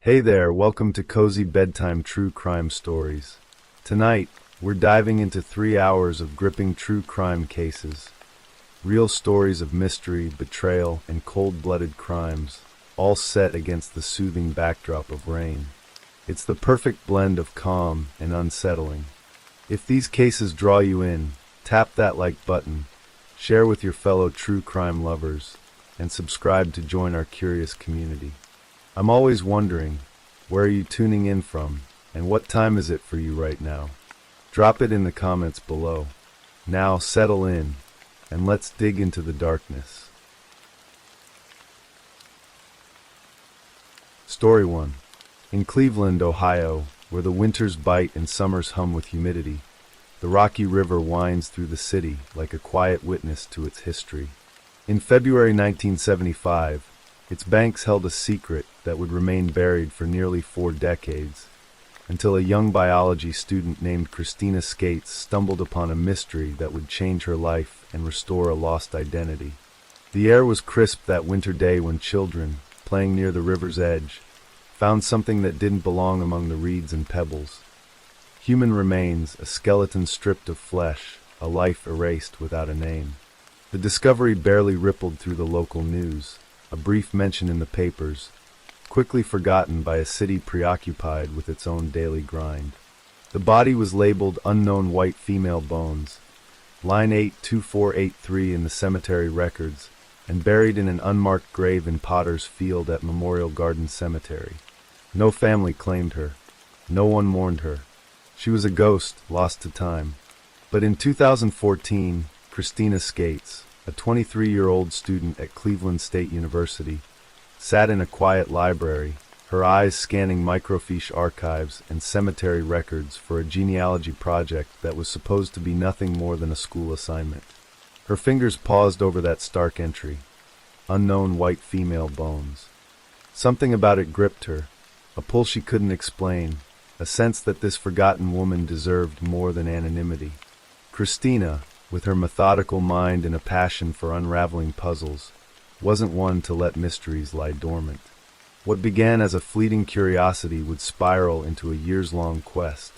Hey there, welcome to Cozy Bedtime True Crime Stories. Tonight, we're diving into 3 hours of gripping true crime cases. Real stories of mystery, betrayal, and cold-blooded crimes, all set against the soothing backdrop of rain. It's the perfect blend of calm and unsettling. If these cases draw you in, tap that like button, share with your fellow true crime lovers, and subscribe to join our curious community. I'm always wondering, where are you tuning in from, and what time is it for you right now? Drop it in the comments below. Now settle in, and let's dig into the darkness. Story 1. In Cleveland, Ohio, where the winters bite and summers hum with humidity, the Rocky River winds through the city like a quiet witness to its history. In February 1975, its banks held a secret that would remain buried for nearly 4 decades, until a young biology student named Christina Skates stumbled upon a mystery that would change her life and restore a lost identity. The air was crisp that winter day when children, playing near the river's edge, found something that didn't belong among the reeds and pebbles. Human remains, a skeleton stripped of flesh, a life erased without a name. The discovery barely rippled through the local news, a brief mention in the papers, quickly forgotten by a city preoccupied with its own daily grind. The body was labeled unknown white female bones, line 82483 in the cemetery records, and buried in an unmarked grave in Potter's Field at Memorial Garden Cemetery. No family claimed her. No one mourned her. She was a ghost, lost to time. But in 2014, Christina Skates, a 23-year-old student at Cleveland State University, sat in a quiet library, her eyes scanning microfiche archives and cemetery records for a genealogy project that was supposed to be nothing more than a school assignment. Her fingers paused over that stark entry, unknown white female bones. Something about it gripped her, a pull she couldn't explain, a sense that this forgotten woman deserved more than anonymity. Christina, with her methodical mind and a passion for unraveling puzzles, wasn't one to let mysteries lie dormant. What began as a fleeting curiosity would spiral into a years-long quest,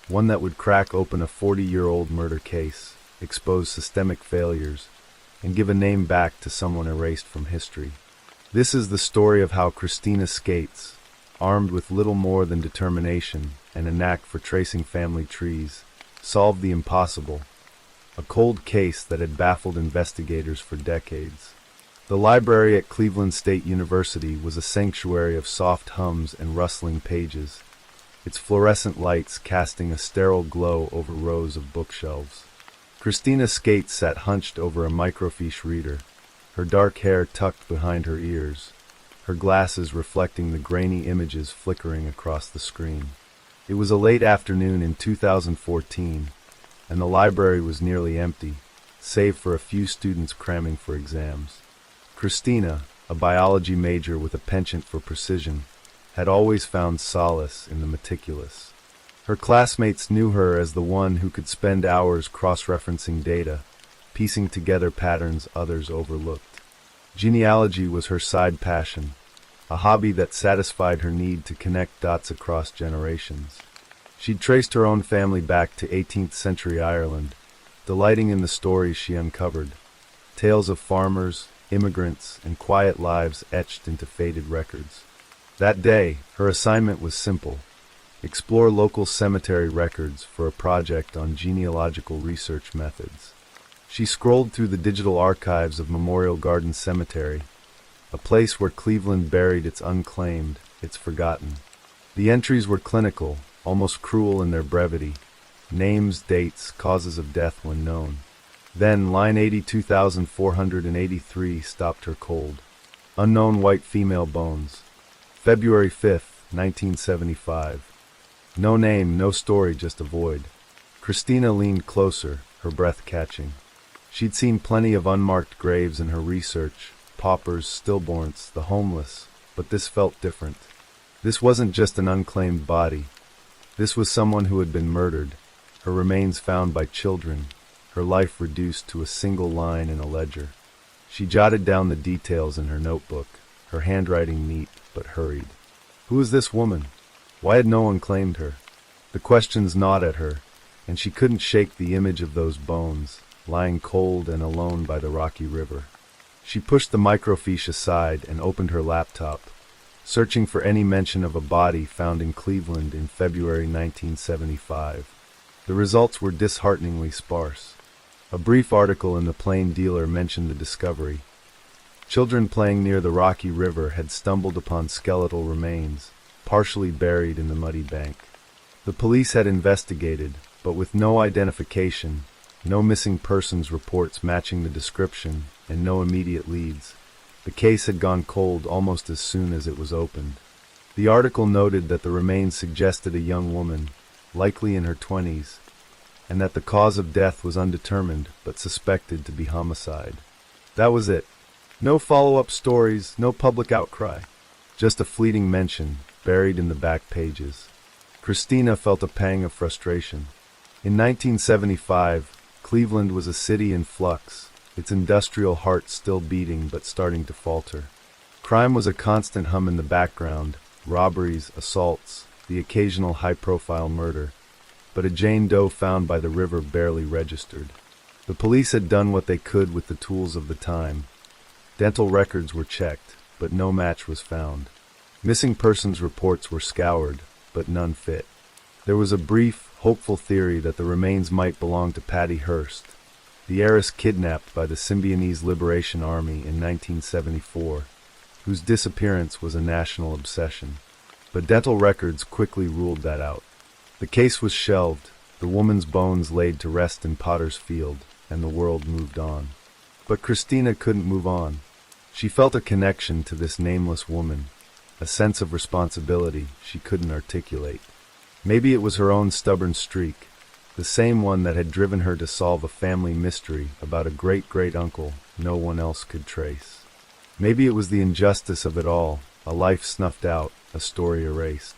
one that would crack open a 40-year-old murder case, expose systemic failures, and give a name back to someone erased from history. This is the story of how Christina Skates, armed with little more than determination and a knack for tracing family trees, solved the impossible, a cold case that had baffled investigators for decades. The library at Cleveland State University was a sanctuary of soft hums and rustling pages, its fluorescent lights casting a sterile glow over rows of bookshelves. Christina Skates sat hunched over a microfiche reader, her dark hair tucked behind her ears, her glasses reflecting the grainy images flickering across the screen. It was a late afternoon in 2014, and the library was nearly empty, save for a few students cramming for exams. Christina, a biology major with a penchant for precision, had always found solace in the meticulous. Her classmates knew her as the one who could spend hours cross-referencing data, piecing together patterns others overlooked. Genealogy was her side passion, a hobby that satisfied her need to connect dots across generations. She'd traced her own family back to 18th century Ireland, delighting in the stories she uncovered, tales of farmers, immigrants, and quiet lives etched into faded records. That day, her assignment was simple: explore local cemetery records for a project on genealogical research methods. She scrolled through the digital archives of Memorial Garden Cemetery, a place where Cleveland buried its unclaimed, its forgotten. The entries were clinical, almost cruel in their brevity: names, dates, causes of death when known. Then line 82,483 stopped her cold. Unknown white female bones. February 5th, 1975. No name, no story, just a void. Christina leaned closer, her breath catching. She'd seen plenty of unmarked graves in her research, paupers, stillborns, the homeless, but this felt different. This wasn't just an unclaimed body. This was someone who had been murdered, her remains found by children, her life reduced to a single line in a ledger. She jotted down the details in her notebook, her handwriting neat but hurried. Who was this woman? Why had no one claimed her? The questions gnawed at her, and she couldn't shake the image of those bones, lying cold and alone by the rocky river. She pushed the microfiche aside and opened her laptop, searching for any mention of a body found in Cleveland in February 1975. The results were dishearteningly sparse. A brief article in the Plain Dealer mentioned the discovery. Children playing near the Rocky River had stumbled upon skeletal remains, partially buried in the muddy bank. The police had investigated, but with no identification, no missing persons reports matching the description, and no immediate leads. The case had gone cold almost as soon as it was opened. The article noted that the remains suggested a young woman, likely in her 20s, and that the cause of death was undetermined but suspected to be homicide. That was it. No follow-up stories, no public outcry. Just a fleeting mention, buried in the back pages. Christina felt a pang of frustration. In 1975, Cleveland was a city in flux, its industrial heart still beating but starting to falter. Crime was a constant hum in the background, robberies, assaults, the occasional high-profile murder, but a Jane Doe found by the river barely registered. The police had done what they could with the tools of the time. Dental records were checked, but no match was found. Missing persons reports were scoured, but none fit. There was a brief, hopeful theory that the remains might belong to Patty Hearst, the heiress kidnapped by the Symbionese Liberation Army in 1974, whose disappearance was a national obsession. But dental records quickly ruled that out. The case was shelved, the woman's bones laid to rest in Potter's Field, and the world moved on. But Christina couldn't move on. She felt a connection to this nameless woman, a sense of responsibility she couldn't articulate. Maybe it was her own stubborn streak, the same one that had driven her to solve a family mystery about a great-great-uncle no one else could trace. Maybe it was the injustice of it all, a life snuffed out, a story erased.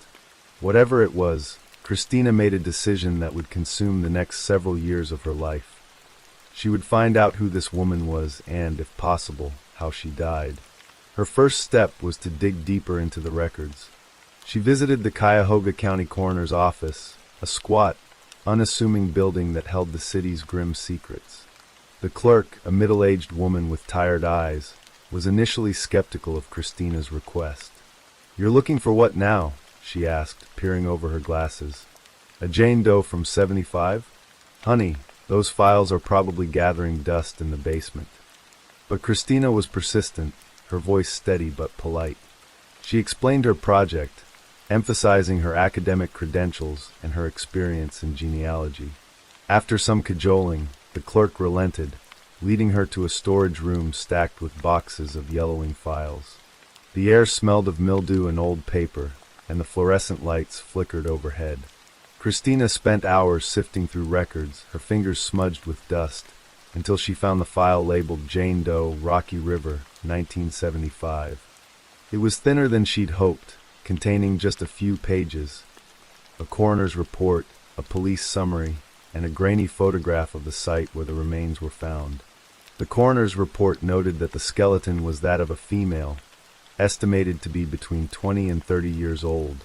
Whatever it was, Christina made a decision that would consume the next several years of her life. She would find out who this woman was and, if possible, how she died. Her first step was to dig deeper into the records. She visited the Cuyahoga County Coroner's office, a squat, unassuming building that held the city's grim secrets. The clerk, a middle-aged woman with tired eyes, was initially skeptical of Christina's request. "You're looking for what now?" she asked, peering over her glasses. "A Jane Doe from 75? Honey, those files are probably gathering dust in the basement." But Christina was persistent, her voice steady but polite. She explained her project, emphasizing her academic credentials and her experience in genealogy. After some cajoling, the clerk relented, leading her to a storage room stacked with boxes of yellowing files. The air smelled of mildew and old paper, and the fluorescent lights flickered overhead. Christina spent hours sifting through records, her fingers smudged with dust, until she found the file labeled Jane Doe, Rocky River, 1975. It was thinner than she'd hoped, containing just a few pages. A coroner's report, a police summary, and a grainy photograph of the site where the remains were found. The coroner's report noted that the skeleton was that of a female, estimated to be between 20 and 30 years old,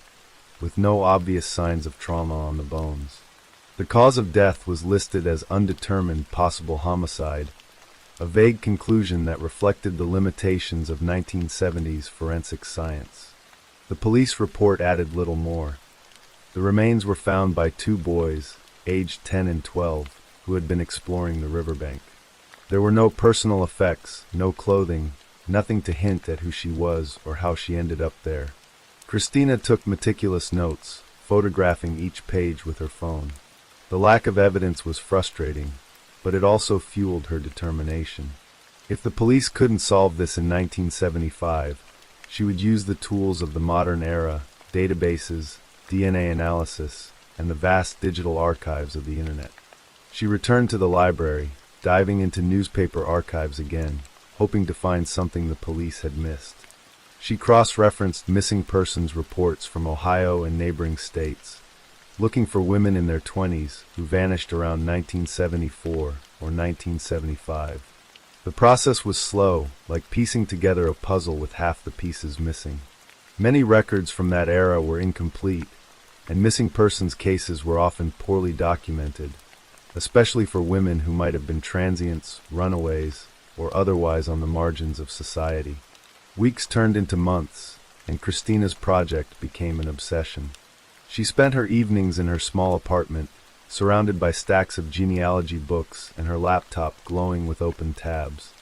with no obvious signs of trauma on the bones. The cause of death was listed as undetermined possible homicide, a vague conclusion that reflected the limitations of 1970s forensic science. The police report added little more. The remains were found by two boys, aged 10 and 12, who had been exploring the riverbank. There were no personal effects, no clothing, nothing to hint at who she was or how she ended up there. Christina took meticulous notes, photographing each page with her phone. The lack of evidence was frustrating, but it also fueled her determination. If the police couldn't solve this in 1975, she would use the tools of the modern era, databases, DNA analysis, and the vast digital archives of the internet. She returned to the library, diving into newspaper archives again, hoping to find something the police had missed. She cross-referenced missing persons reports from Ohio and neighboring states, looking for women in their 20s who vanished around 1974 or 1975. The process was slow, like piecing together a puzzle with half the pieces missing. Many records from that era were incomplete, and missing persons cases were often poorly documented, especially for women who might have been transients, runaways, or otherwise on the margins of society. Weeks turned into months, and Christina's project became an obsession. She spent her evenings in her small apartment, surrounded by stacks of genealogy books and her laptop glowing with open tabs.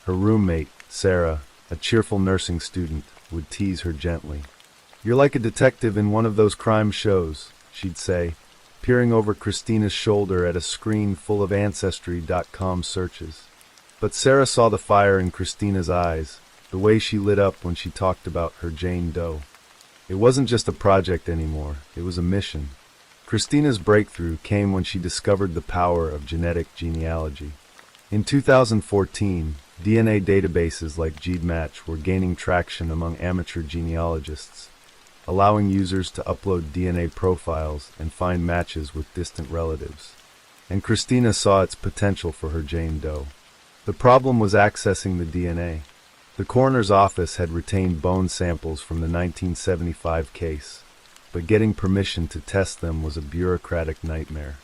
Her roommate, Sarah, a cheerful nursing student, would tease her gently. "You're like a detective in one of those crime shows," she'd say, peering over Christina's shoulder at a screen full of Ancestry.com searches. But Sarah saw the fire in Christina's eyes, the way she lit up when she talked about her Jane Doe. It wasn't just a project anymore, it was a mission. Christina's breakthrough came when she discovered the power of genetic genealogy. In 2014, DNA databases like GeneMatch were gaining traction among amateur genealogists, allowing users to upload DNA profiles and find matches with distant relatives. And Christina saw its potential for her Jane Doe. The problem was accessing the DNA. The coroner's office had retained bone samples from the 1975 case, but getting permission to test them was a bureaucratic nightmare.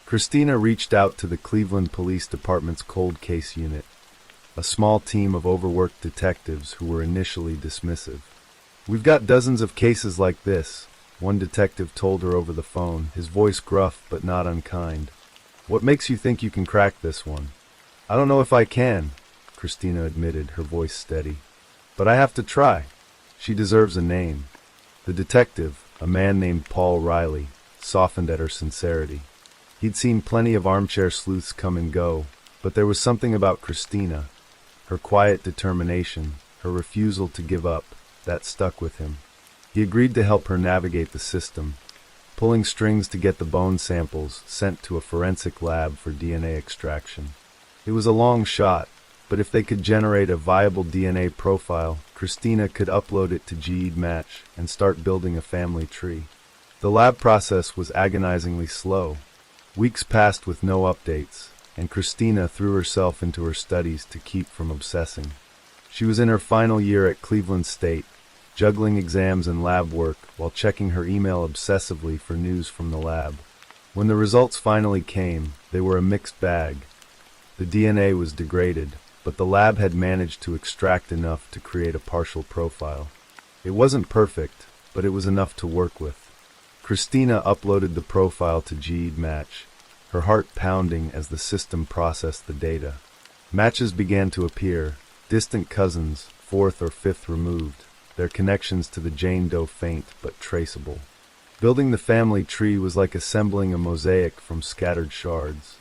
Christina reached out to the Cleveland Police Department's cold case unit, a small team of overworked detectives who were initially dismissive. "We've got dozens of cases like this," one detective told her over the phone, his voice gruff but not unkind. "What makes you think you can crack this one?" "I don't know if I can," Christina admitted, her voice steady. "But I have to try. She deserves a name." The detective, a man named Paul Riley, softened at her sincerity. He'd seen plenty of armchair sleuths come and go, but there was something about Christina, her quiet determination, her refusal to give up, that stuck with him. He agreed to help her navigate the system, pulling strings to get the bone samples sent to a forensic lab for DNA extraction. It was a long shot, but if they could generate a viable DNA profile, Christina could upload it to GeneMatch and start building a family tree. The lab process was agonizingly slow. Weeks passed with no updates, and Christina threw herself into her studies to keep from obsessing. She was in her final year at Cleveland State, juggling exams and lab work while checking her email obsessively for news from the lab. When the results finally came, they were a mixed bag. The DNA was degraded, but the lab had managed to extract enough to create a partial profile. It wasn't perfect, but it was enough to work with. Christina uploaded the profile to GeneMatch, her heart pounding as the system processed the data. Matches began to appear, distant cousins, fourth or fifth removed, their connections to the Jane Doe faint but traceable. Building the family tree was like assembling a mosaic from scattered shards.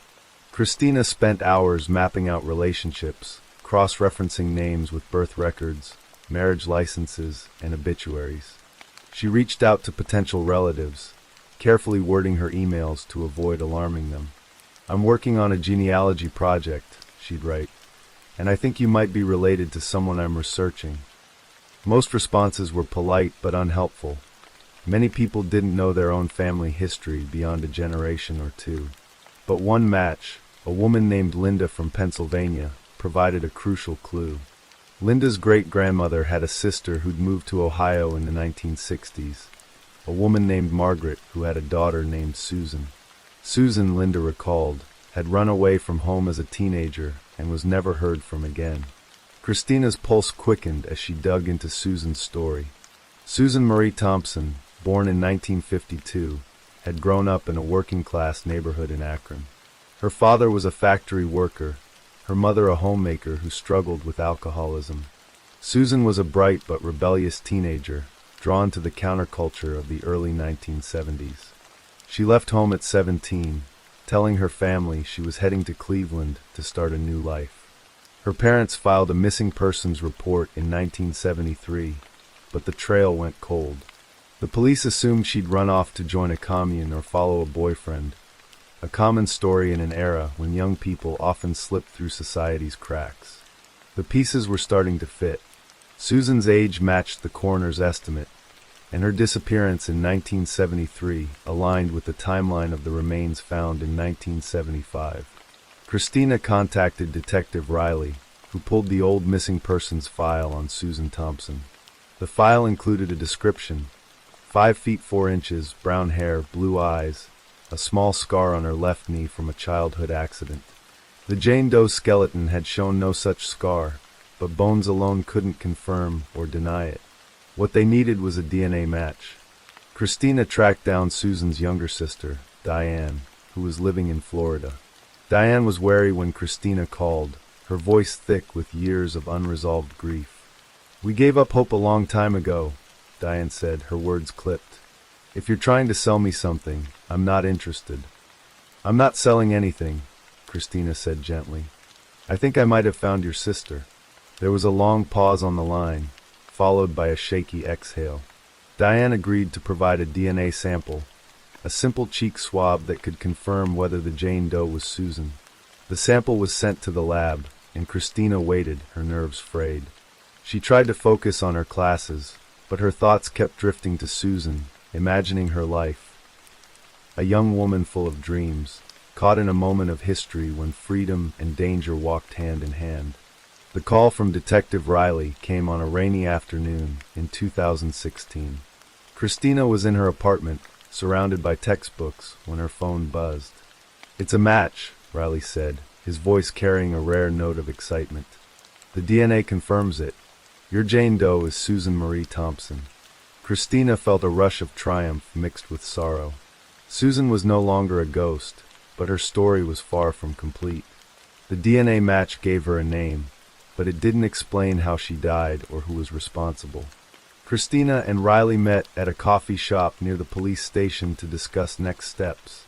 Christina spent hours mapping out relationships, cross-referencing names with birth records, marriage licenses, and obituaries. She reached out to potential relatives, carefully wording her emails to avoid alarming them. "I'm working on a genealogy project," she'd write, "and I think you might be related to someone I'm researching." Most responses were polite but unhelpful. Many people didn't know their own family history beyond a generation or two. But one match, a woman named Linda from Pennsylvania, provided a crucial clue. Linda's great-grandmother had a sister who'd moved to Ohio in the 1960s, a woman named Margaret who had a daughter named Susan. Susan, Linda recalled, had run away from home as a teenager and was never heard from again. Christina's pulse quickened as she dug into Susan's story. Susan Marie Thompson, born in 1952, had grown up in a working-class neighborhood in Akron. Her father was a factory worker, her mother a homemaker who struggled with alcoholism. Susan was a bright but rebellious teenager, drawn to the counterculture of the early 1970s. She left home at 17, telling her family she was heading to Cleveland to start a new life. Her parents filed a missing persons report in 1973, but the trail went cold. The police assumed she'd run off to join a commune or follow a boyfriend, a common story in an era when young people often slipped through society's cracks. The pieces were starting to fit. Susan's age matched the coroner's estimate, and her disappearance in 1973 aligned with the timeline of the remains found in 1975. Christina contacted Detective Riley, who pulled the old missing persons file on Susan Thompson. The file included a description: 5 feet 4 inches, brown hair, blue eyes, a small scar on her left knee from a childhood accident. The Jane Doe skeleton had shown no such scar, but bones alone couldn't confirm or deny it. What they needed was a DNA match. Christina tracked down Susan's younger sister, Diane, who was living in Florida. Diane was wary when Christina called, her voice thick with years of unresolved grief. "We gave up hope a long time ago," Diane said, her words clipped. "If you're trying to sell me something, I'm not interested." "I'm not selling anything," Christina said gently. "I think I might have found your sister." There was a long pause on the line, followed by a shaky exhale. Diane agreed to provide a DNA sample, a simple cheek swab that could confirm whether the Jane Doe was Susan. The sample was sent to the lab, and Christina waited, her nerves frayed. She tried to focus on her classes, but her thoughts kept drifting to Susan, imagining her life. A young woman full of dreams, caught in a moment of history when freedom and danger walked hand in hand. The call from Detective Riley came on a rainy afternoon in 2016. Christina was in her apartment, surrounded by textbooks, when her phone buzzed. "It's a match," Riley said, his voice carrying a rare note of excitement. "The DNA confirms it. Your Jane Doe is Susan Marie Thompson." Christina felt a rush of triumph mixed with sorrow. Susan was no longer a ghost, but her story was far from complete. The DNA match gave her a name, but it didn't explain how she died or who was responsible. Christina and Riley met at a coffee shop near the police station to discuss next steps.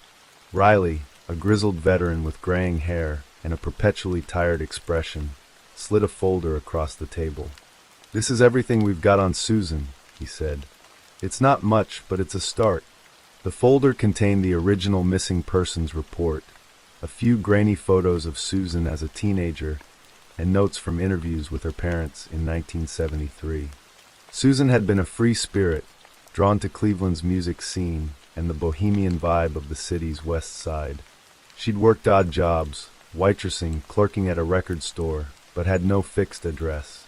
Riley, a grizzled veteran with graying hair and a perpetually tired expression, slid a folder across the table. "This is everything we've got on Susan," he said. "It's not much, but it's a start." The folder contained the original missing persons report, a few grainy photos of Susan as a teenager, and notes from interviews with her parents in 1973. Susan had been a free spirit, drawn to Cleveland's music scene and the bohemian vibe of the city's west side. She'd worked odd jobs, waitressing, clerking at a record store, but had no fixed address.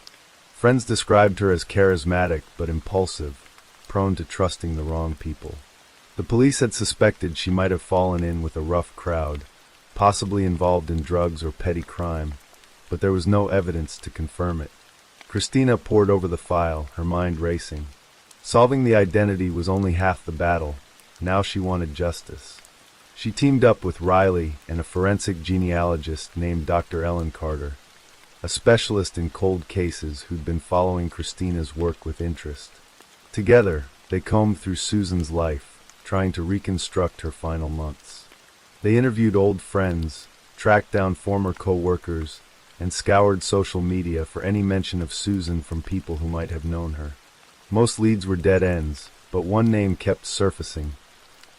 Friends described her as charismatic but impulsive, prone to trusting the wrong people. The police had suspected she might have fallen in with a rough crowd, possibly involved in drugs or petty crime, but there was no evidence to confirm it. Christina pored over the file, her mind racing. Solving the identity was only half the battle. Now she wanted justice. She teamed up with Riley and a forensic genealogist named Dr. Ellen Carter, a specialist in cold cases who'd been following Christina's work with interest. Together, they combed through Susan's life, trying to reconstruct her final months. They interviewed old friends, tracked down former co-workers, and scoured social media for any mention of Susan from people who might have known her. Most leads were dead ends, but one name kept surfacing: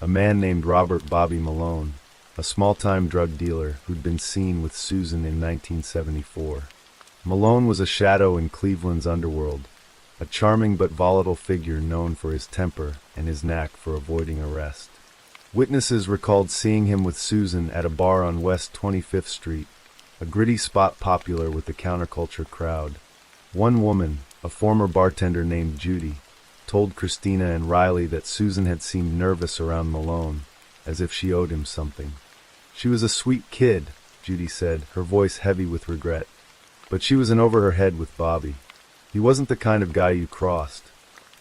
a man named Robert Bobby Malone, a small-time drug dealer who'd been seen with Susan in 1974. Malone was a shadow in Cleveland's underworld, a charming but volatile figure known for his temper and his knack for avoiding arrest. Witnesses recalled seeing him with Susan at a bar on West 25th Street, a gritty spot popular with the counterculture crowd. One woman, a former bartender named Judy, told Christina and Riley that Susan had seemed nervous around Malone, as if she owed him something. "She was a sweet kid," Judy said, her voice heavy with regret. "But she was in over her head with Bobby. He wasn't the kind of guy you crossed."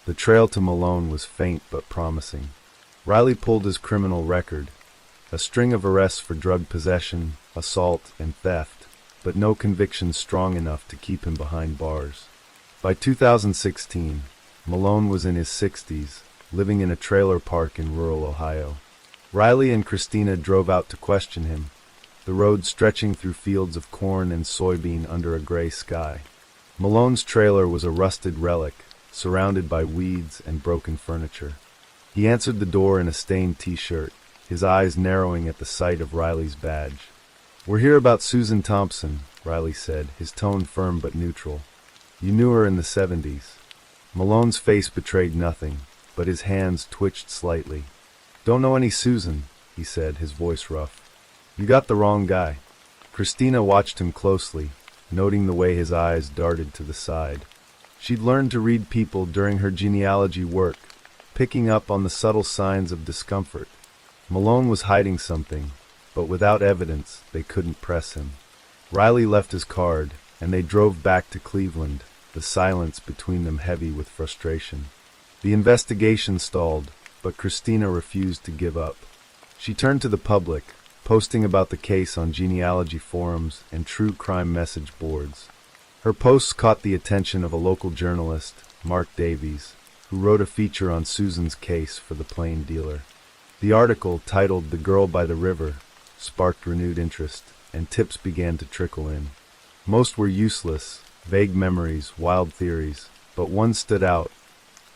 The trail to Malone was faint but promising. Riley pulled his criminal record, a string of arrests for drug possession, assault, and theft, but no convictions strong enough to keep him behind bars. By 2016, Malone was in his 60s, living in a trailer park in rural Ohio. Riley and Christina drove out to question him, the road stretching through fields of corn and soybean under a gray sky. Malone's trailer was a rusted relic, surrounded by weeds and broken furniture. He answered the door in a stained t-shirt, his eyes narrowing at the sight of Riley's badge. "We're here about Susan Thompson," Riley said, his tone firm but neutral. "You knew her in the 70s. Malone's face betrayed nothing, but his hands twitched slightly. "Don't know any Susan," he said, his voice rough. "You got the wrong guy." Christina watched him closely, noting the way his eyes darted to the side. She'd learned to read people during her genealogy work, picking up on the subtle signs of discomfort. Malone was hiding something, but without evidence, they couldn't press him. Riley left his card, and they drove back to Cleveland, the silence between them heavy with frustration. The investigation stalled, but Christina refused to give up. She turned to the public, posting about the case on genealogy forums and true crime message boards. Her posts caught the attention of a local journalist, Mark Davies, who wrote a feature on Susan's case for the Plain Dealer. The article, titled "The Girl by the River," sparked renewed interest, and tips began to trickle in. Most were useless, vague memories, wild theories, but one stood out: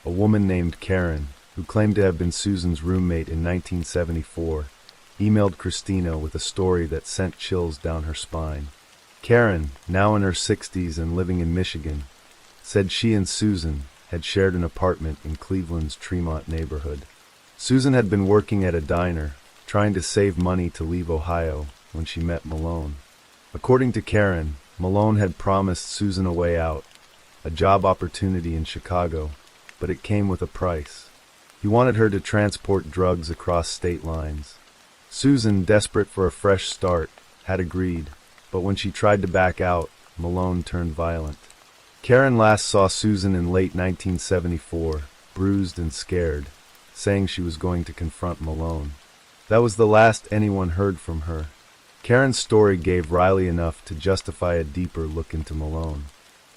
a woman named Karen, who claimed to have been Susan's roommate in 1974, emailed Christina with a story that sent chills down her spine. Karen, now in her 60s and living in Michigan, said she and Susan had shared an apartment in Cleveland's Tremont neighborhood. Susan had been working at a diner, trying to save money to leave Ohio, when she met Malone. According to Karen, Malone had promised Susan a way out, a job opportunity in Chicago, but it came with a price. He wanted her to transport drugs across state lines. Susan, desperate for a fresh start, had agreed, but when she tried to back out, Malone turned violent. Karen last saw Susan in late 1974, bruised and scared, saying she was going to confront Malone. That was the last anyone heard from her. Karen's story gave Riley enough to justify a deeper look into Malone.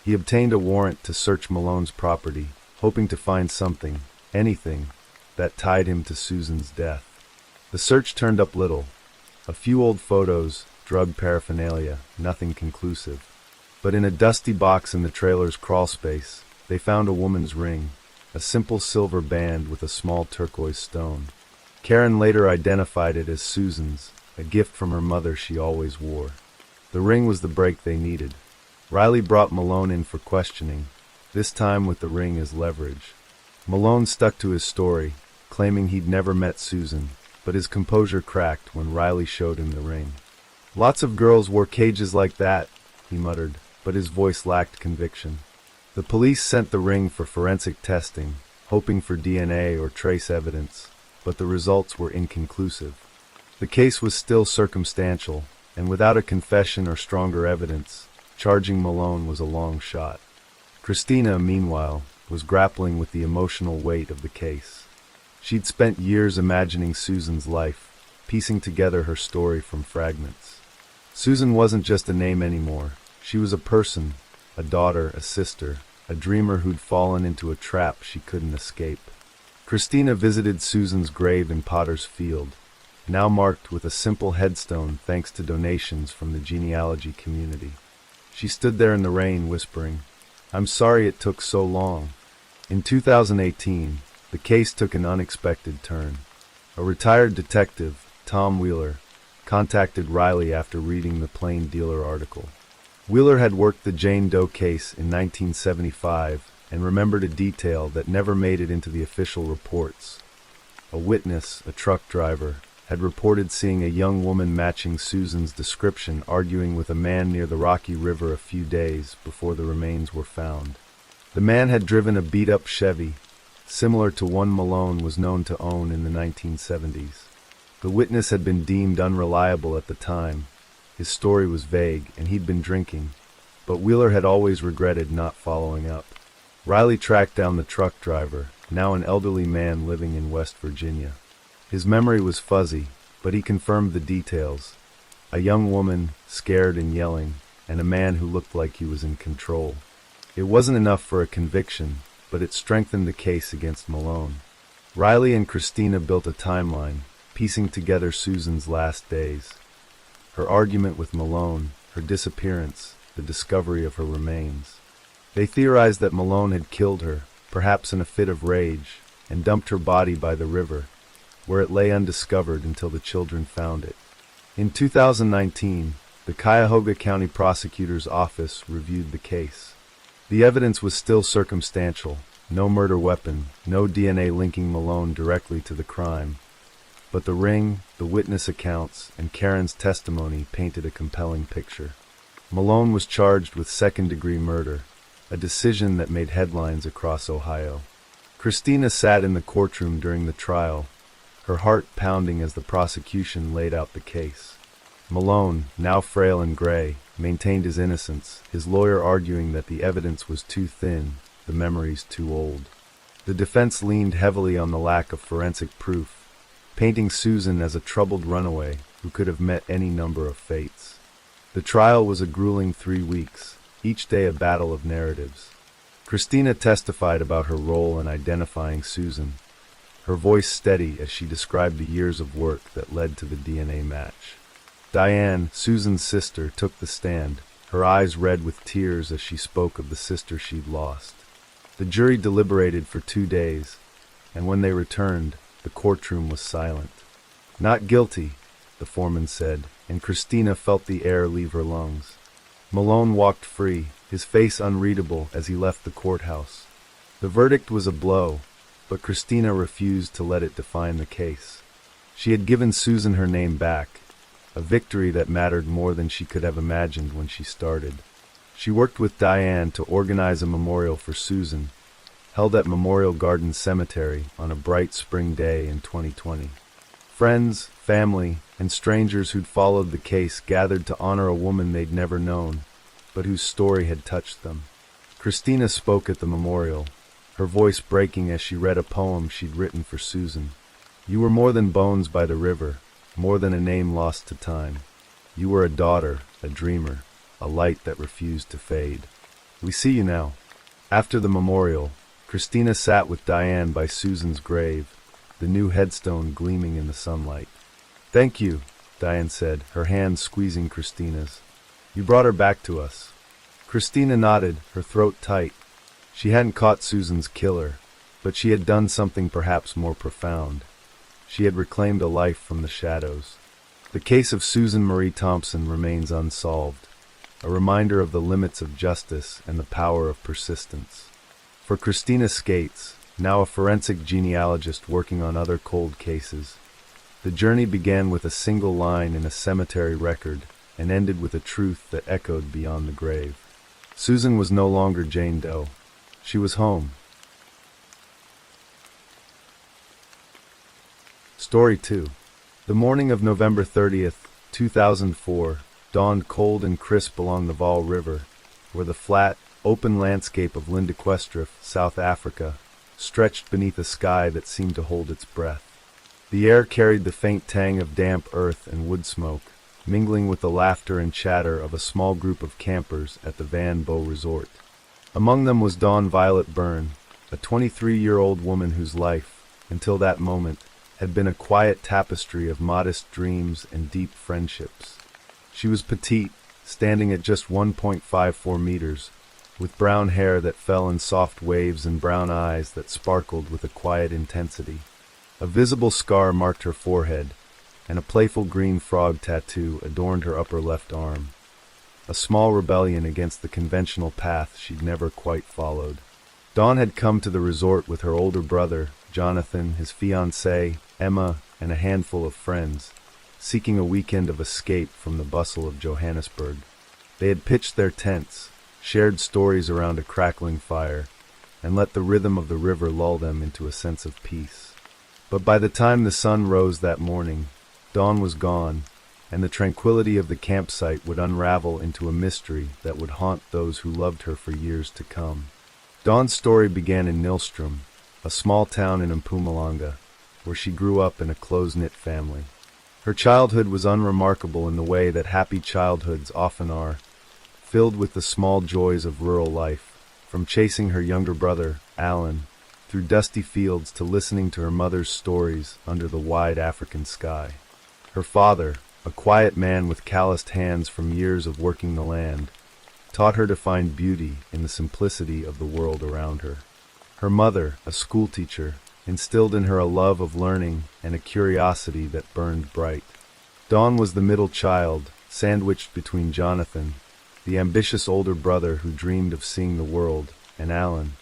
He obtained a warrant to search Malone's property, hoping to find something, anything, that tied him to Susan's death. The search turned up little. A few old photos, drug paraphernalia, nothing conclusive. But in a dusty box in the trailer's crawl space, they found a woman's ring, a simple silver band with a small turquoise stone. Karen later identified it as Susan's, a gift from her mother she always wore. The ring was the break they needed. Riley brought Malone in for questioning, this time with the ring as leverage. Malone stuck to his story, claiming he'd never met Susan, but his composure cracked when Riley showed him the ring. "Lots of girls wore cages like that," he muttered, but his voice lacked conviction. The police sent the ring for forensic testing, hoping for DNA or trace evidence, but the results were inconclusive. The case was still circumstantial, and without a confession or stronger evidence, charging Malone was a long shot. Christina, meanwhile, was grappling with the emotional weight of the case. She'd spent years imagining Susan's life, piecing together her story from fragments. Susan wasn't just a name anymore. She was a person, a daughter, a sister, a dreamer who'd fallen into a trap she couldn't escape. Christina visited Susan's grave in Potter's Field, now marked with a simple headstone thanks to donations from the genealogy community. She stood there in the rain, whispering, "I'm sorry it took so long." In 2018, the case took an unexpected turn. A retired detective, Tom Wheeler, contacted Riley after reading the Plain Dealer article. Wheeler had worked the Jane Doe case in 1975 and remembered a detail that never made it into the official reports. A witness, a truck driver, had reported seeing a young woman matching Susan's description arguing with a man near the Rocky River a few days before the remains were found. The man had driven a beat-up Chevy, similar to one Malone was known to own in the 1970s. The witness had been deemed unreliable at the time. His story was vague, and he'd been drinking, but Wheeler had always regretted not following up. Riley tracked down the truck driver, now an elderly man living in West Virginia. His memory was fuzzy, but he confirmed the details. A young woman, scared and yelling, and a man who looked like he was in control. It wasn't enough for a conviction, but it strengthened the case against Malone. Riley and Christina built a timeline, piecing together Susan's last days. Her argument with Malone, her disappearance, the discovery of her remains. They theorized that Malone had killed her, perhaps in a fit of rage, and dumped her body by the river, where it lay undiscovered until the children found it. In 2019, the Cuyahoga County Prosecutor's Office reviewed the case. The evidence was still circumstantial, no murder weapon, no DNA linking Malone directly to the crime. But the ring, the witness accounts, and Karen's testimony painted a compelling picture. Malone was charged with second-degree murder, a decision that made headlines across Ohio. Christina sat in the courtroom during the trial, her heart pounding as the prosecution laid out the case. Malone, now frail and gray, maintained his innocence, his lawyer arguing that the evidence was too thin, the memories too old. The defense leaned heavily on the lack of forensic proof, painting Susan as a troubled runaway who could have met any number of fates. The trial was a grueling 3 weeks, each day a battle of narratives. Christina testified about her role in identifying Susan, her voice steady as she described the years of work that led to the DNA match. Diane, Susan's sister, took the stand, her eyes red with tears as she spoke of the sister she'd lost. The jury deliberated for 2 days, and when they returned, the courtroom was silent. "Not guilty," the foreman said, and Christina felt the air leave her lungs. Malone walked free, his face unreadable as he left the courthouse. The verdict was a blow, but Christina refused to let it define the case. She had given Susan her name back, a victory that mattered more than she could have imagined when she started. She worked with Diane to organize a memorial for Susan, held at Memorial Gardens Cemetery on a bright spring day in 2020. Friends, family, and strangers who'd followed the case gathered to honor a woman they'd never known, but whose story had touched them. Christina spoke at the memorial, her voice breaking as she read a poem she'd written for Susan. "You were more than bones by the river, more than a name lost to time. You were a daughter, a dreamer, a light that refused to fade. We see you now." After the memorial, Christina sat with Diane by Susan's grave, the new headstone gleaming in the sunlight. "Thank you," Diane said, her hand squeezing Christina's. "You brought her back to us." Christina nodded, her throat tight. She hadn't caught Susan's killer, but she had done something perhaps more profound. She had reclaimed a life from the shadows. The case of Susan Marie Thompson remains unsolved, a reminder of the limits of justice and the power of persistence. For Christina Skates, now a forensic genealogist working on other cold cases, the journey began with a single line in a cemetery record and ended with a truth that echoed beyond the grave. Susan was no longer Jane Doe. She was home. Story 2. The morning of November 30th, 2004, dawned cold and crisp along the Vaal River, where the flat, open landscape of Lindequestrif, South Africa, stretched beneath a sky that seemed to hold its breath. The air carried the faint tang of damp earth and wood smoke, mingling with the laughter and chatter of a small group of campers at the Van Beau Resort. Among them was Dawn Violet Byrne, a 23-year-old woman whose life, until that moment, had been a quiet tapestry of modest dreams and deep friendships. She was petite, standing at just 1.54 meters, with brown hair that fell in soft waves and brown eyes that sparkled with a quiet intensity. A visible scar marked her forehead, and a playful green frog tattoo adorned her upper left arm, a small rebellion against the conventional path she'd never quite followed. Dawn had come to the resort with her older brother, Jonathan, his fiancée, Emma, and a handful of friends, seeking a weekend of escape from the bustle of Johannesburg. They had pitched their tents, shared stories around a crackling fire, and let the rhythm of the river lull them into a sense of peace. But by the time the sun rose that morning, dawn was gone, and the tranquility of the campsite would unravel into a mystery that would haunt those who loved her for years to come. Dawn's story began in Nilstrom, a small town in Mpumalanga, where she grew up in a close-knit family. Her childhood was unremarkable in the way that happy childhoods often are, filled with the small joys of rural life, from chasing her younger brother, Alan, through dusty fields to listening to her mother's stories under the wide African sky. Her father, a quiet man with calloused hands from years of working the land, taught her to find beauty in the simplicity of the world around her. Her mother, a schoolteacher, instilled in her a love of learning and a curiosity that burned bright. Dawn was the middle child, sandwiched between Jonathan, the ambitious older brother who dreamed of seeing the world, and Alan,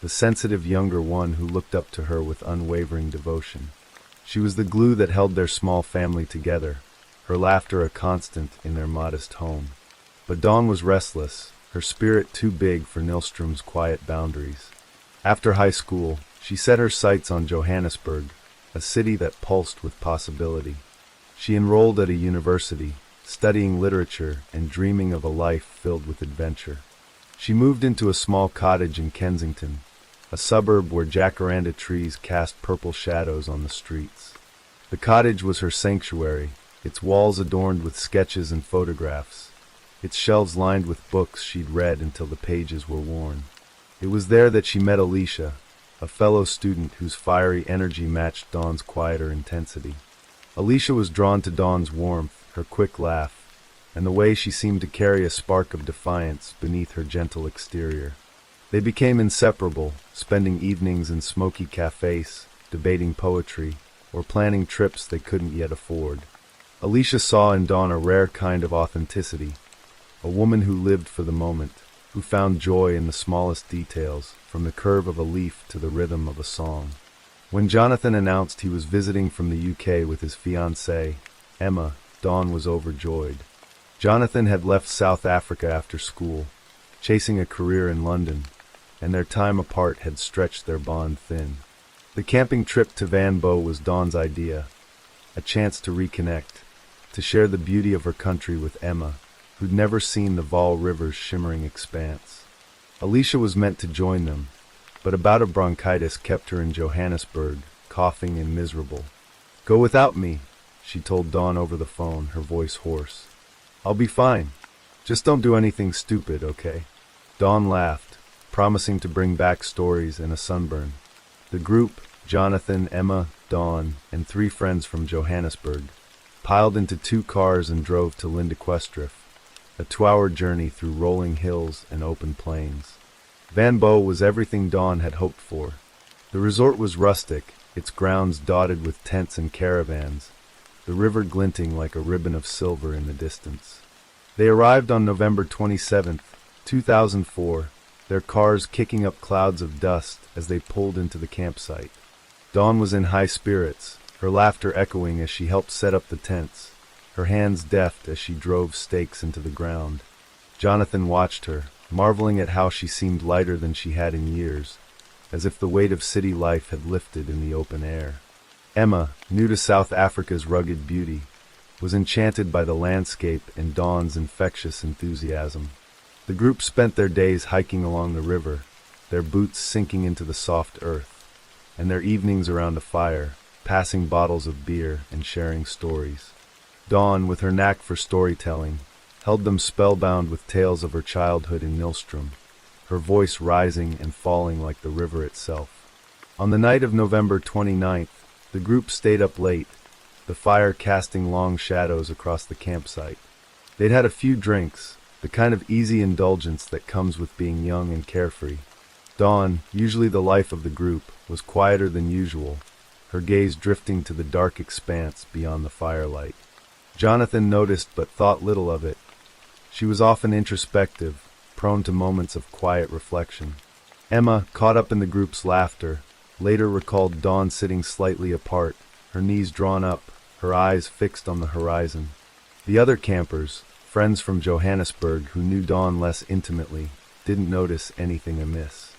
the sensitive younger one who looked up to her with unwavering devotion. She was the glue that held their small family together, her laughter a constant in their modest home. But Dawn was restless, her spirit too big for Nilström's quiet boundaries. After high school, she set her sights on Johannesburg, a city that pulsed with possibility. She enrolled at a university, studying literature and dreaming of a life filled with adventure. She moved into a small cottage in Kensington, a suburb where jacaranda trees cast purple shadows on the streets. The cottage was her sanctuary, its walls adorned with sketches and photographs, its shelves lined with books she'd read until the pages were worn. It was there that she met Alicia, a fellow student whose fiery energy matched Dawn's quieter intensity. Alicia was drawn to Dawn's warmth, her quick laugh, and the way she seemed to carry a spark of defiance beneath her gentle exterior. They became inseparable, spending evenings in smoky cafes, debating poetry, or planning trips they couldn't yet afford. Alicia saw in Dawn a rare kind of authenticity, a woman who lived for the moment, who found joy in the smallest details, from the curve of a leaf to the rhythm of a song. When Jonathan announced he was visiting from the UK with his fiancée, Emma, Dawn was overjoyed. Jonathan had left South Africa after school, chasing a career in London, and their time apart had stretched their bond thin. The camping trip to Van Bo was Dawn's idea, a chance to reconnect, to share the beauty of her country with Emma, who'd never seen the Vaal River's shimmering expanse. Alicia was meant to join them, but a bout of bronchitis kept her in Johannesburg, coughing and miserable. "Go without me," she told Dawn over the phone, her voice hoarse. "I'll be fine. Just don't do anything stupid, okay?" Dawn laughed, promising to bring back stories and a sunburn. The group, Jonathan, Emma, Dawn, and 3 friends from Johannesburg, piled into 2 cars and drove to Lindequestriff, a 2-hour journey through rolling hills and open plains. Van Bo was everything Dawn had hoped for. The resort was rustic, its grounds dotted with tents and caravans, the river glinting like a ribbon of silver in the distance. They arrived on November 27, 2004, their cars kicking up clouds of dust as they pulled into the campsite. Dawn was in high spirits, her laughter echoing as she helped set up the tents, her hands deft as she drove stakes into the ground. Jonathan watched her, marveling at how she seemed lighter than she had in years, as if the weight of city life had lifted in the open air. Emma, new to South Africa's rugged beauty, was enchanted by the landscape and Dawn's infectious enthusiasm. The group spent their days hiking along the river, their boots sinking into the soft earth, and their evenings around a fire, passing bottles of beer and sharing stories. Dawn, with her knack for storytelling, held them spellbound with tales of her childhood in Nilström, her voice rising and falling like the river itself. On the night of November 29th, the group stayed up late, the fire casting long shadows across the campsite. They'd had a few drinks, the kind of easy indulgence that comes with being young and carefree. Dawn, usually the life of the group, was quieter than usual, her gaze drifting to the dark expanse beyond the firelight. Jonathan noticed but thought little of it. She was often introspective, prone to moments of quiet reflection. Emma, caught up in the group's laughter, later recalled Dawn sitting slightly apart, her knees drawn up, her eyes fixed on the horizon. The other campers, friends from Johannesburg who knew Dawn less intimately, didn't notice anything amiss.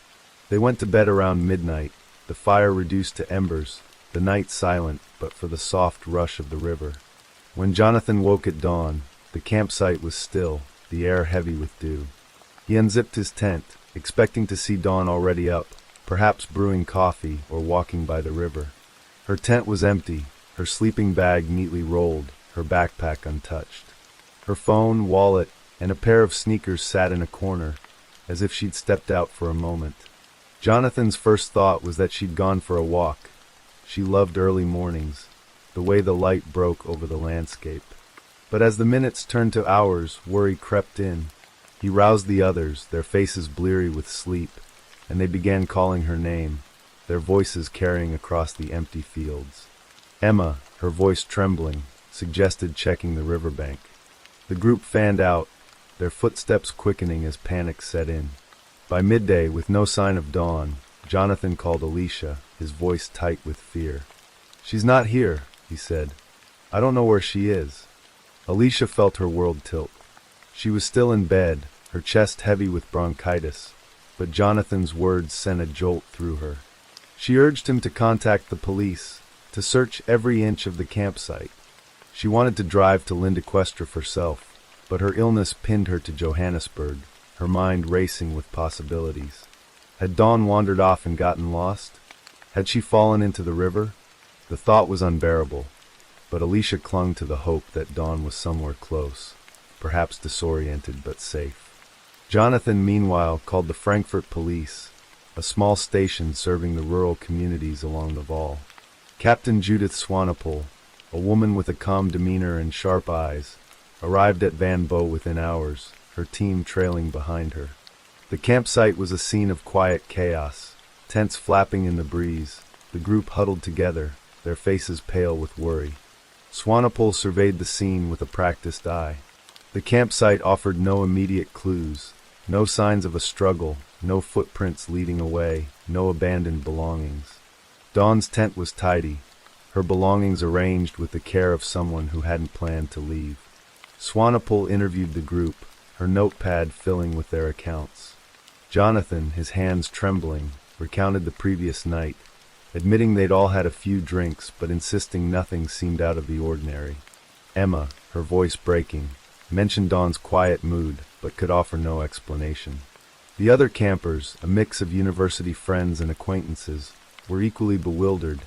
They went to bed around midnight, the fire reduced to embers, the night silent but for the soft rush of the river. When Jonathan woke at dawn, the campsite was still, the air heavy with dew. He unzipped his tent, expecting to see Dawn already up, perhaps brewing coffee or walking by the river. Her tent was empty, her sleeping bag neatly rolled, her backpack untouched. Her phone, wallet, and a pair of sneakers sat in a corner, as if she'd stepped out for a moment. Jonathan's first thought was that she'd gone for a walk. She loved early mornings, the way the light broke over the landscape. But as the minutes turned to hours, worry crept in. He roused the others, their faces bleary with sleep, and they began calling her name, their voices carrying across the empty fields. Emma, her voice trembling, suggested checking the riverbank. The group fanned out, their footsteps quickening as panic set in. By midday, with no sign of Dawn, Jonathan called Alicia, his voice tight with fear. "She's not here," he said. "I don't know where she is." Alicia felt her world tilt. She was still in bed, her chest heavy with bronchitis, but Jonathan's words sent a jolt through her. She urged him to contact the police, to search every inch of the campsite. She wanted to drive to Lindquestra herself, but her illness pinned her to Johannesburg, her mind racing with possibilities. Had Dawn wandered off and gotten lost? Had she fallen into the river? The thought was unbearable, but Alicia clung to the hope that Dawn was somewhere close, perhaps disoriented but safe. Jonathan, meanwhile, called the Frankfurt police, a small station serving the rural communities along the Vaal. Captain Judith Swanepoel, a woman with a calm demeanor and sharp eyes, arrived at Van Bo within hours, her team trailing behind her. The campsite was a scene of quiet chaos, tents flapping in the breeze, the group huddled together, their faces pale with worry. Swanepoel surveyed the scene with a practiced eye. The campsite offered no immediate clues, no signs of a struggle, no footprints leading away, no abandoned belongings. Dawn's tent was tidy, her belongings arranged with the care of someone who hadn't planned to leave. Swanepoel interviewed the group, her notepad filling with their accounts. Jonathan, his hands trembling, recounted the previous night, admitting they'd all had a few drinks but insisting nothing seemed out of the ordinary. Emma, her voice breaking, mentioned Dawn's quiet mood but could offer no explanation. The other campers, a mix of university friends and acquaintances, were equally bewildered,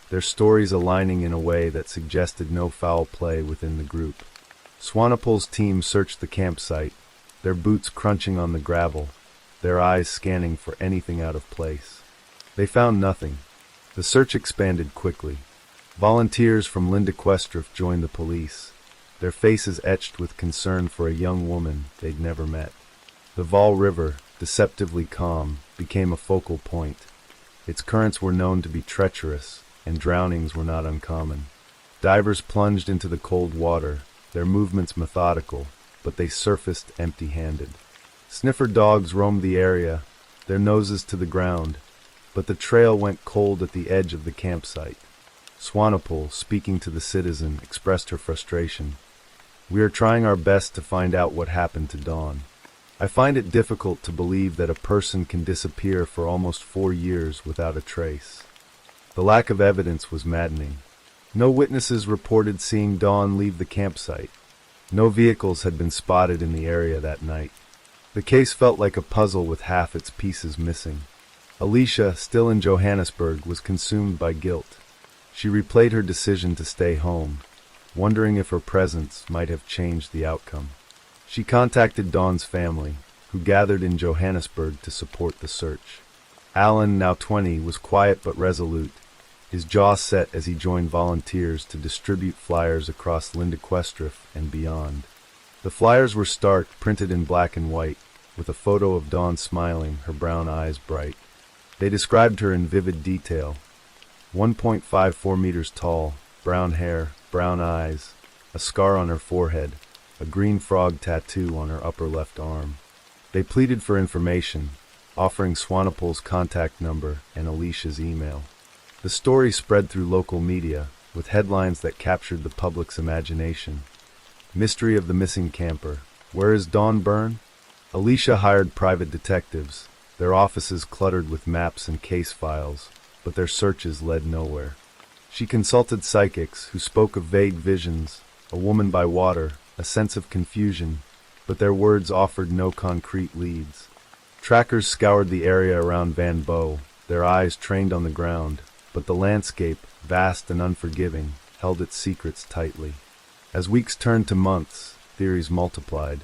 their stories aligning in a way that suggested no foul play within the group. Swanepoel's team searched the campsite, their boots crunching on the gravel, their eyes scanning for anything out of place. They found nothing. The search expanded quickly. Volunteers from Lindquestra joined the police, their faces etched with concern for a young woman they'd never met. The Vaal River, deceptively calm, became a focal point. Its currents were known to be treacherous, and drownings were not uncommon. Divers plunged into the cold water, their movements methodical, but they surfaced empty-handed. Sniffer dogs roamed the area, their noses to the ground, but the trail went cold at the edge of the campsite. Swanepoel, speaking to the citizen, expressed her frustration. "We are trying our best to find out what happened to Dawn. I find it difficult to believe that a person can disappear for almost 4 years without a trace." The lack of evidence was maddening. No witnesses reported seeing Dawn leave the campsite. No vehicles had been spotted in the area that night. The case felt like a puzzle with half its pieces missing. Alicia, still in Johannesburg, was consumed by guilt. She replayed her decision to stay home, wondering if her presence might have changed the outcome. She contacted Dawn's family, who gathered in Johannesburg to support the search. Alan, now 20, was quiet but resolute, his jaw set as he joined volunteers to distribute flyers across Lindquestra and beyond. The flyers were stark, printed in black and white, with a photo of Dawn smiling, her brown eyes bright. They described her in vivid detail. 1.54 meters tall, brown hair, brown eyes, a scar on her forehead, a green frog tattoo on her upper left arm. They pleaded for information, offering Swanepoel's contact number and Alicia's email. The story spread through local media, with headlines that captured the public's imagination. Mystery of the missing camper. Where is Dawn Byrne? Alicia hired private detectives, their offices cluttered with maps and case files, but their searches led nowhere. She consulted psychics who spoke of vague visions, a woman by water, a sense of confusion, but their words offered no concrete leads. Trackers scoured the area around Van Bo, their eyes trained on the ground, but the landscape, vast and unforgiving, held its secrets tightly. As weeks turned to months, theories multiplied.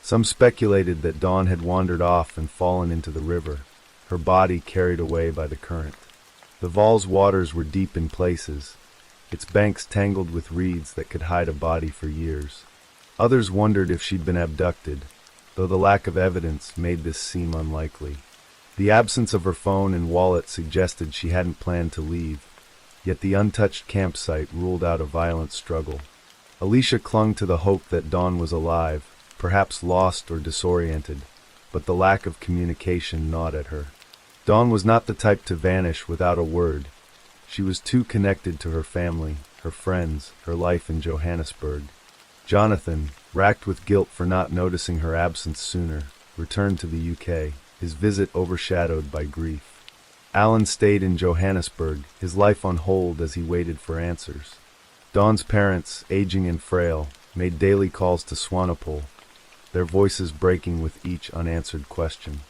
Some speculated that Dawn had wandered off and fallen into the river, her body carried away by the current. The Vaal's waters were deep in places, its banks tangled with reeds that could hide a body for years. Others wondered if she'd been abducted, though the lack of evidence made this seem unlikely. The absence of her phone and wallet suggested she hadn't planned to leave, yet the untouched campsite ruled out a violent struggle. Alicia clung to the hope that Dawn was alive, perhaps lost or disoriented, but the lack of communication gnawed at her. Dawn was not the type to vanish without a word. She was too connected to her family, her friends, her life in Johannesburg. Jonathan, racked with guilt for not noticing her absence sooner, returned to the UK, his visit overshadowed by grief. Alan stayed in Johannesburg, his life on hold as he waited for answers. Dawn's parents, aging and frail, made daily calls to Swanepoel, their voices breaking with each unanswered question.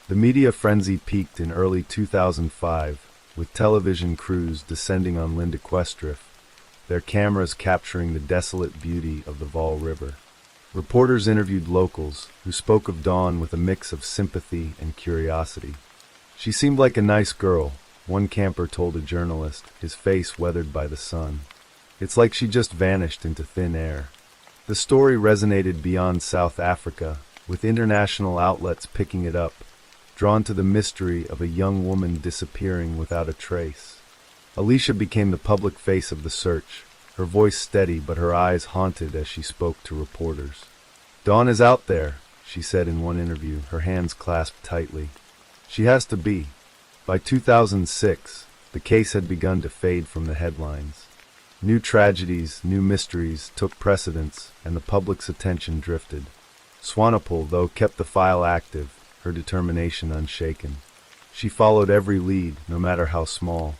The media frenzy peaked in early 2005, with television crews descending on Lindequestrif, their cameras capturing the desolate beauty of the Vaal River. Reporters interviewed locals, who spoke of Dawn with a mix of sympathy and curiosity. "She seemed like a nice girl," one camper told a journalist, his face weathered by the sun. "It's like she just vanished into thin air." The story resonated beyond South Africa, with international outlets picking it up, drawn to the mystery of a young woman disappearing without a trace. Alicia became the public face of the search, her voice steady but her eyes haunted as she spoke to reporters. "Dawn is out there," she said in one interview, her hands clasped tightly. "She has to be." By 2006, the case had begun to fade from the headlines. New tragedies, new mysteries took precedence, and the public's attention drifted. Swanepoel, though, kept the file active, her determination unshaken. She followed every lead, no matter how small.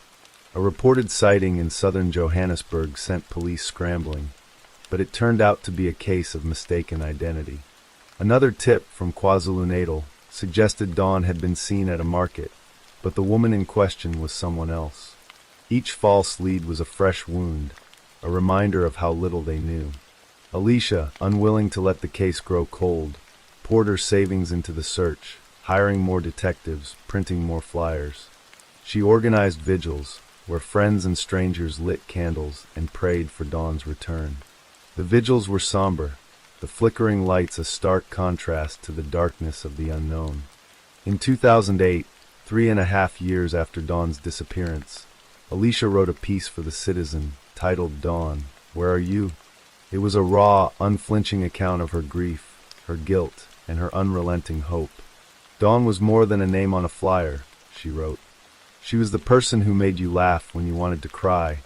A reported sighting in southern Johannesburg sent police scrambling, but it turned out to be a case of mistaken identity. Another tip from KwaZulu-Natal suggested Dawn had been seen at a market, but the woman in question was someone else. Each false lead was a fresh wound, a reminder of how little they knew. Alicia, unwilling to let the case grow cold, poured her savings into the search, hiring more detectives, printing more flyers. She organized vigils, where friends and strangers lit candles and prayed for Dawn's return. The vigils were somber, the flickering lights a stark contrast to the darkness of the unknown. In 2008, 3.5 years after Dawn's disappearance, Alicia wrote a piece for The Citizen titled "Dawn, Where Are You?" It was a raw, unflinching account of her grief, her guilt, and her unrelenting hope. "Dawn was more than a name on a flyer," she wrote. "She was the person who made you laugh when you wanted to cry,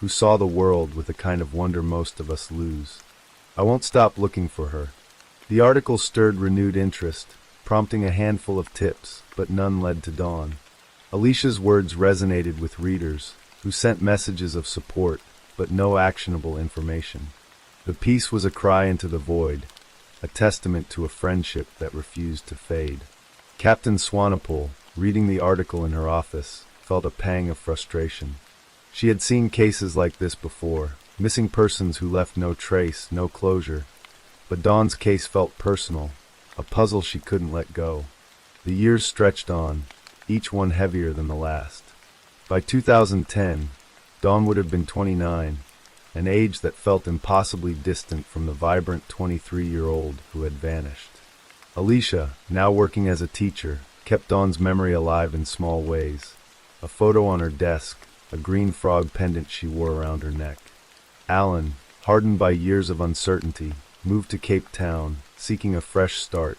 who saw the world with the kind of wonder most of us lose. I won't stop looking for her." The article stirred renewed interest, prompting a handful of tips, but none led to Dawn. Alicia's words resonated with readers, who sent messages of support, but no actionable information. The piece was a cry into the void, a testament to a friendship that refused to fade. Captain Swanepoel, reading the article in her office, felt a pang of frustration. She had seen cases like this before, missing persons who left no trace, no closure. But Dawn's case felt personal, a puzzle she couldn't let go. The years stretched on, each one heavier than the last. By 2010, Dawn would have been 29, an age that felt impossibly distant from the vibrant 23-year-old who had vanished. Alicia, now working as a teacher, kept Dawn's memory alive in small ways. A photo on her desk, a green frog pendant she wore around her neck. Alan, hardened by years of uncertainty, moved to Cape Town, seeking a fresh start,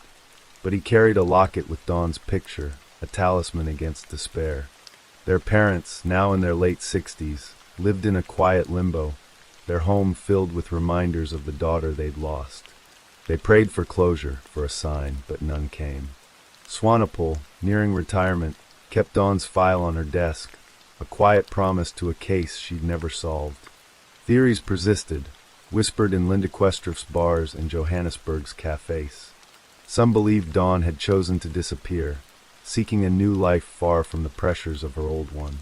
but he carried a locket with Dawn's picture, a talisman against despair. Their parents, now in their late 60s, lived in a quiet limbo, their home filled with reminders of the daughter they'd lost. They prayed for closure, for a sign, but none came. Swanepoel, nearing retirement, kept Dawn's file on her desk, a quiet promise to a case she'd never solved. Theories persisted, whispered in Lindequestrif's bars and Johannesburg's cafes. Some believed Dawn had chosen to disappear, seeking a new life far from the pressures of her old one.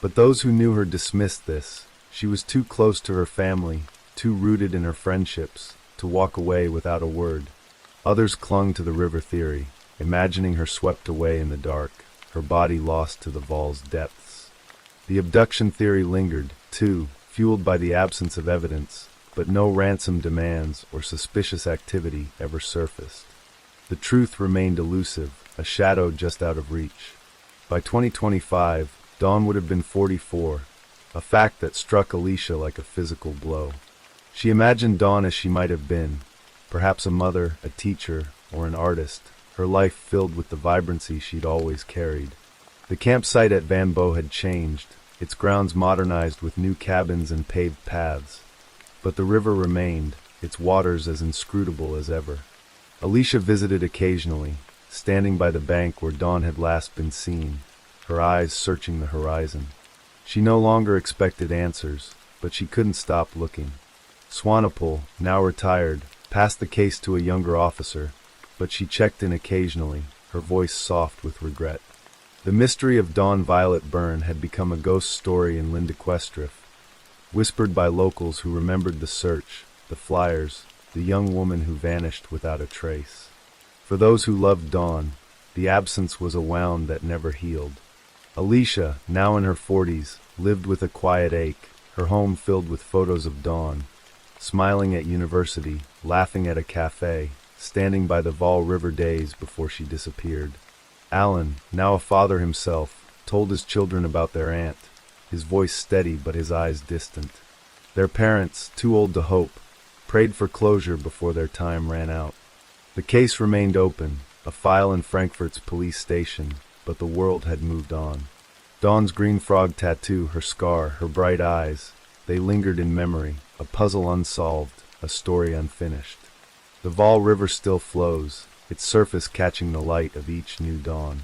But those who knew her dismissed this. She was too close to her family, too rooted in her friendships, to walk away without a word. Others clung to the river theory, imagining her swept away in the dark, her body lost to the Vaal's depths. The abduction theory lingered, too, fueled by the absence of evidence, but no ransom demands or suspicious activity ever surfaced. The truth remained elusive, a shadow just out of reach. By 2025, Dawn would have been 44, a fact that struck Alicia like a physical blow. She imagined Dawn as she might have been, perhaps a mother, a teacher, or an artist, her life filled with the vibrancy she'd always carried. The campsite at Van Bo had changed, its grounds modernized with new cabins and paved paths. But the river remained, its waters as inscrutable as ever. Alicia visited occasionally, standing by the bank where Dawn had last been seen, her eyes searching the horizon. She no longer expected answers, but she couldn't stop looking. Swanepoel, now retired, passed the case to a younger officer, but she checked in occasionally, her voice soft with regret. The mystery of Dawn Violet Byrne had become a ghost story in Lindquestriff, whispered by locals who remembered the search, the flyers, the young woman who vanished without a trace. For those who loved Dawn, the absence was a wound that never healed. Alicia, now in her 40s, lived with a quiet ache, her home filled with photos of Dawn, smiling at university, laughing at a cafe, standing by the Vaal River days before she disappeared. Alan, now a father himself, told his children about their aunt, his voice steady but his eyes distant. Their parents, too old to hope, prayed for closure before their time ran out. The case remained open, a file in Frankfurt's police station, but the world had moved on. Dawn's green frog tattoo, her scar, her bright eyes, they lingered in memory, a puzzle unsolved, a story unfinished. The Vaal River still flows, its surface catching the light of each new dawn.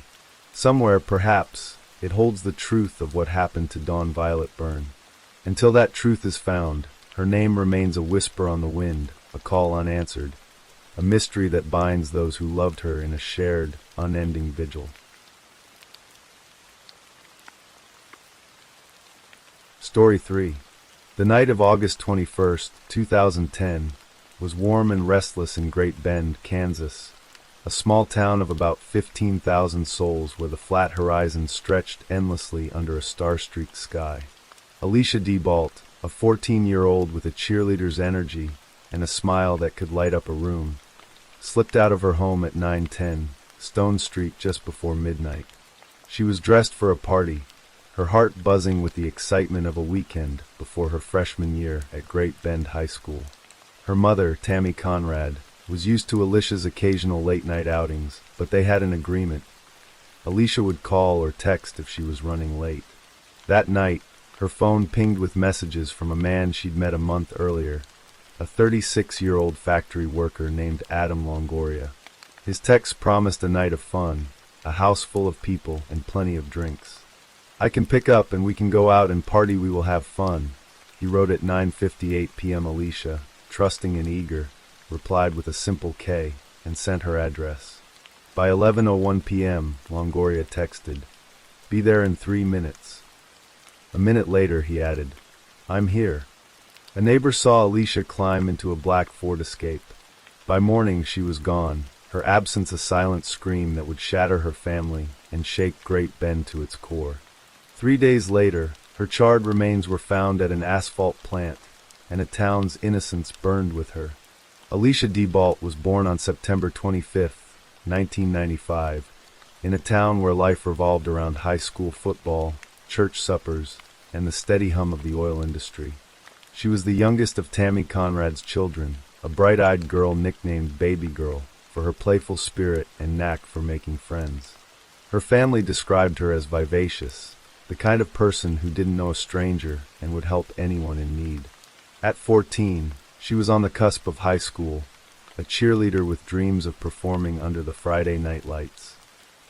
Somewhere, perhaps, it holds the truth of what happened to Dawn Violet Byrne. Until that truth is found, her name remains a whisper on the wind, a call unanswered, a mystery that binds those who loved her in a shared, unending vigil. Story 3. The night of August 21st, 2010, was warm and restless in Great Bend, Kansas, a small town of about 15,000 souls where the flat horizon stretched endlessly under a star-streaked sky. Alicia DeBalt, a 14-year-old with a cheerleader's energy and a smile that could light up a room, slipped out of her home at 9:10, Stone Street just before midnight. She was dressed for a party, her heart buzzing with the excitement of a weekend before her freshman year at Great Bend High School. Her mother, Tammy Conrad, was used to Alicia's occasional late-night outings, but they had an agreement. Alicia would call or text if she was running late. That night, her phone pinged with messages from a man she'd met a month earlier, a 36-year-old factory worker named Adam Longoria. His text promised a night of fun, a house full of people and plenty of drinks. "I can pick up and we can go out and party, we will have fun," he wrote at 9:58 p.m. Alicia, trusting and eager, replied with a simple K and sent her address. By 11:01 p.m., Longoria texted, "Be there in 3 minutes." A minute later, he added, "I'm here." A neighbor saw Alicia climb into a black Ford Escape. By morning, she was gone, her absence a silent scream that would shatter her family and shake Great Bend to its core. 3 days later, her charred remains were found at an asphalt plant, and a town's innocence burned with her. Alicia DeBalt was born on September 25, 1995, in a town where life revolved around high school football, church suppers, and the steady hum of the oil industry. She was the youngest of Tammy Conrad's children, a bright-eyed girl nicknamed Baby Girl for her playful spirit and knack for making friends. Her family described her as vivacious, the kind of person who didn't know a stranger and would help anyone in need. At 14, she was on the cusp of high school, a cheerleader with dreams of performing under the Friday night lights.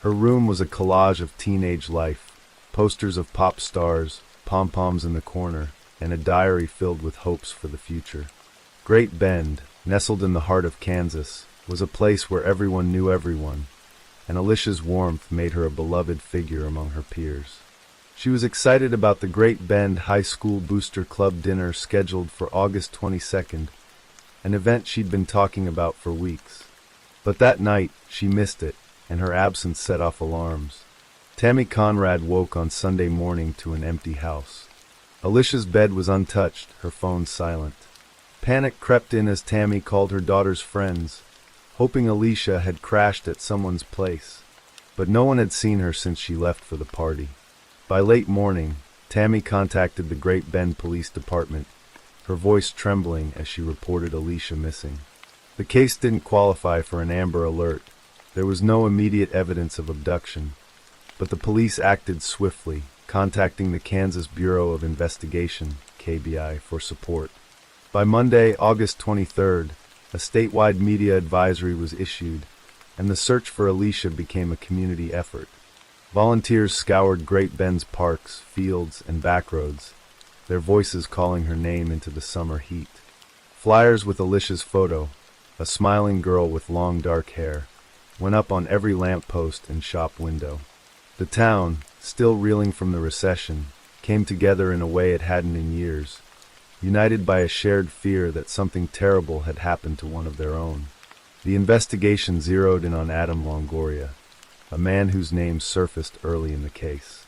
Her room was a collage of teenage life, posters of pop stars, pom-poms in the corner, and a diary filled with hopes for the future. Great Bend, nestled in the heart of Kansas, was a place where everyone knew everyone, and Alicia's warmth made her a beloved figure among her peers. She was excited about the Great Bend High School Booster Club dinner scheduled for August 22nd, an event she'd been talking about for weeks. But that night, she missed it, and her absence set off alarms. Tammy Conrad woke on Sunday morning to an empty house. Alicia's bed was untouched, her phone silent. Panic crept in as Tammy called her daughter's friends, hoping Alicia had crashed at someone's place. But no one had seen her since she left for the party. By late morning, Tammy contacted the Great Bend Police Department, her voice trembling as she reported Alicia missing. The case didn't qualify for an Amber Alert. There was no immediate evidence of abduction, but the police acted swiftly, contacting the Kansas Bureau of Investigation, KBI, for support. By Monday, August 23rd, A statewide media advisory was issued, and the search for Alicia became a community effort. Volunteers scoured Great Bend's parks, fields, and backroads, their voices calling her name into the summer heat. Flyers with Alicia's photo, a smiling girl with long dark hair, went up on every lamppost and shop window. The town, still reeling from the recession, came together in a way it hadn't in years, united by a shared fear that something terrible had happened to one of their own. The investigation zeroed in on Adam Longoria, a man whose name surfaced early in the case.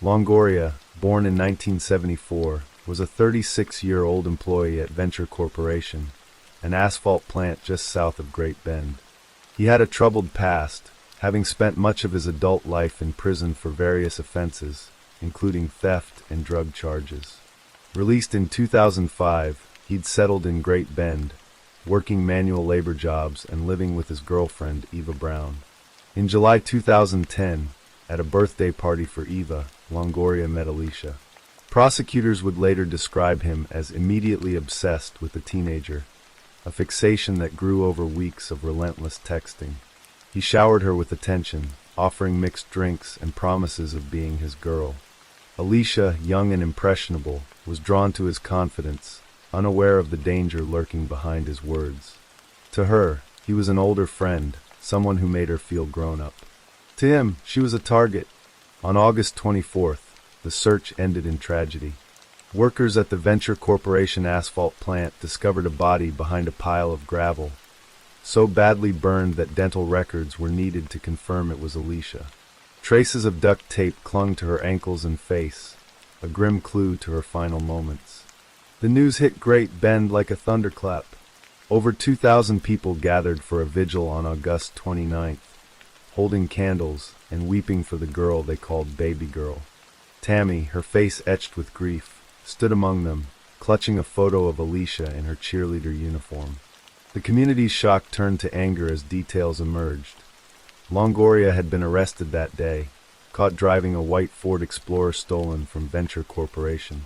Longoria, born in 1974, was a 36-year-old employee at Venture Corporation, an asphalt plant just south of Great Bend. He had a troubled past, having spent much of his adult life in prison for various offenses, including theft and drug charges. Released in 2005, he'd settled in Great Bend, working manual labor jobs and living with his girlfriend, Eva Brown. In July 2010, at a birthday party for Eva, Longoria met Alicia. Prosecutors would later describe him as immediately obsessed with the teenager, a fixation that grew over weeks of relentless texting. He showered her with attention, offering mixed drinks and promises of being his girl. Alicia, young and impressionable, was drawn to his confidence, unaware of the danger lurking behind his words. To her, he was an older friend, someone who made her feel grown up. To him, she was a target. On August 24th, the search ended in tragedy. Workers at the Venture Corporation asphalt plant discovered a body behind a pile of gravel, so badly burned that dental records were needed to confirm it was Alicia. Traces of duct tape clung to her ankles and face, a grim clue to her final moments. The news hit Great Bend like a thunderclap. Over 2,000 people gathered for a vigil on August 29th, holding candles and weeping for the girl they called Baby Girl. Tammy, her face etched with grief, stood among them, clutching a photo of Alicia in her cheerleader uniform. The community's shock turned to anger as details emerged. Longoria had been arrested that day, caught driving a white Ford Explorer stolen from Venture Corporation.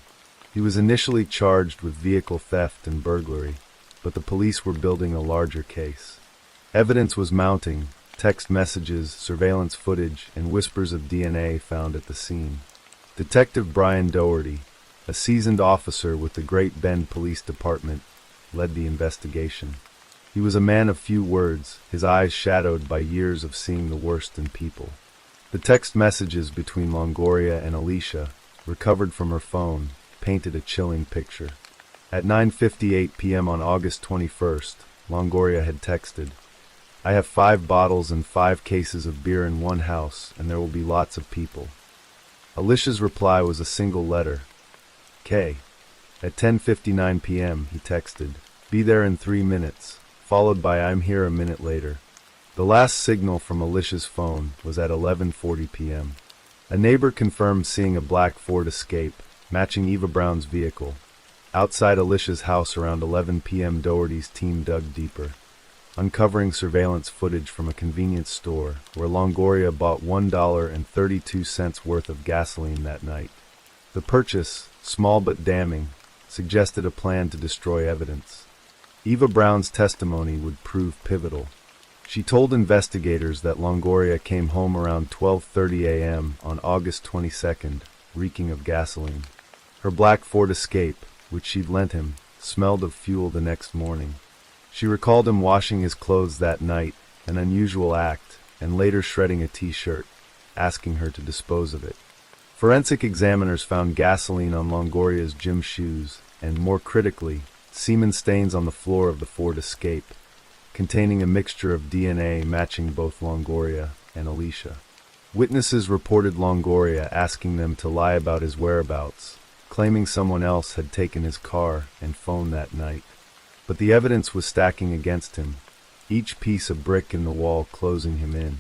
He was initially charged with vehicle theft and burglary, but the police were building a larger case. Evidence was mounting, text messages, surveillance footage, and whispers of DNA found at the scene. Detective Brian Doherty, a seasoned officer with the Great Bend Police Department, led the investigation. He was a man of few words, his eyes shadowed by years of seeing the worst in people. The text messages between Longoria and Alicia, recovered from her phone, painted a chilling picture. At 9:58 p.m. on August 21st, Longoria had texted, "I have 5 bottles and 5 cases of beer in one house, and there will be lots of people." Alicia's reply was a single letter, K. At 10:59 p.m., he texted, "Be there in 3 minutes," followed by "I'm here a minute later." The last signal from Alicia's phone was at 11:40 p.m. A neighbor confirmed seeing a black Ford Escape, matching Eva Brown's vehicle. Outside Alicia's house around 11 p.m., Doherty's team dug deeper, uncovering surveillance footage from a convenience store where Longoria bought $1.32 worth of gasoline that night. The purchase, small but damning, suggested a plan to destroy evidence. Eva Brown's testimony would prove pivotal. She told investigators that Longoria came home around 12:30 a.m. on August 22nd, reeking of gasoline. Her black Ford Escape, which she'd lent him, smelled of fuel the next morning. She recalled him washing his clothes that night, an unusual act, and later shredding a t-shirt, asking her to dispose of it. Forensic examiners found gasoline on Longoria's gym shoes, and more critically, semen stains on the floor of the Ford Escape, containing a mixture of DNA matching both Longoria and Alicia. Witnesses reported Longoria asking them to lie about his whereabouts, claiming someone else had taken his car and phone that night. But the evidence was stacking against him, each piece a brick in the wall closing him in.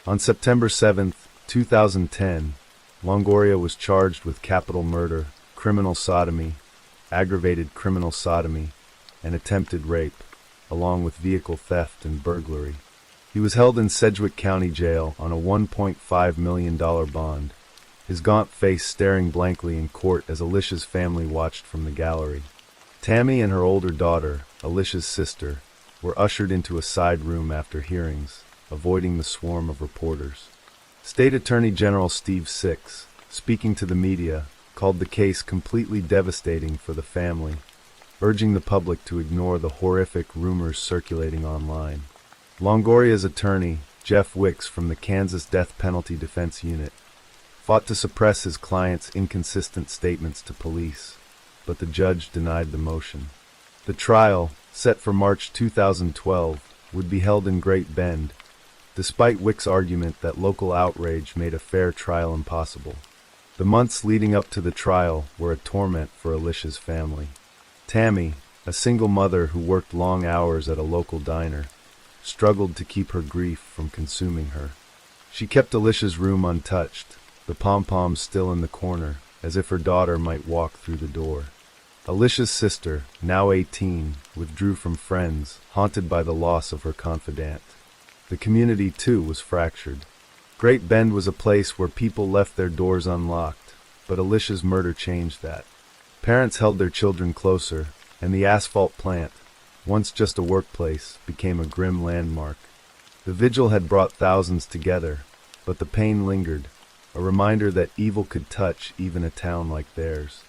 On September 7, 2010, Longoria was charged with capital murder, criminal sodomy, aggravated criminal sodomy, and attempted rape, along with vehicle theft and burglary. He was held in Sedgwick County Jail on a $1.5 million bond, his gaunt face staring blankly in court as Alicia's family watched from the gallery. Tammy and her older daughter, Alicia's sister, were ushered into a side room after hearings, avoiding the swarm of reporters. State Attorney General Steve Six, speaking to the media, called the case completely devastating for the family, urging the public to ignore the horrific rumors circulating online. Longoria's attorney, Jeff Wicks from the Kansas Death Penalty Defense Unit, fought to suppress his client's inconsistent statements to police, but the judge denied the motion. The trial, set for March 2012, would be held in Great Bend, despite Wicks' argument that local outrage made a fair trial impossible. The months leading up to the trial were a torment for Alicia's family. Tammy, a single mother who worked long hours at a local diner, struggled to keep her grief from consuming her. She kept Alicia's room untouched, the pom-poms still in the corner, as if her daughter might walk through the door. Alicia's sister, now 18, withdrew from friends, haunted by the loss of her confidant. The community, too, was fractured. Great Bend was a place where people left their doors unlocked, but Alicia's murder changed that. Parents held their children closer, and the asphalt plant, once just a workplace, became a grim landmark. The vigil had brought thousands together, but the pain lingered, a reminder that evil could touch even a town like theirs.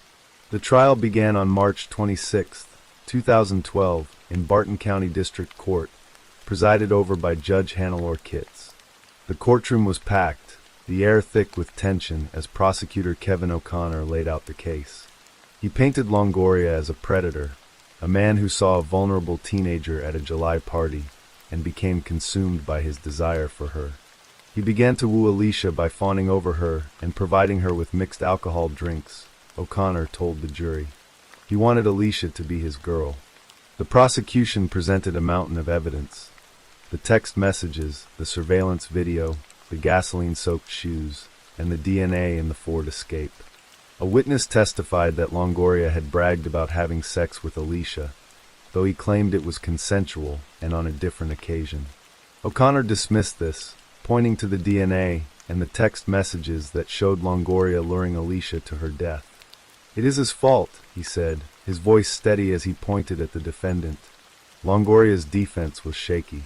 The trial began on March 26, 2012, in Barton County District Court, presided over by Judge Hannelore Kitts. The courtroom was packed, the air thick with tension as prosecutor Kevin O'Connor laid out the case. He painted Longoria as a predator, a man who saw a vulnerable teenager at a July party and became consumed by his desire for her. He began to woo Alicia by fawning over her and providing her with mixed alcohol drinks, O'Connor told the jury. He wanted Alicia to be his girl. The prosecution presented a mountain of evidence. The text messages, the surveillance video, the gasoline-soaked shoes, and the DNA in the Ford Escape. A witness testified that Longoria had bragged about having sex with Alicia, though he claimed it was consensual and on a different occasion. O'Connor dismissed this, pointing to the DNA and the text messages that showed Longoria luring Alicia to her death. "It is his fault," he said, his voice steady as he pointed at the defendant. Longoria's defense was shaky.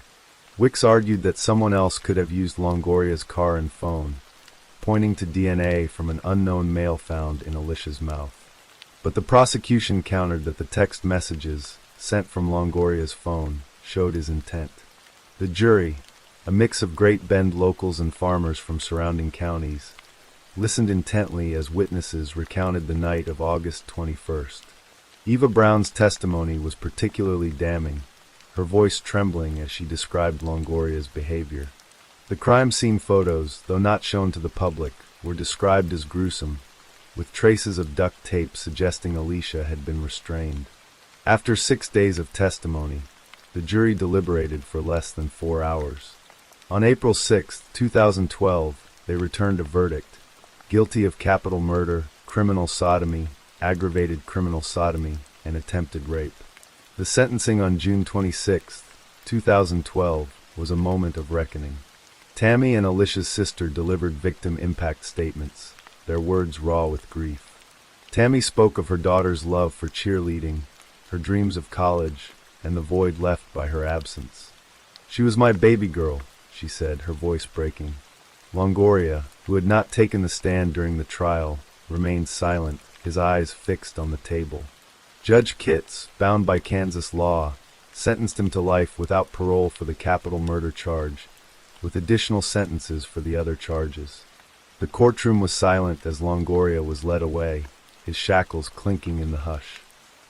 Wicks argued that someone else could have used Longoria's car and phone, pointing to DNA from an unknown male found in Alicia's mouth. But the prosecution countered that the text messages, sent from Longoria's phone, showed his intent. The jury, a mix of Great Bend locals and farmers from surrounding counties, listened intently as witnesses recounted the night of August 21st. Eva Brown's testimony was particularly damning, her voice trembling as she described Longoria's behavior. The crime scene photos, though not shown to the public, were described as gruesome, with traces of duct tape suggesting Alicia had been restrained. After 6 days of testimony, the jury deliberated for less than 4 hours. On April 6, 2012, they returned a verdict: guilty of capital murder, criminal sodomy, aggravated criminal sodomy, and attempted rape. The sentencing on June 26, 2012, was a moment of reckoning. Tammy and Alicia's sister delivered victim impact statements, their words raw with grief. Tammy spoke of her daughter's love for cheerleading, her dreams of college, and the void left by her absence. "She was my baby girl," she said, her voice breaking. Longoria, who had not taken the stand during the trial, remained silent, his eyes fixed on the table. Judge Kitts, bound by Kansas law, sentenced him to life without parole for the capital murder charge, with additional sentences for the other charges. The courtroom was silent as Longoria was led away, his shackles clinking in the hush.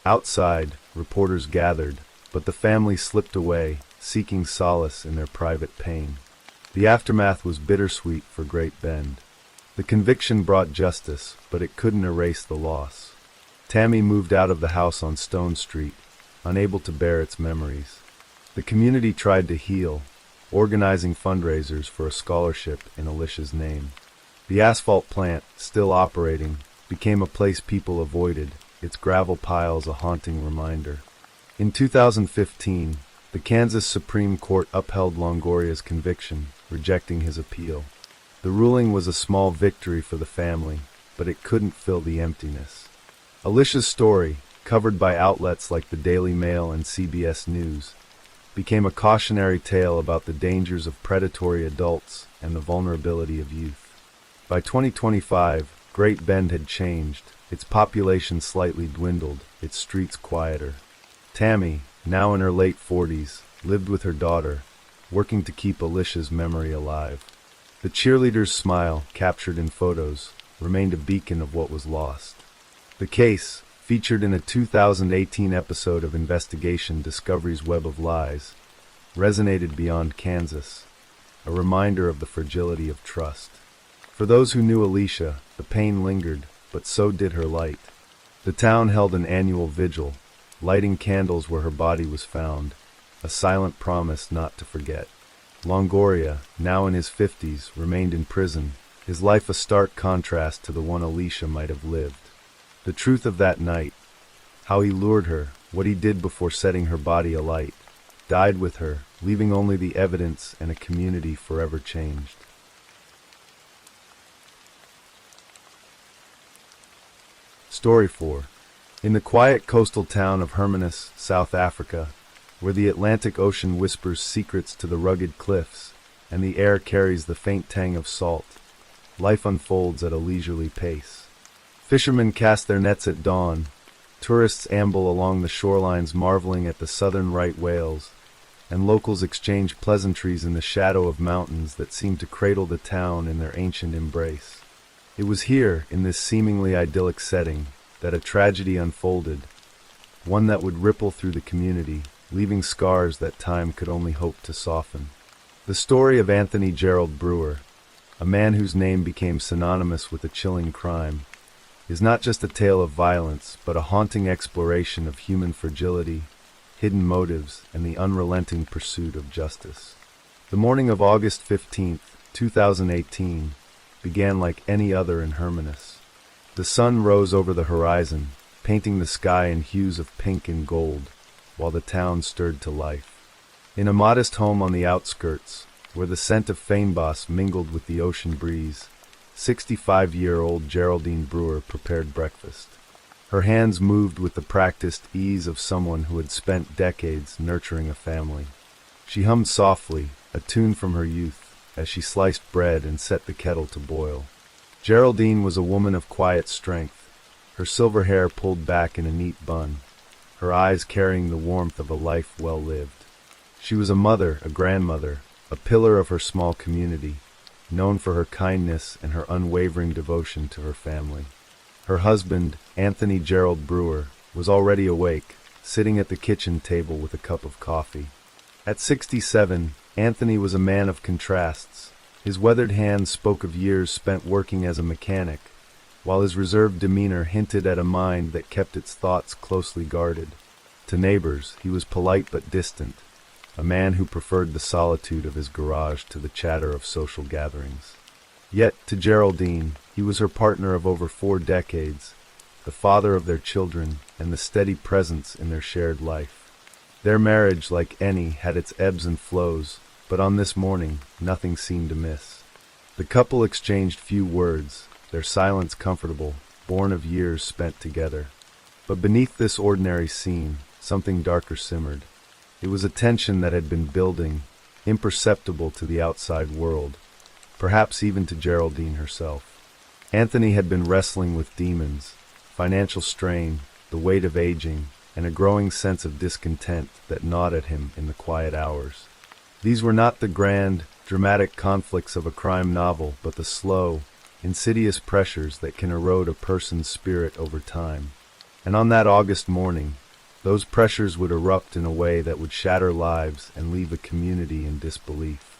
Outside, reporters gathered, but the family slipped away, seeking solace in their private pain. The aftermath was bittersweet for Great Bend. The conviction brought justice, but it couldn't erase the loss. Tammy moved out of the house on Stone Street, unable to bear its memories. The community tried to heal, organizing fundraisers for a scholarship in Alicia's name. The asphalt plant, still operating, became a place people avoided, its gravel piles a haunting reminder. In 2015, the Kansas Supreme Court upheld Longoria's conviction, rejecting his appeal. The ruling was a small victory for the family, but it couldn't fill the emptiness. Alicia's story, covered by outlets like the Daily Mail and CBS News, became a cautionary tale about the dangers of predatory adults and the vulnerability of youth. By 2025, Great Bend had changed, its population slightly dwindled, its streets quieter. Tammy, now in her late 40s, lived with her daughter, working to keep Alicia's memory alive. The cheerleader's smile, captured in photos, remained a beacon of what was lost. The case, featured in a 2018 episode of Investigation Discovery's Web of Lies, resonated beyond Kansas, a reminder of the fragility of trust. For those who knew Alicia, the pain lingered, but so did her light. The town held an annual vigil, lighting candles where her body was found, a silent promise not to forget. Longoria, now in his 50s, remained in prison, his life a stark contrast to the one Alicia might have lived. The truth of that night, how he lured her, what he did before setting her body alight, died with her, leaving only the evidence and a community forever changed. Story 4. In the quiet coastal town of Hermanus, South Africa, where the Atlantic Ocean whispers secrets to the rugged cliffs, and the air carries the faint tang of salt, life unfolds at a leisurely pace. Fishermen cast their nets at dawn, tourists amble along the shorelines marveling at the southern right whales, and locals exchange pleasantries in the shadow of mountains that seem to cradle the town in their ancient embrace. It was here, in this seemingly idyllic setting, that a tragedy unfolded, one that would ripple through the community, leaving scars that time could only hope to soften. The story of Anthony Gerald Brewer, a man whose name became synonymous with a chilling crime, is not just a tale of violence, but a haunting exploration of human fragility, hidden motives, and the unrelenting pursuit of justice. The morning of August 15, 2018, began like any other in Hermanus. The sun rose over the horizon, painting the sky in hues of pink and gold, while the town stirred to life. In a modest home on the outskirts, where the scent of fynbos mingled with the ocean breeze, 65-year-old Geraldine Brewer prepared breakfast. Her hands moved with the practiced ease of someone who had spent decades nurturing a family. She hummed softly, a tune from her youth, as she sliced bread and set the kettle to boil. Geraldine was a woman of quiet strength, her silver hair pulled back in a neat bun, her eyes carrying the warmth of a life well lived. She was a mother, a grandmother, a pillar of her small community, known for her kindness and her unwavering devotion to her family. Her husband, Anthony Gerald Brewer, was already awake, sitting at the kitchen table with a cup of coffee. At 67, Anthony was a man of contrasts. His weathered hands spoke of years spent working as a mechanic, while his reserved demeanor hinted at a mind that kept its thoughts closely guarded. To neighbors, he was polite but distant, a man who preferred the solitude of his garage to the chatter of social gatherings. Yet, to Geraldine, he was her partner of over 4 decades, the father of their children, and the steady presence in their shared life. Their marriage, like any, had its ebbs and flows, but on this morning, nothing seemed amiss. The couple exchanged few words, their silence comfortable, born of years spent together. But beneath this ordinary scene, something darker simmered. It was a tension that had been building, imperceptible to the outside world, perhaps even to Geraldine herself. Anthony had been wrestling with demons, financial strain, the weight of aging, and a growing sense of discontent that gnawed at him in the quiet hours. These were not the grand, dramatic conflicts of a crime novel, but the slow, insidious pressures that can erode a person's spirit over time. And on that August morning, those pressures would erupt in a way that would shatter lives and leave a community in disbelief.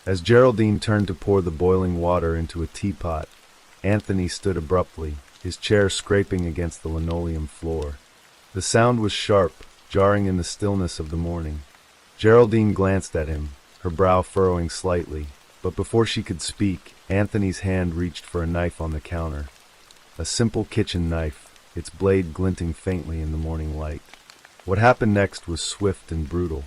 As Geraldine turned to pour the boiling water into a teapot, Anthony stood abruptly, his chair scraping against the linoleum floor. The sound was sharp, jarring in the stillness of the morning. Geraldine glanced at him, her brow furrowing slightly, but before she could speak, Anthony's hand reached for a knife on the counter. A simple kitchen knife, its blade glinting faintly in the morning light. What happened next was swift and brutal.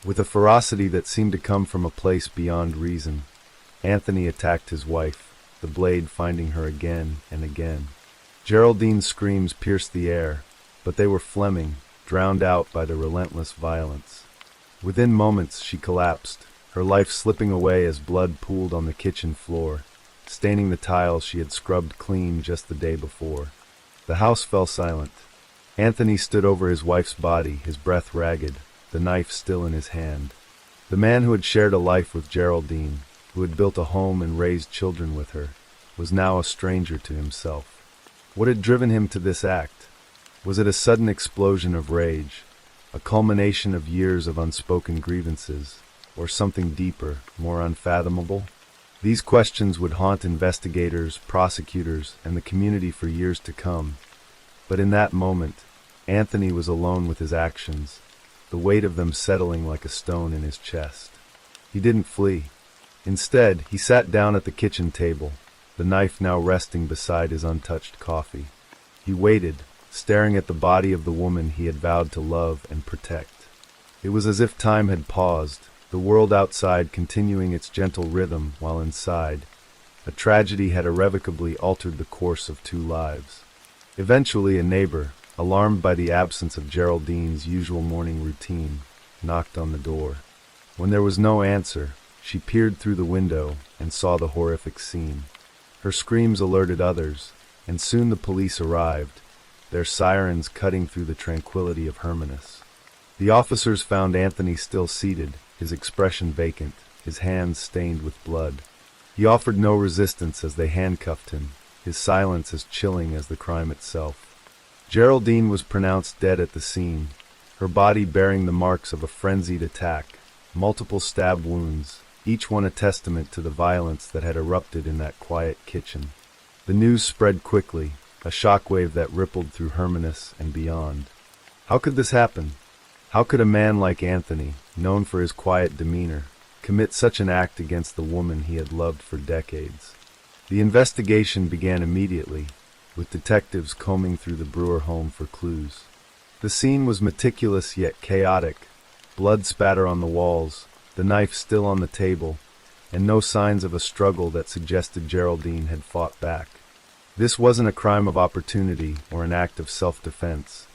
With a ferocity that seemed to come from a place beyond reason, Anthony attacked his wife, the blade finding her again and again. Geraldine's screams pierced the air, but they were Fleming, drowned out by the relentless violence. Within moments, she collapsed, her life slipping away as blood pooled on the kitchen floor, staining the tiles she had scrubbed clean just the day before. The house fell silent. Anthony stood over his wife's body, his breath ragged, the knife still in his hand. The man who had shared a life with Geraldine, who had built a home and raised children with her, was now a stranger to himself. What had driven him to this act? Was it a sudden explosion of rage, a culmination of years of unspoken grievances, or something deeper, more unfathomable? These questions would haunt investigators, prosecutors, and the community for years to come. But in that moment, Anthony was alone with his actions, the weight of them settling like a stone in his chest. He didn't flee. Instead, he sat down at the kitchen table, the knife now resting beside his untouched coffee. He waited, staring at the body of the woman he had vowed to love and protect. It was as if time had paused, the world outside continuing its gentle rhythm while inside, a tragedy had irrevocably altered the course of two lives. Eventually, a neighbor, alarmed by the absence of Geraldine's usual morning routine, knocked on the door. When there was no answer, she peered through the window and saw the horrific scene. Her screams alerted others, and soon the police arrived, their sirens cutting through the tranquility of Hermanus. The officers found Anthony still seated, his expression vacant, his hands stained with blood. He offered no resistance as they handcuffed him, his silence as chilling as the crime itself. Geraldine was pronounced dead at the scene, her body bearing the marks of a frenzied attack, multiple stab wounds, each one a testament to the violence that had erupted in that quiet kitchen. The news spread quickly, a shockwave that rippled through Hermanus and beyond. How could this happen? How could a man like Anthony, known for his quiet demeanor, commit such an act against the woman he had loved for decades? The investigation began immediately, with detectives combing through the Brewer home for clues. The scene was meticulous yet chaotic, blood spatter on the walls, the knife still on the table, and no signs of a struggle that suggested Geraldine had fought back. This wasn't a crime of opportunity or an act of self-defense.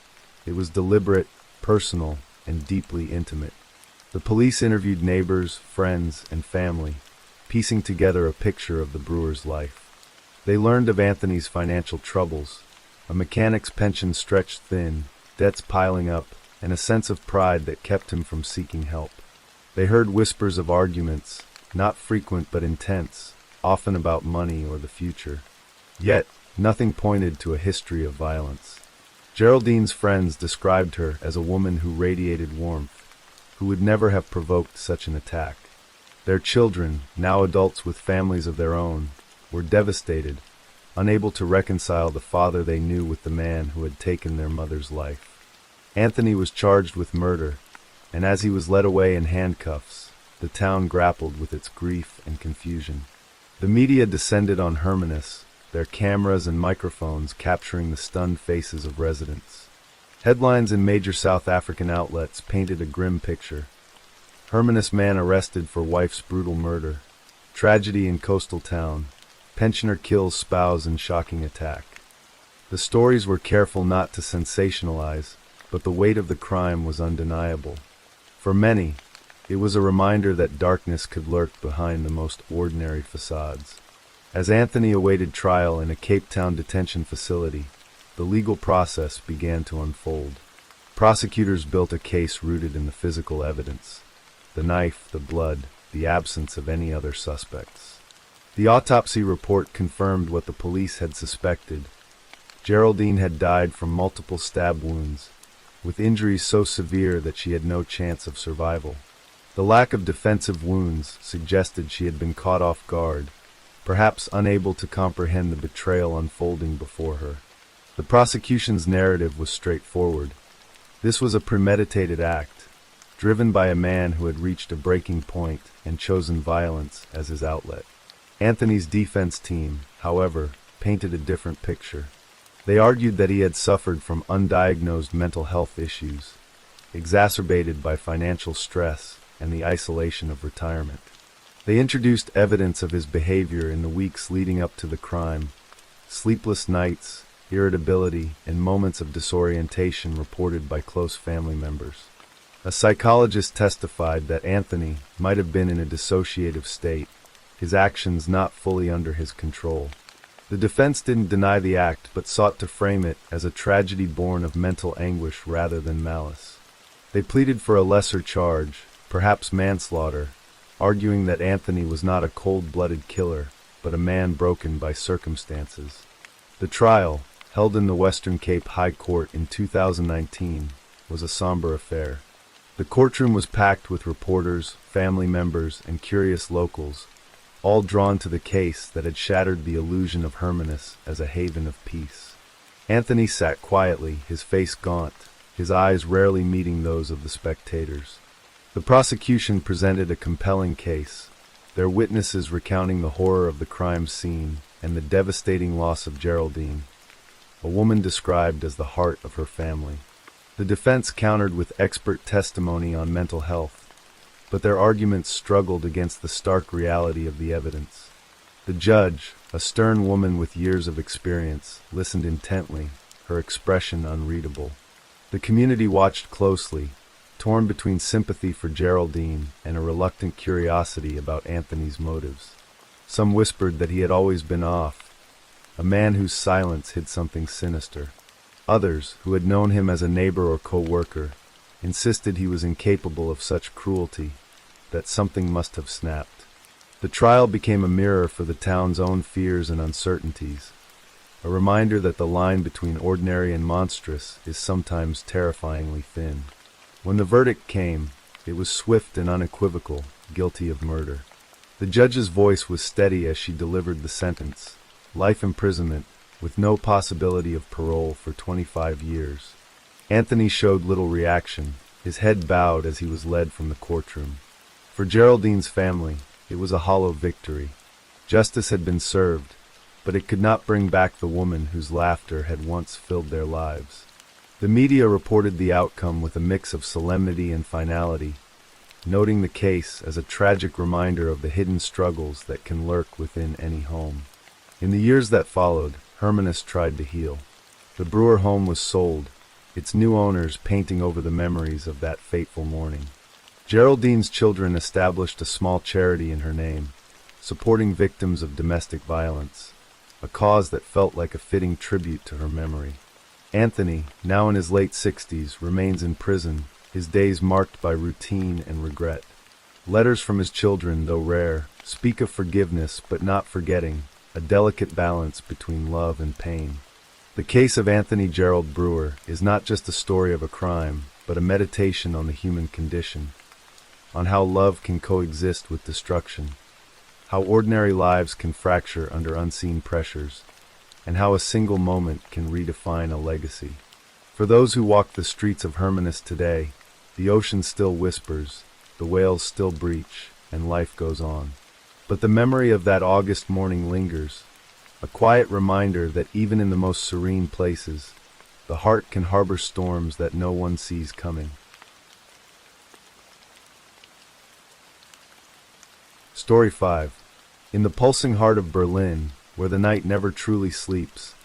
It was deliberate, personal, and deeply intimate. The police interviewed neighbors, friends, and family, piecing together a picture of the Brewer's life. They learned of Anthony's financial troubles, a mechanic's pension stretched thin, debts piling up, and a sense of pride that kept him from seeking help. They heard whispers of arguments, not frequent but intense, often about money or the future. Yet, nothing pointed to a history of violence. Geraldine's friends described her as a woman who radiated warmth, who would never have provoked such an attack. Their children, now adults with families of their own, were devastated, unable to reconcile the father they knew with the man who had taken their mother's life. Anthony was charged with murder, and as he was led away in handcuffs, the town grappled with its grief and confusion. The media descended on Hermanus, their cameras and microphones capturing the stunned faces of residents. Headlines in major South African outlets painted a grim picture. Hermanus man arrested for wife's brutal murder. Tragedy in coastal town. Pensioner kills spouse in shocking attack. The stories were careful not to sensationalize, but the weight of the crime was undeniable. For many, it was a reminder that darkness could lurk behind the most ordinary facades. As Anthony awaited trial in a Cape Town detention facility, the legal process began to unfold. Prosecutors built a case rooted in the physical evidence: the knife, the blood, the absence of any other suspects. The autopsy report confirmed what the police had suspected. Geraldine had died from multiple stab wounds, with injuries so severe that she had no chance of survival. The lack of defensive wounds suggested she had been caught off guard, perhaps unable to comprehend the betrayal unfolding before her. The prosecution's narrative was straightforward. This was a premeditated act, driven by a man who had reached a breaking point and chosen violence as his outlet. Anthony's defense team, however, painted a different picture. They argued that he had suffered from undiagnosed mental health issues, exacerbated by financial stress and the isolation of retirement. They introduced evidence of his behavior in the weeks leading up to the crime: sleepless nights, irritability, and moments of disorientation reported by close family members. A psychologist testified that Anthony might have been in a dissociative state, his actions not fully under his control. The defense didn't deny the act but sought to frame it as a tragedy born of mental anguish rather than malice. They pleaded for a lesser charge, perhaps manslaughter, arguing that Anthony was not a cold-blooded killer, but a man broken by circumstances. The trial, held in the Western Cape High Court in 2019, was a somber affair. The courtroom was packed with reporters, family members, and curious locals, all drawn to the case that had shattered the illusion of Hermanus as a haven of peace. Anthony sat quietly, his face gaunt, his eyes rarely meeting those of the spectators. The prosecution presented a compelling case, their witnesses recounting the horror of the crime scene and the devastating loss of Geraldine, a woman described as the heart of her family. The defense countered with expert testimony on mental health, but their arguments struggled against the stark reality of the evidence. The judge, a stern woman with years of experience, listened intently, her expression unreadable. The community watched closely, torn between sympathy for Geraldine and a reluctant curiosity about Anthony's motives. Some whispered that he had always been off, a man whose silence hid something sinister. Others, who had known him as a neighbor or co-worker, insisted he was incapable of such cruelty, that something must have snapped. The trial became a mirror for the town's own fears and uncertainties, a reminder that the line between ordinary and monstrous is sometimes terrifyingly thin. When the verdict came, it was swift and unequivocal, guilty of murder. The judge's voice was steady as she delivered the sentence, life imprisonment, with no possibility of parole for 25 years. Anthony showed little reaction, his head bowed as he was led from the courtroom. For Geraldine's family, it was a hollow victory. Justice had been served, but it could not bring back the woman whose laughter had once filled their lives. The media reported the outcome with a mix of solemnity and finality, noting the case as a tragic reminder of the hidden struggles that can lurk within any home. In the years that followed, Hermanus tried to heal. The Brewer home was sold, its new owners painting over the memories of that fateful morning. Geraldine's children established a small charity in her name, supporting victims of domestic violence, a cause that felt like a fitting tribute to her memory. Anthony, now in his late 60s, remains in prison, his days marked by routine and regret. Letters from his children, though rare, speak of forgiveness but not forgetting, a delicate balance between love and pain. The case of Anthony Gerald Brewer is not just a story of a crime, but a meditation on the human condition, on how love can coexist with destruction, how ordinary lives can fracture under unseen pressures, and how a single moment can redefine a legacy. For those who walk the streets of Hermanus today, the ocean still whispers, the whales still breach, and life goes on. But the memory of that August morning lingers, a quiet reminder that even in the most serene places, the heart can harbor storms that no one sees coming. Story 5. In the pulsing heart of Berlin, where the night never truly sleeps,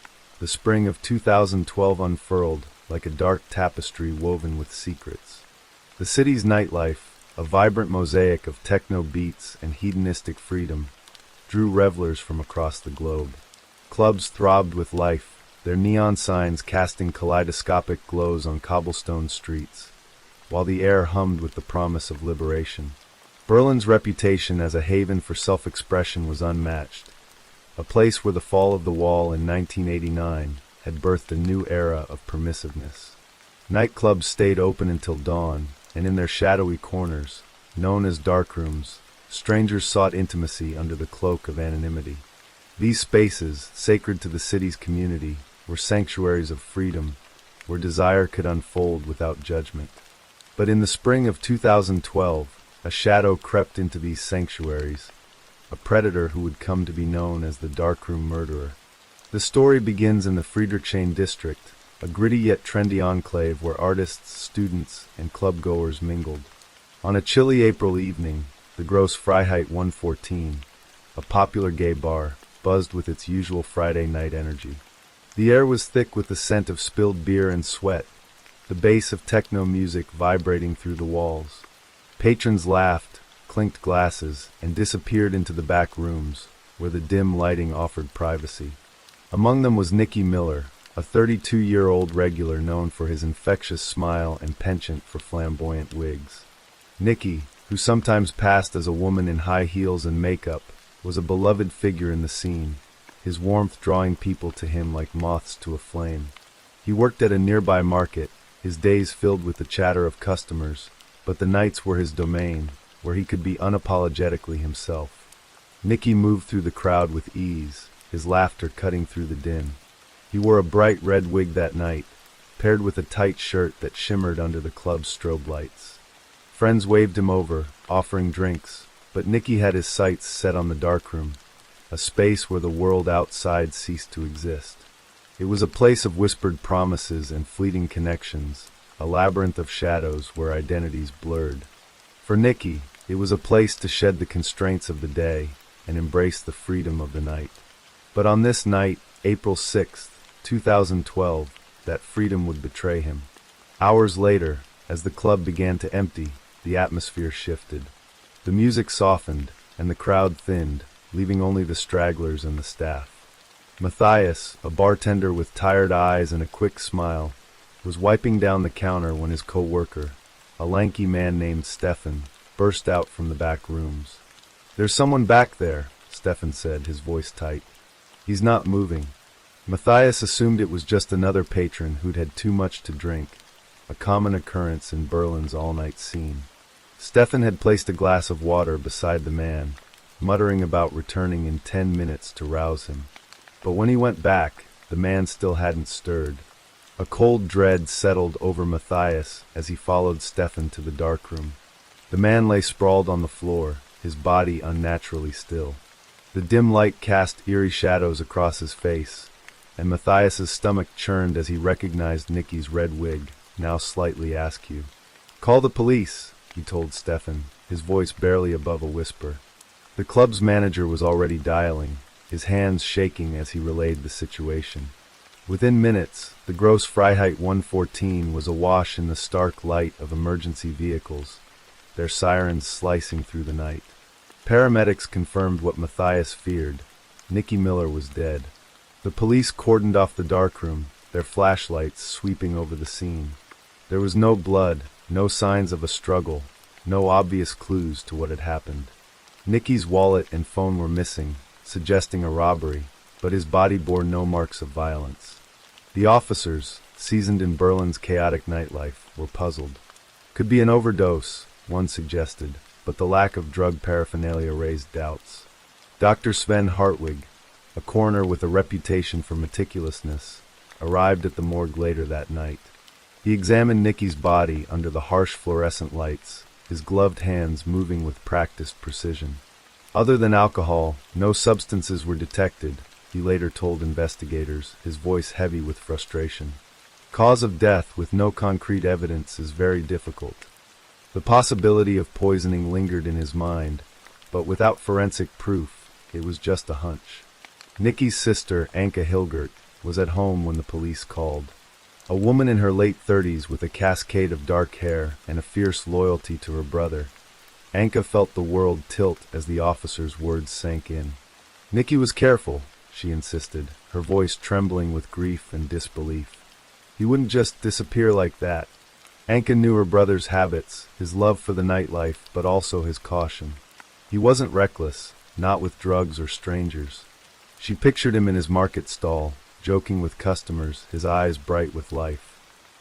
the spring of 2012 unfurled like a dark tapestry woven with secrets. The city's nightlife, a vibrant mosaic of techno beats and hedonistic freedom, drew revelers from across the globe. Clubs throbbed with life, their neon signs casting kaleidoscopic glows on cobblestone streets, while the air hummed with the promise of liberation. Berlin's reputation as a haven for self-expression was unmatched, a place where the fall of the wall in 1989 had birthed a new era of permissiveness. Nightclubs stayed open until dawn, and in their shadowy corners, known as darkrooms, strangers sought intimacy under the cloak of anonymity. These spaces, sacred to the city's community, were sanctuaries of freedom, where desire could unfold without judgment. But in the spring of 2012, a shadow crept into these sanctuaries, a predator who would come to be known as the Darkroom Murderer. The story begins in the Friedrichshain district, a gritty yet trendy enclave where artists, students, and club-goers mingled. On a chilly April evening, the Grosse Freiheit 114, a popular gay bar, buzzed with its usual Friday night energy. The air was thick with the scent of spilled beer and sweat, the bass of techno music vibrating through the walls. Patrons laughed, clinked glasses, and disappeared into the back rooms, where the dim lighting offered privacy. Among them was Nicky Miller, a 32-year-old regular known for his infectious smile and penchant for flamboyant wigs. Nicky, who sometimes passed as a woman in high heels and makeup, was a beloved figure in the scene, his warmth drawing people to him like moths to a flame. He worked at a nearby market, his days filled with the chatter of customers, but the nights were his domain, where he could be unapologetically himself. Nicky moved through the crowd with ease, his laughter cutting through the din. He wore a bright red wig that night, paired with a tight shirt that shimmered under the club's strobe lights. Friends waved him over, offering drinks, but Nicky had his sights set on the darkroom, a space where the world outside ceased to exist. It was a place of whispered promises and fleeting connections, a labyrinth of shadows where identities blurred. For Nicky, it was a place to shed the constraints of the day and embrace the freedom of the night. But on this night, April 6th, 2012, that freedom would betray him. Hours later, as the club began to empty, the atmosphere shifted. The music softened, and the crowd thinned, leaving only the stragglers and the staff. Matthias, a bartender with tired eyes and a quick smile, was wiping down the counter when his co-worker, a lanky man named Stefan, burst out from the back rooms. "There's someone back there," Stefan said, his voice tight. "He's not moving." Matthias assumed it was just another patron who'd had too much to drink, a common occurrence in Berlin's all-night scene. Stefan had placed a glass of water beside the man, muttering about returning in 10 minutes to rouse him. But when he went back, the man still hadn't stirred. A cold dread settled over Matthias as he followed Stefan to the darkroom. The man lay sprawled on the floor, his body unnaturally still. The dim light cast eerie shadows across his face, and Matthias's stomach churned as he recognized Nicky's red wig, now slightly askew. "Call the police," he told Stefan, his voice barely above a whisper. The club's manager was already dialing, his hands shaking as he relayed the situation. Within minutes, the Gross Freiheit 114 was awash in the stark light of emergency vehicles, their sirens slicing through the night. Paramedics confirmed what Matthias feared. Nicky Miller was dead. The police cordoned off the darkroom, their flashlights sweeping over the scene. There was no blood, no signs of a struggle, no obvious clues to what had happened. Nicky's wallet and phone were missing, suggesting a robbery, but his body bore no marks of violence. The officers, seasoned in Berlin's chaotic nightlife, were puzzled. Could be an overdose, one suggested, but the lack of drug paraphernalia raised doubts. Dr. Sven Hartwig, a coroner with a reputation for meticulousness, arrived at the morgue later that night. He examined Nicky's body under the harsh fluorescent lights, his gloved hands moving with practiced precision. Other than alcohol, no substances were detected, he later told investigators, his voice heavy with frustration. Cause of death with no concrete evidence is very difficult. The possibility of poisoning lingered in his mind, but without forensic proof, it was just a hunch. Nicky's sister, Anka Hilgert, was at home when the police called. A woman in her late 30s with a cascade of dark hair and a fierce loyalty to her brother. Anka felt the world tilt as the officer's words sank in. "Nicky was careful," she insisted, her voice trembling with grief and disbelief. "He wouldn't just disappear like that." Anka knew her brother's habits, his love for the nightlife, but also his caution. He wasn't reckless, not with drugs or strangers. She pictured him in his market stall, joking with customers, his eyes bright with life.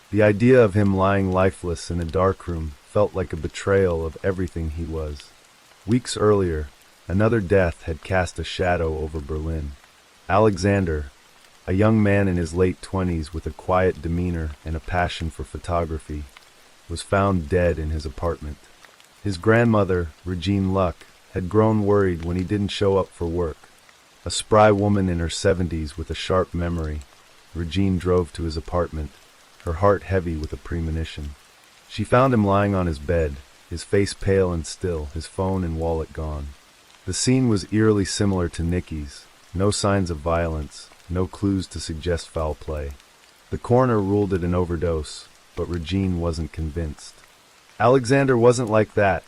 The idea of him lying lifeless in a darkroom felt like a betrayal of everything he was. Weeks earlier, another death had cast a shadow over Berlin. Alexander, a young man in his late 20s with a quiet demeanor and a passion for photography, was found dead in his apartment. His grandmother, Regine Luck, had grown worried when he didn't show up for work. A spry woman in her 70s with a sharp memory, Regine drove to his apartment, her heart heavy with a premonition. She found him lying on his bed, his face pale and still, his phone and wallet gone. The scene was eerily similar to Nicky's, no signs of violence, no clues to suggest foul play. The coroner ruled it an overdose, but Regine wasn't convinced. Alexander wasn't like that,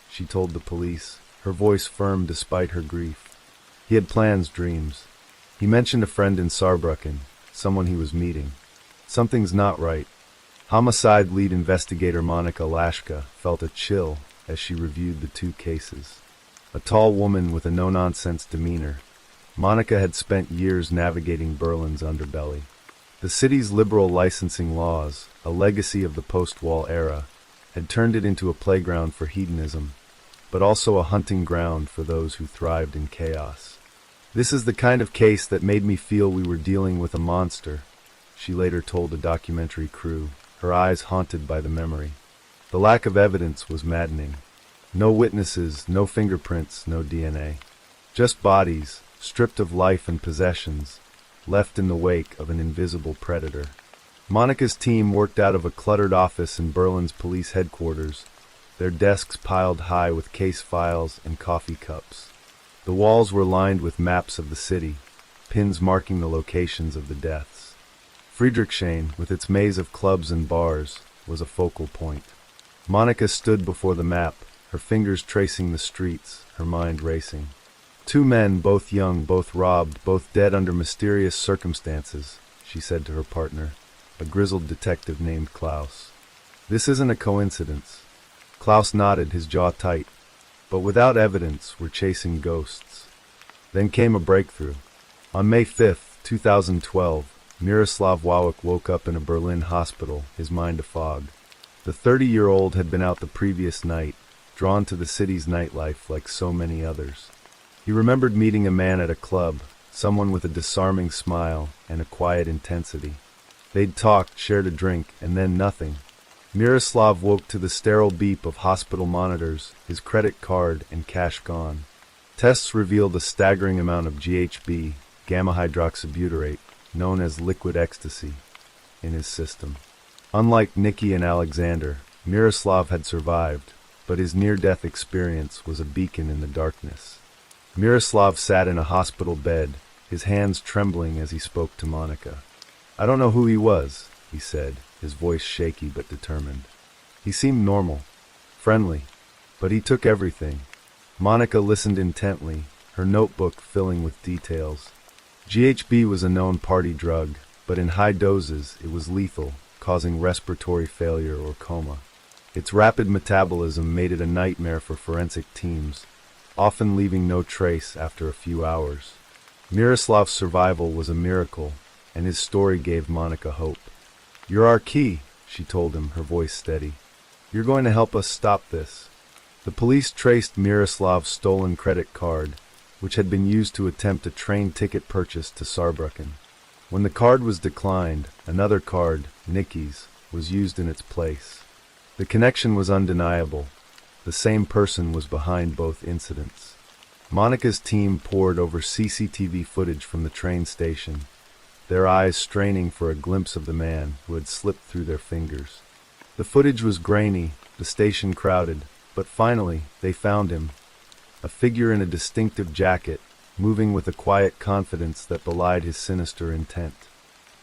she told the police, her voice firm despite her grief. He had plans, dreams. He mentioned a friend in Saarbrücken, someone he was meeting. Something's not right. Homicide lead investigator Monica Lashka felt a chill as she reviewed the two cases. A tall woman with a no-nonsense demeanor, Monica had spent years navigating Berlin's underbelly. The city's liberal licensing laws, a legacy of the post-wall era, had turned it into a playground for hedonism, but also a hunting ground for those who thrived in chaos. This is the kind of case that made me feel we were dealing with a monster, she later told a documentary crew, her eyes haunted by the memory. The lack of evidence was maddening. No witnesses, no fingerprints, no DNA. Just bodies, stripped of life and possessions, left in the wake of an invisible predator. Monica's team worked out of a cluttered office in Berlin's police headquarters, their desks piled high with case files and coffee cups. The walls were lined with maps of the city, pins marking the locations of the deaths. Friedrichshain, with its maze of clubs and bars, was a focal point. Monica stood before the map, her fingers tracing the streets, her mind racing. Two men, both young, both robbed, both dead under mysterious circumstances, she said to her partner, a grizzled detective named Klaus. This isn't a coincidence. Klaus nodded, his jaw tight. But without evidence, we're chasing ghosts. Then came a breakthrough. On May 5, 2012, Miroslav Wawik woke up in a Berlin hospital, his mind a fog. The 30-year-old had been out the previous night, drawn to the city's nightlife like so many others. He remembered meeting a man at a club, someone with a disarming smile and a quiet intensity. They'd talked, shared a drink, and then nothing. Miroslav woke to the sterile beep of hospital monitors, his credit card and cash gone. Tests revealed a staggering amount of GHB, gamma-hydroxybutyrate, known as liquid ecstasy, in his system. Unlike Nikki and Alexander, Miroslav had survived, but his near-death experience was a beacon in the darkness. Miroslav sat in a hospital bed, his hands trembling as he spoke to Monica. I don't know who he was, he said, his voice shaky but determined. He seemed normal, friendly, but he took everything. Monica listened intently, her notebook filling with details. GHB was a known party drug, but in high doses it was lethal, causing respiratory failure or coma. Its rapid metabolism made it a nightmare for forensic teams, often leaving no trace after a few hours. Miroslav's survival was a miracle, and his story gave Monica hope. You're our key, she told him, her voice steady. You're going to help us stop this. The police traced Miroslav's stolen credit card, which had been used to attempt a train ticket purchase to Saarbrücken. When the card was declined, another card, Nikki's, was used in its place. The connection was undeniable. The same person was behind both incidents. Monica's team pored over CCTV footage from the train station, their eyes straining for a glimpse of the man who had slipped through their fingers. The footage was grainy, the station crowded, but finally they found him, a figure in a distinctive jacket, moving with a quiet confidence that belied his sinister intent.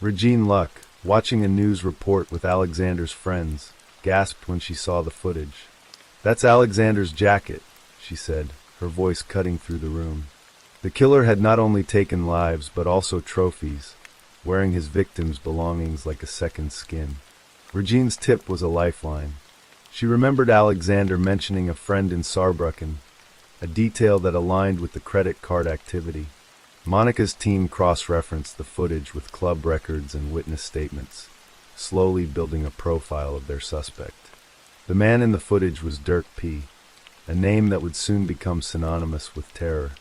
Regine Luck, watching a news report with Alexander's friends, gasped when she saw the footage. That's Alexander's jacket, she said, her voice cutting through the room. The killer had not only taken lives but also trophies, wearing his victims' belongings like a second skin. Regine's tip was a lifeline. She remembered Alexander mentioning a friend in Saarbrücken, a detail that aligned with the credit card activity. Monica's team cross-referenced the footage with club records and witness statements, slowly building a profile of their suspect. The man in the footage was Dirk P., a name that would soon become synonymous with terror.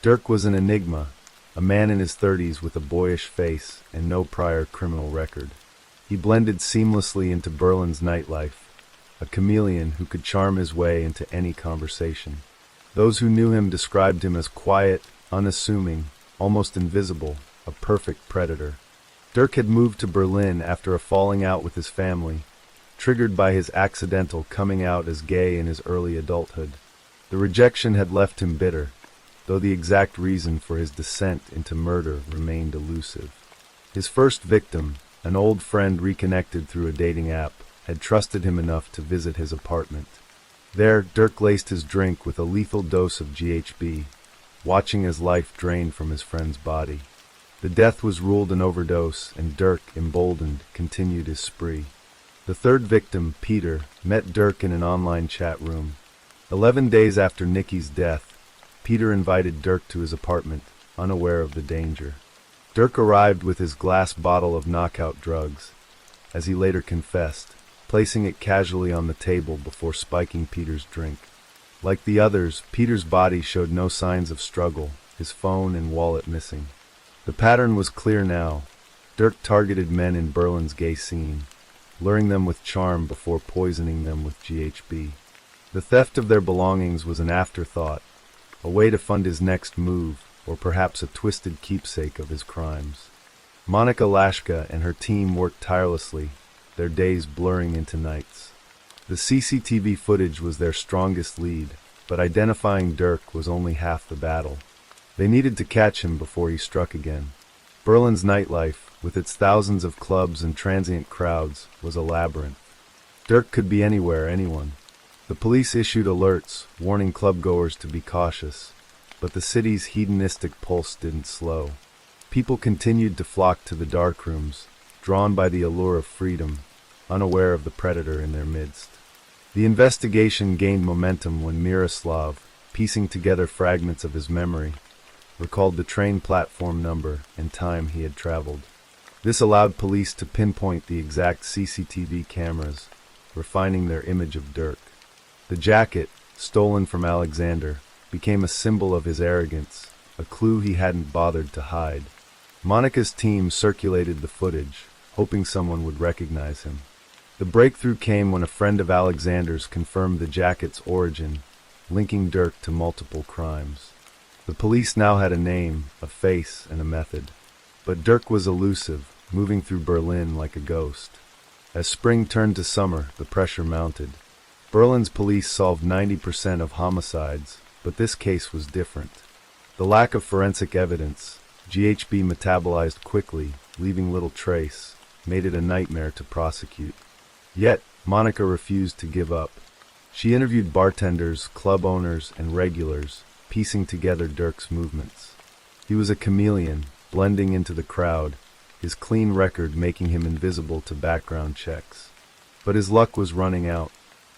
Dirk was an enigma, a man in his 30s with a boyish face and no prior criminal record. He blended seamlessly into Berlin's nightlife, a chameleon who could charm his way into any conversation. Those who knew him described him as quiet, unassuming, almost invisible, a perfect predator. Dirk had moved to Berlin after a falling out with his family, triggered by his accidental coming out as gay in his early adulthood. The rejection had left him bitter, though the exact reason for his descent into murder remained elusive. His first victim, an old friend reconnected through a dating app, had trusted him enough to visit his apartment. There, Dirk laced his drink with a lethal dose of GHB, watching as life drained from his friend's body. The death was ruled an overdose, and Dirk, emboldened, continued his spree. The third victim, Peter, met Dirk in an online chat room. 11 days after Nicky's death, Peter invited Dirk to his apartment, unaware of the danger. Dirk arrived with his glass bottle of knockout drugs, as he later confessed, placing it casually on the table before spiking Peter's drink. Like the others, Peter's body showed no signs of struggle, his phone and wallet missing. The pattern was clear now. Dirk targeted men in Berlin's gay scene, luring them with charm before poisoning them with GHB. The theft of their belongings was an afterthought, a way to fund his next move, or perhaps a twisted keepsake of his crimes. Monika Lashka and her team worked tirelessly, their days blurring into nights. The CCTV footage was their strongest lead, but identifying Dirk was only half the battle. They needed to catch him before he struck again. Berlin's nightlife, with its thousands of clubs and transient crowds, was a labyrinth. Dirk could be anywhere, anyone. The police issued alerts, warning clubgoers to be cautious, but the city's hedonistic pulse didn't slow. People continued to flock to the darkrooms, drawn by the allure of freedom, unaware of the predator in their midst. The investigation gained momentum when Miroslav, piecing together fragments of his memory, recalled the train platform number and time he had traveled. This allowed police to pinpoint the exact CCTV cameras, refining their image of Dirk. The jacket, stolen from Alexander, became a symbol of his arrogance, a clue he hadn't bothered to hide. Monika's team circulated the footage, hoping someone would recognize him. The breakthrough came when a friend of Alexander's confirmed the jacket's origin, linking Dirk to multiple crimes. The police now had a name, a face, and a method. But Dirk was elusive, moving through Berlin like a ghost. As spring turned to summer, the pressure mounted. Berlin's police solved 90% of homicides, but this case was different. The lack of forensic evidence, GHB metabolized quickly, leaving little trace, made it a nightmare to prosecute. Yet, Monika refused to give up. She interviewed bartenders, club owners, and regulars, piecing together Dirk's movements. He was a chameleon, blending into the crowd, his clean record making him invisible to background checks. But his luck was running out.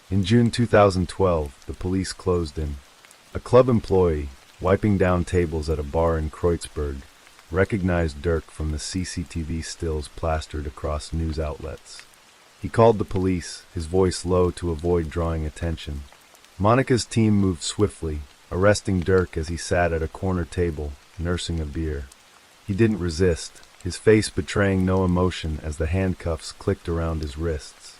In June 2012, the police closed him. A club employee, wiping down tables at a bar in Kreuzberg, recognized Dirk from the CCTV stills plastered across news outlets. He called the police, his voice low to avoid drawing attention. Monika's team moved swiftly, arresting Dirk as he sat at a corner table, nursing a beer. He didn't resist, his face betraying no emotion as the handcuffs clicked around his wrists.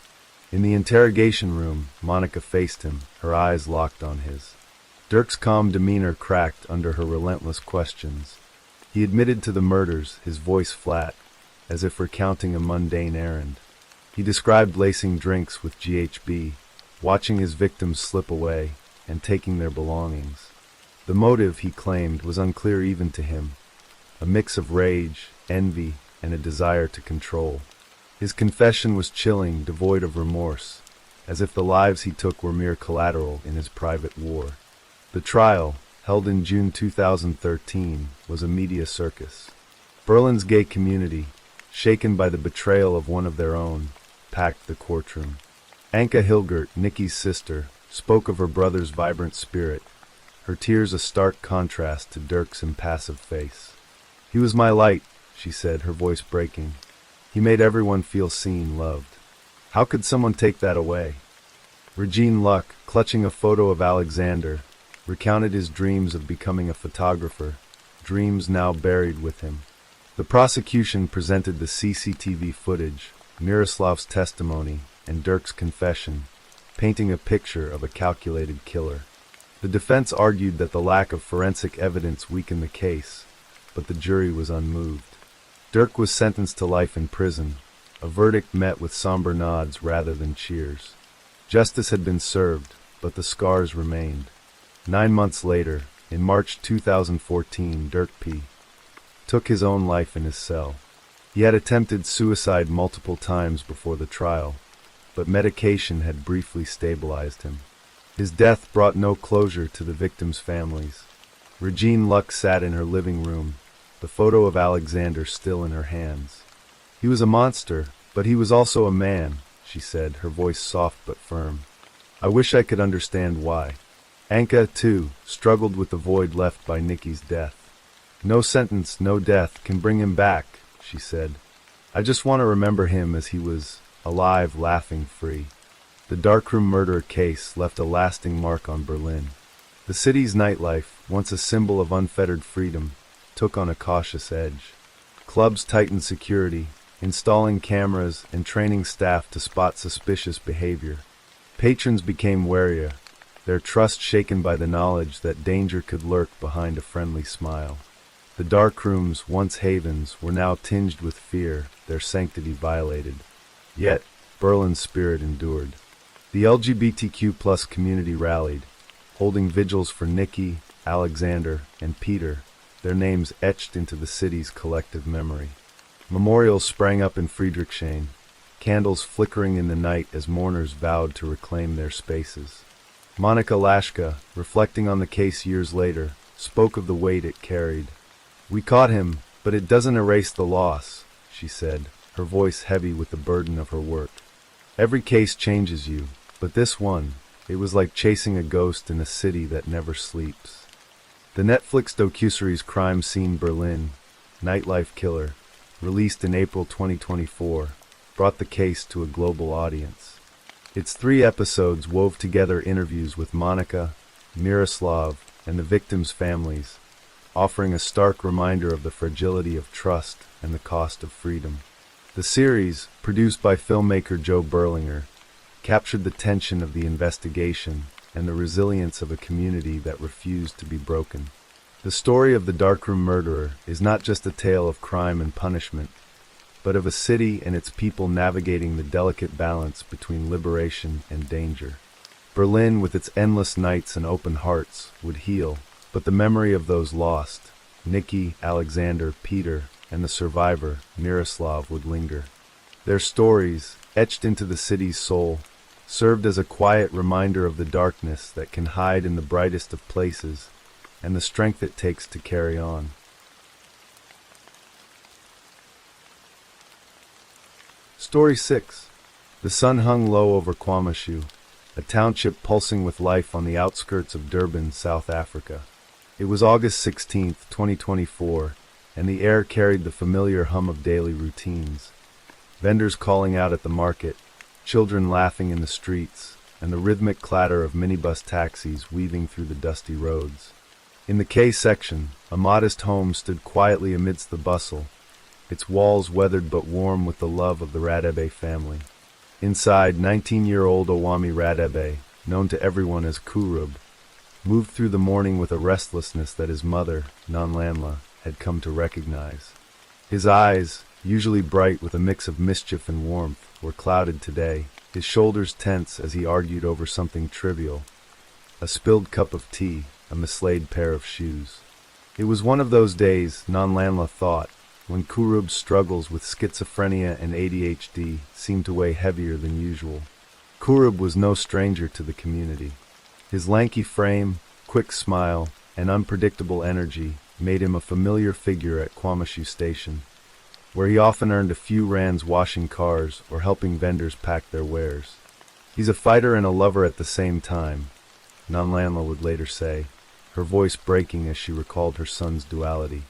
In the interrogation room, Monika faced him, her eyes locked on his. Dirk's calm demeanor cracked under her relentless questions. He admitted to the murders, his voice flat, as if recounting a mundane errand. He described lacing drinks with GHB, watching his victims slip away, and taking their belongings. The motive, he claimed, was unclear even to him, a mix of rage, envy, and a desire to control. His confession was chilling, devoid of remorse, as if the lives he took were mere collateral in his private war. The trial, held in June 2013, was a media circus. Berlin's gay community, shaken by the betrayal of one of their own, packed the courtroom. Anka Hilgert, Nicky's sister, spoke of her brother's vibrant spirit, her tears a stark contrast to Dirk's impassive face. "He was my light," she said, her voice breaking. "He made everyone feel seen, loved. How could someone take that away?" Regine Luck, clutching a photo of Alexander, recounted his dreams of becoming a photographer, dreams now buried with him. The prosecution presented the CCTV footage, Miroslav's testimony, and Dirk's confession, painting a picture of a calculated killer. The defense argued that the lack of forensic evidence weakened the case, but the jury was unmoved. Dirk was sentenced to life in prison, a verdict met with somber nods rather than cheers. Justice had been served, but the scars remained. 9 months later, in March 2014, Dirk P. took his own life in his cell. He had attempted suicide multiple times before the trial, but medication had briefly stabilized him. His death brought no closure to the victims' families. Regine Luck sat in her living room, the photo of Alexander still in her hands. "He was a monster, but he was also a man," she said, her voice soft but firm. "I wish I could understand why." Anka, too, struggled with the void left by Nicky's death. "No sentence, no death can bring him back," she said. "I just want to remember him as he was, alive, laughing, free." The darkroom murder case left a lasting mark on Berlin. The city's nightlife, once a symbol of unfettered freedom, took on a cautious edge. Clubs tightened security, installing cameras and training staff to spot suspicious behavior. Patrons became warier, their trust shaken by the knowledge that danger could lurk behind a friendly smile. The darkrooms, once havens, were now tinged with fear, their sanctity violated. Yet, Berlin's spirit endured. The LGBTQ+ community rallied, holding vigils for Nicky, Alexander, and Peter, their names etched into the city's collective memory. Memorials sprang up in Friedrichshain, candles flickering in the night as mourners vowed to reclaim their spaces. Monica Lashka, reflecting on the case years later, spoke of the weight it carried. "We caught him, but it doesn't erase the loss," she said, her voice heavy with the burden of her work. "Every case changes you, but this one, it was like chasing a ghost in a city that never sleeps." The Netflix docuseries Crime Scene Berlin, Nightlife Killer, released in April 2024, brought the case to a global audience. Its 3 episodes wove together interviews with Monica, Miroslav, and the victims' families, offering a stark reminder of the fragility of trust and the cost of freedom. The series, produced by filmmaker Joe Berlinger, captured the tension of the investigation and the resilience of a community that refused to be broken. The story of the darkroom murderer is not just a tale of crime and punishment, but of a city and its people navigating the delicate balance between liberation and danger. Berlin, with its endless nights and open hearts, would heal, but the memory of those lost, Nicky, Alexander, Peter, and the survivor, Miroslav, would linger. Their stories, etched into the city's soul, served as a quiet reminder of the darkness that can hide in the brightest of places and the strength it takes to carry on. Story 6. The sun hung low over Kwamashu, a township pulsing with life on the outskirts of Durban, South Africa. It was August 16, 2024, and the air carried the familiar hum of daily routines. Vendors calling out at the market, children laughing in the streets, and the rhythmic clatter of minibus taxis weaving through the dusty roads. In the K section, a modest home stood quietly amidst the bustle, its walls weathered but warm with the love of the Radebe family. Inside, 19-year-old Owami Radebe, known to everyone as Kurub, moved through the morning with a restlessness that his mother, Nonlanla, had come to recognize. His eyes, usually bright with a mix of mischief and warmth, were clouded today, his shoulders tense as he argued over something trivial, a spilled cup of tea, a mislaid pair of shoes. It was one of those days, Nonlanla thought, when Kurub's struggles with schizophrenia and ADHD seemed to weigh heavier than usual. Kurub was no stranger to the community. His lanky frame, quick smile, and unpredictable energy made him a familiar figure at Kwamashu Station, where he often earned a few rands washing cars or helping vendors pack their wares. "He's a fighter and a lover at the same time," Nonlanla would later say, her voice breaking as she recalled her son's duality.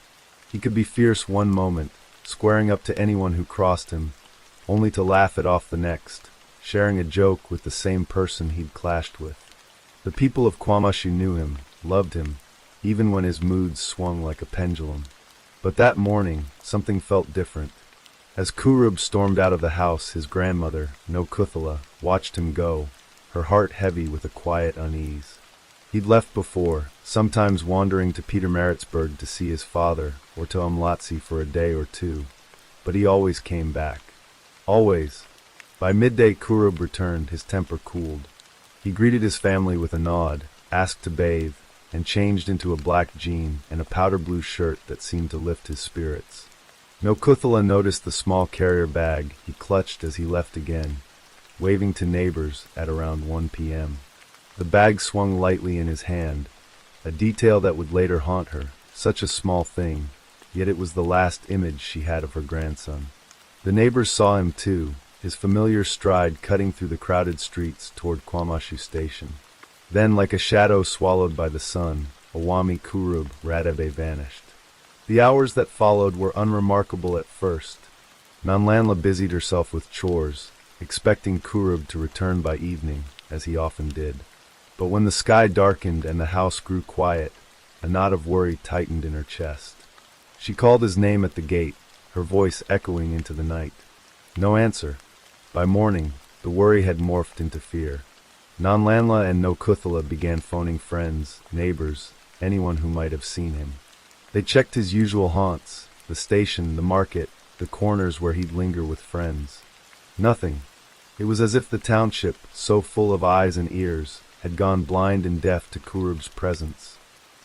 He could be fierce one moment, squaring up to anyone who crossed him, only to laugh it off the next, sharing a joke with the same person he'd clashed with. The people of Kwamashu knew him, loved him, even when his moods swung like a pendulum. But that morning, something felt different. As Kurub stormed out of the house, his grandmother, Nokuthala, watched him go, her heart heavy with a quiet unease. He'd left before, sometimes wandering to Pietermaritzburg to see his father, or to Umlatsi for a day or two, but he always came back. Always. By midday Kurub returned, his temper cooled. He greeted his family with a nod, asked to bathe, and changed into a black jean and a powder blue shirt that seemed to lift his spirits. Nokuthala noticed the small carrier bag he clutched as he left again, waving to neighbors at around 1 p.m. The bag swung lightly in his hand, a detail that would later haunt her, such a small thing, yet it was the last image she had of her grandson. The neighbors saw him too, his familiar stride cutting through the crowded streets toward Kwamashu Station. Then, like a shadow swallowed by the sun, Owami Kurub Radebe vanished. The hours that followed were unremarkable at first. Nanlanla busied herself with chores, expecting Kurub to return by evening, as he often did. But when the sky darkened and the house grew quiet, a knot of worry tightened in her chest. She called his name at the gate, her voice echoing into the night. No answer. By morning, the worry had morphed into fear. Nanlanla and Nokuthala began phoning friends, neighbors, anyone who might have seen him. They checked his usual haunts, the station, the market, the corners where he'd linger with friends. Nothing. It was as if the township, so full of eyes and ears, had gone blind and deaf to Kurub's presence.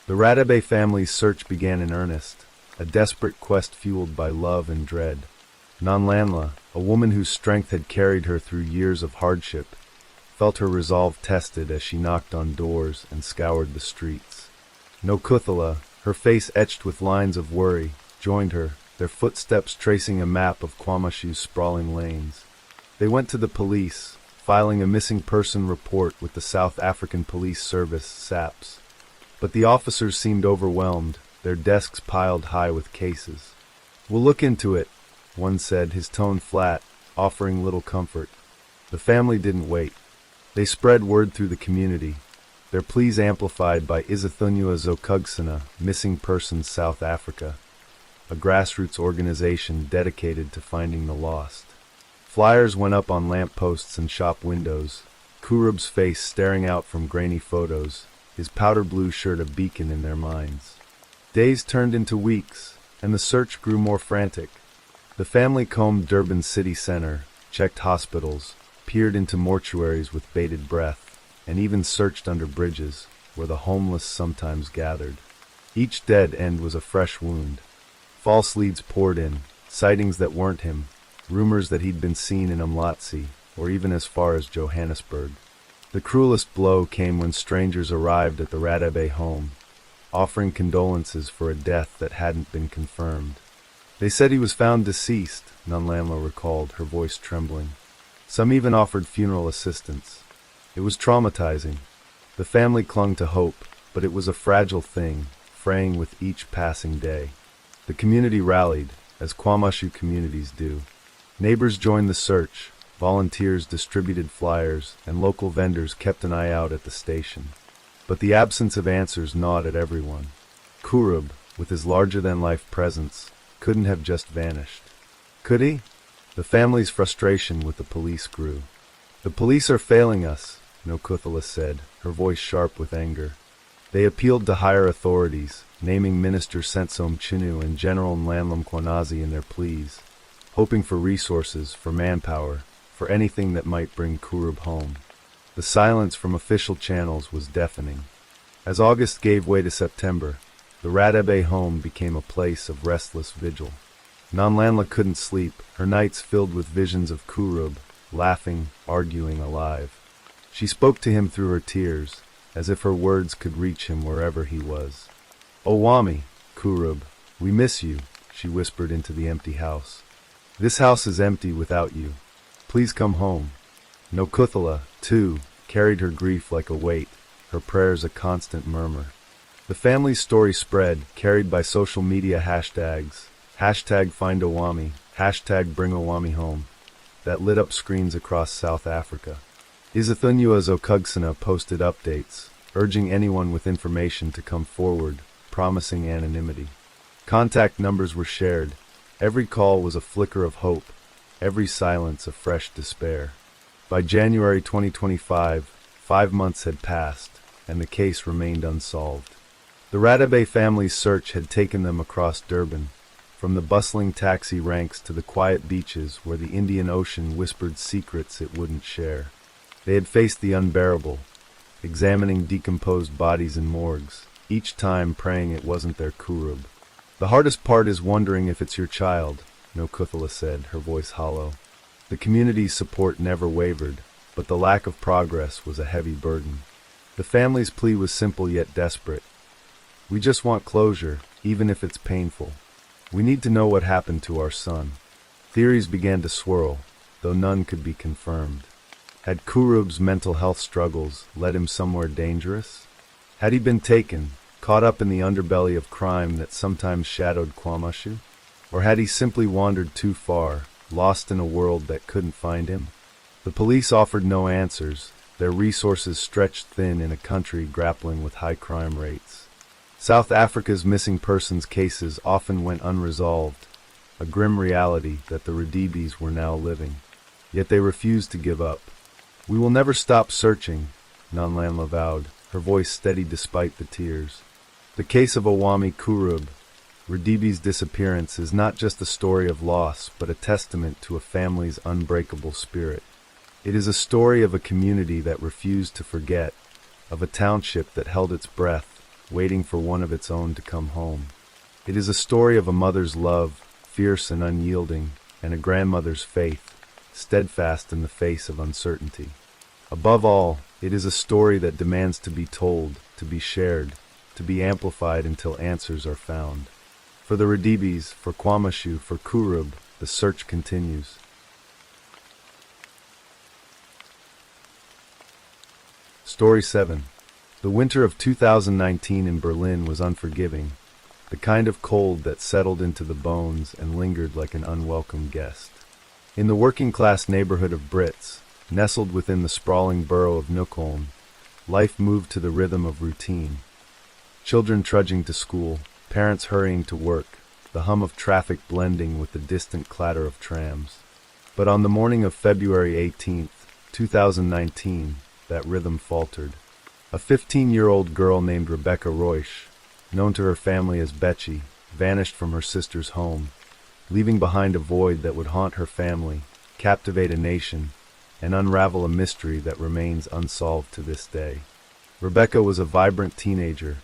The Radebe family's search began in earnest, a desperate quest fueled by love and dread. Nanlanla, a woman whose strength had carried her through years of hardship, felt her resolve tested as she knocked on doors and scoured the streets. Nokuthala, her face etched with lines of worry, joined her, their footsteps tracing a map of Kwamashu's sprawling lanes. They went to the police, filing a missing person report with the South African Police Service, SAPS. But the officers seemed overwhelmed, their desks piled high with cases. "We'll look into it," one said, his tone flat, offering little comfort. The family didn't wait. They spread word through the community, their pleas amplified by Izathunywa Zokugsana, Missing Persons South Africa, a grassroots organization dedicated to finding the lost. Flyers went up on lampposts and shop windows, Kurub's face staring out from grainy photos, his powder blue shirt a beacon in their minds. Days turned into weeks, and the search grew more frantic. The family combed Durban's city center, checked hospitals, peered into mortuaries with bated breath, and even searched under bridges, where the homeless sometimes gathered. Each dead end was a fresh wound. False leads poured in, sightings that weren't him, rumors that he'd been seen in Umlatsi, or even as far as Johannesburg. The cruelest blow came when strangers arrived at the Radebe home, offering condolences for a death that hadn't been confirmed. They said he was found deceased, Nanlanla recalled, her voice trembling. Some even offered funeral assistance. It was traumatizing. The family clung to hope, but it was a fragile thing, fraying with each passing day. The community rallied, as Kwamashu communities do. Neighbors joined the search, volunteers distributed flyers, and local vendors kept an eye out at the station. But the absence of answers gnawed at everyone. Kurub, with his larger-than-life presence, couldn't have just vanished. Could he? The family's frustration with the police grew. "The police are failing us," Nokuthala said, her voice sharp with anger. They appealed to higher authorities, naming Minister Sentsom Chinu and General Nlanhla Mkhwanazi in their pleas, hoping for resources, for manpower, for anything that might bring Kurub home. The silence from official channels was deafening. As August gave way to September, the Radebe home became a place of restless vigil. Nanlanla couldn't sleep, her nights filled with visions of Kurub, laughing, arguing, alive. She spoke to him through her tears, as if her words could reach him wherever he was. "Owami, Kurub, we miss you," she whispered into the empty house. "This house is empty without you. Please come home." Nokuthala, too, carried her grief like a weight, her prayers a constant murmur. The family's story spread, carried by social media hashtags, #FindOwami, #BringOwamiHome, that lit up screens across South Africa. Izathunywa Zokugsana posted updates, urging anyone with information to come forward, promising anonymity. Contact numbers were shared. Every call was a flicker of hope, every silence a fresh despair. By January 2025, 5 months had passed, and the case remained unsolved. The Radebe family's search had taken them across Durban, from the bustling taxi ranks to the quiet beaches where the Indian Ocean whispered secrets it wouldn't share. They had faced the unbearable, examining decomposed bodies in morgues, each time praying it wasn't their Kurub. "The hardest part is wondering if it's your child," Nokuthala said, her voice hollow. The community's support never wavered, but the lack of progress was a heavy burden. The family's plea was simple yet desperate. We just want closure, even if it's painful. We need to know what happened to our son. Theories began to swirl, though none could be confirmed. Had Kurub's mental health struggles led him somewhere dangerous? Had he been taken, caught up in the underbelly of crime that sometimes shadowed Kwamashu? Or had he simply wandered too far, lost in a world that couldn't find him? The police offered no answers, their resources stretched thin in a country grappling with high crime rates. South Africa's missing persons cases often went unresolved, a grim reality that the Radibis were now living. Yet they refused to give up. "We will never stop searching," Nanlanla vowed, her voice steady despite the tears. The case of Owami Kurub, Radibi's disappearance, is not just a story of loss, but a testament to a family's unbreakable spirit. It is a story of a community that refused to forget, of a township that held its breath, waiting for one of its own to come home. It is a story of a mother's love, fierce and unyielding, and a grandmother's faith, steadfast in the face of uncertainty. Above all, it is a story that demands to be told, to be shared, to be amplified until answers are found. For the Radibis, for Kwamashu, for Kurub, the search continues. Story 7. The winter of 2019 in Berlin was unforgiving, the kind of cold that settled into the bones and lingered like an unwelcome guest. In the working-class neighborhood of Brits, nestled within the sprawling borough of Neukölln, life moved to the rhythm of routine. Children trudging to school, parents hurrying to work, the hum of traffic blending with the distant clatter of trams. But on the morning of February 18th, 2019, that rhythm faltered. A 15-year-old girl named Rebecca Reusch, known to her family as Betchy, vanished from her sister's home, leaving behind a void that would haunt her family, captivate a nation, and unravel a mystery that remains unsolved to this day. Rebecca was a vibrant teenager,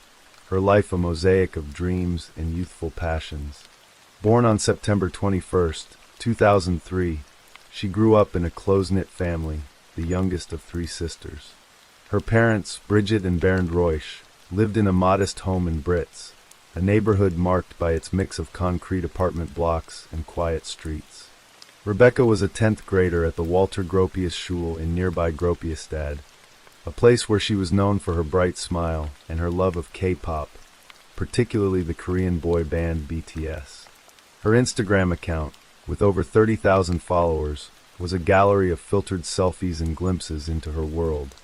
her life a mosaic of dreams and youthful passions. Born on September 21st, 2003, she grew up in a close-knit family, the youngest of 3 sisters. Her parents, Bridget and Bernd Reusch, lived in a modest home in Brits, a neighborhood marked by its mix of concrete apartment blocks and quiet streets. Rebecca was a 10th grader at the Walter Gropius Schule in nearby Gropiusstad, a place where she was known for her bright smile and her love of K-pop, particularly the Korean boy band BTS. Her Instagram account, with over 30,000 followers, was a gallery of filtered selfies and glimpses into her world.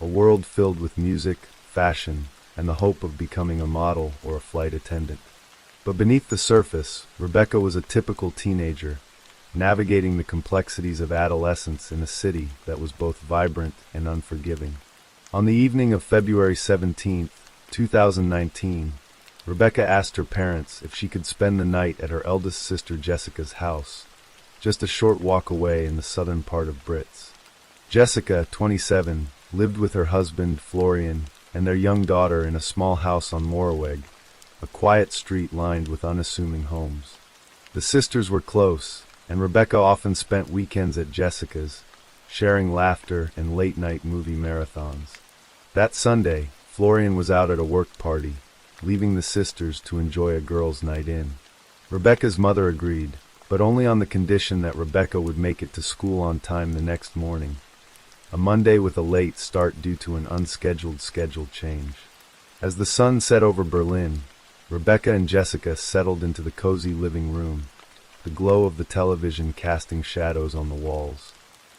A world filled with music, fashion, and the hope of becoming a model or a flight attendant. But beneath the surface, Rebecca was a typical teenager, navigating the complexities of adolescence in a city that was both vibrant and unforgiving. On the evening of February 17, 2019, Rebecca asked her parents if she could spend the night at her eldest sister Jessica's house, just a short walk away in the southern part of Brits. Jessica, 27, lived with her husband, Florian, and their young daughter in a small house on Moreweg, a quiet street lined with unassuming homes. The sisters were close, and Rebecca often spent weekends at Jessica's, sharing laughter and late-night movie marathons. That Sunday, Florian was out at a work party, leaving the sisters to enjoy a girls' night in. Rebecca's mother agreed, but only on the condition that Rebecca would make it to school on time the next morning, a Monday with a late start due to an unscheduled schedule change. As the sun set over Berlin, Rebecca and Jessica settled into the cozy living room, the glow of the television casting shadows on the walls.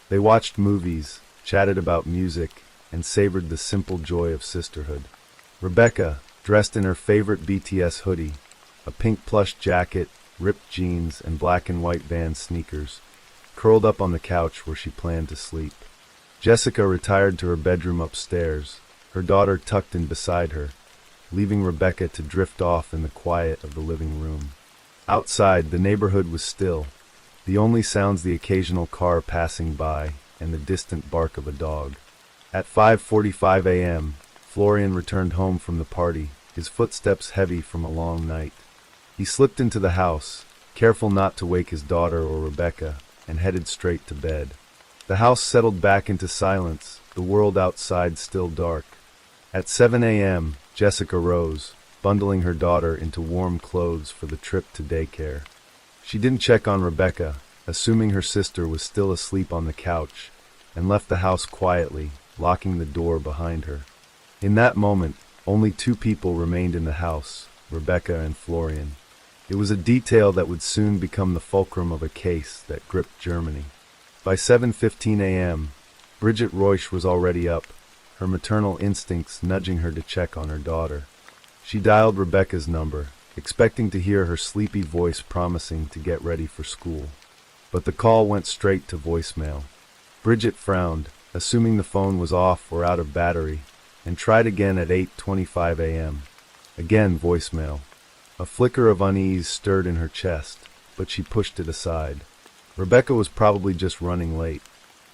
They watched movies, chatted about music, and savored the simple joy of sisterhood. Rebecca, dressed in her favorite BTS hoodie, a pink plush jacket, ripped jeans, and black and white Vans sneakers, curled up on the couch where she planned to sleep. Jessica retired to her bedroom upstairs, her daughter tucked in beside her, leaving Rebecca to drift off in the quiet of the living room. Outside, the neighborhood was still, the only sounds the occasional car passing by and the distant bark of a dog. At 5:45 a.m., Florian returned home from the party, his footsteps heavy from a long night. He slipped into the house, careful not to wake his daughter or Rebecca, and headed straight to bed. The house settled back into silence, the world outside still dark. At 7 a.m., Jessica rose, bundling her daughter into warm clothes for the trip to daycare. She didn't check on Rebecca, assuming her sister was still asleep on the couch, and left the house quietly, locking the door behind her. In that moment, only two people remained in the house, Rebecca and Florian. It was a detail that would soon become the fulcrum of a case that gripped Germany. By 7:15 a.m., Bridget Reusch was already up, her maternal instincts nudging her to check on her daughter. She dialed Rebecca's number, expecting to hear her sleepy voice promising to get ready for school. But the call went straight to voicemail. Bridget frowned, assuming the phone was off or out of battery, and tried again at 8:25 a.m. Again voicemail. A flicker of unease stirred in her chest, but she pushed it aside. Rebecca was probably just running late.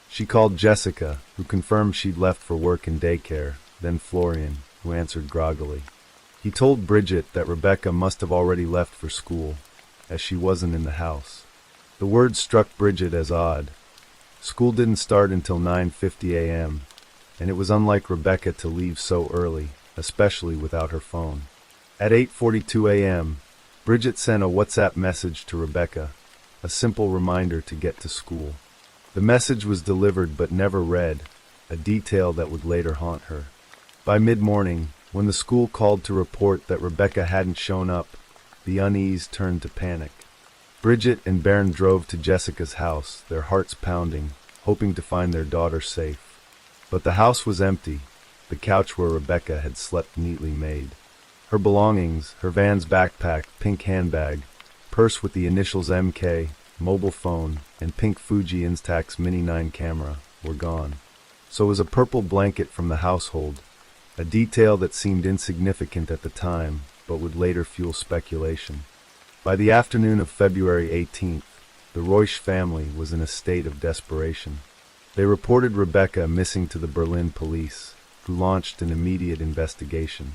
She called Jessica, who confirmed she'd left for work in daycare, then Florian, who answered groggily. He told Bridget that Rebecca must have already left for school, as she wasn't in the house. The words struck Bridget as odd. School didn't start until 9:50 a.m., and it was unlike Rebecca to leave so early, especially without her phone. At 8:42 a.m., Bridget sent a WhatsApp message to Rebecca, a simple reminder to get to school. The message was delivered but never read, a detail that would later haunt her. By mid-morning, when the school called to report that Rebecca hadn't shown up, the unease turned to panic. Bridget and Bernd drove to Jessica's house, their hearts pounding, hoping to find their daughter safe. But the house was empty, the couch where Rebecca had slept neatly made. Her belongings, her Vans backpack, pink handbag, purse with the initials MK, mobile phone, and pink Fuji Instax Mini 9 camera, were gone. So was a purple blanket from the household, a detail that seemed insignificant at the time, but would later fuel speculation. By the afternoon of February 18th, the Reusch family was in a state of desperation. They reported Rebecca missing to the Berlin police, who launched an immediate investigation.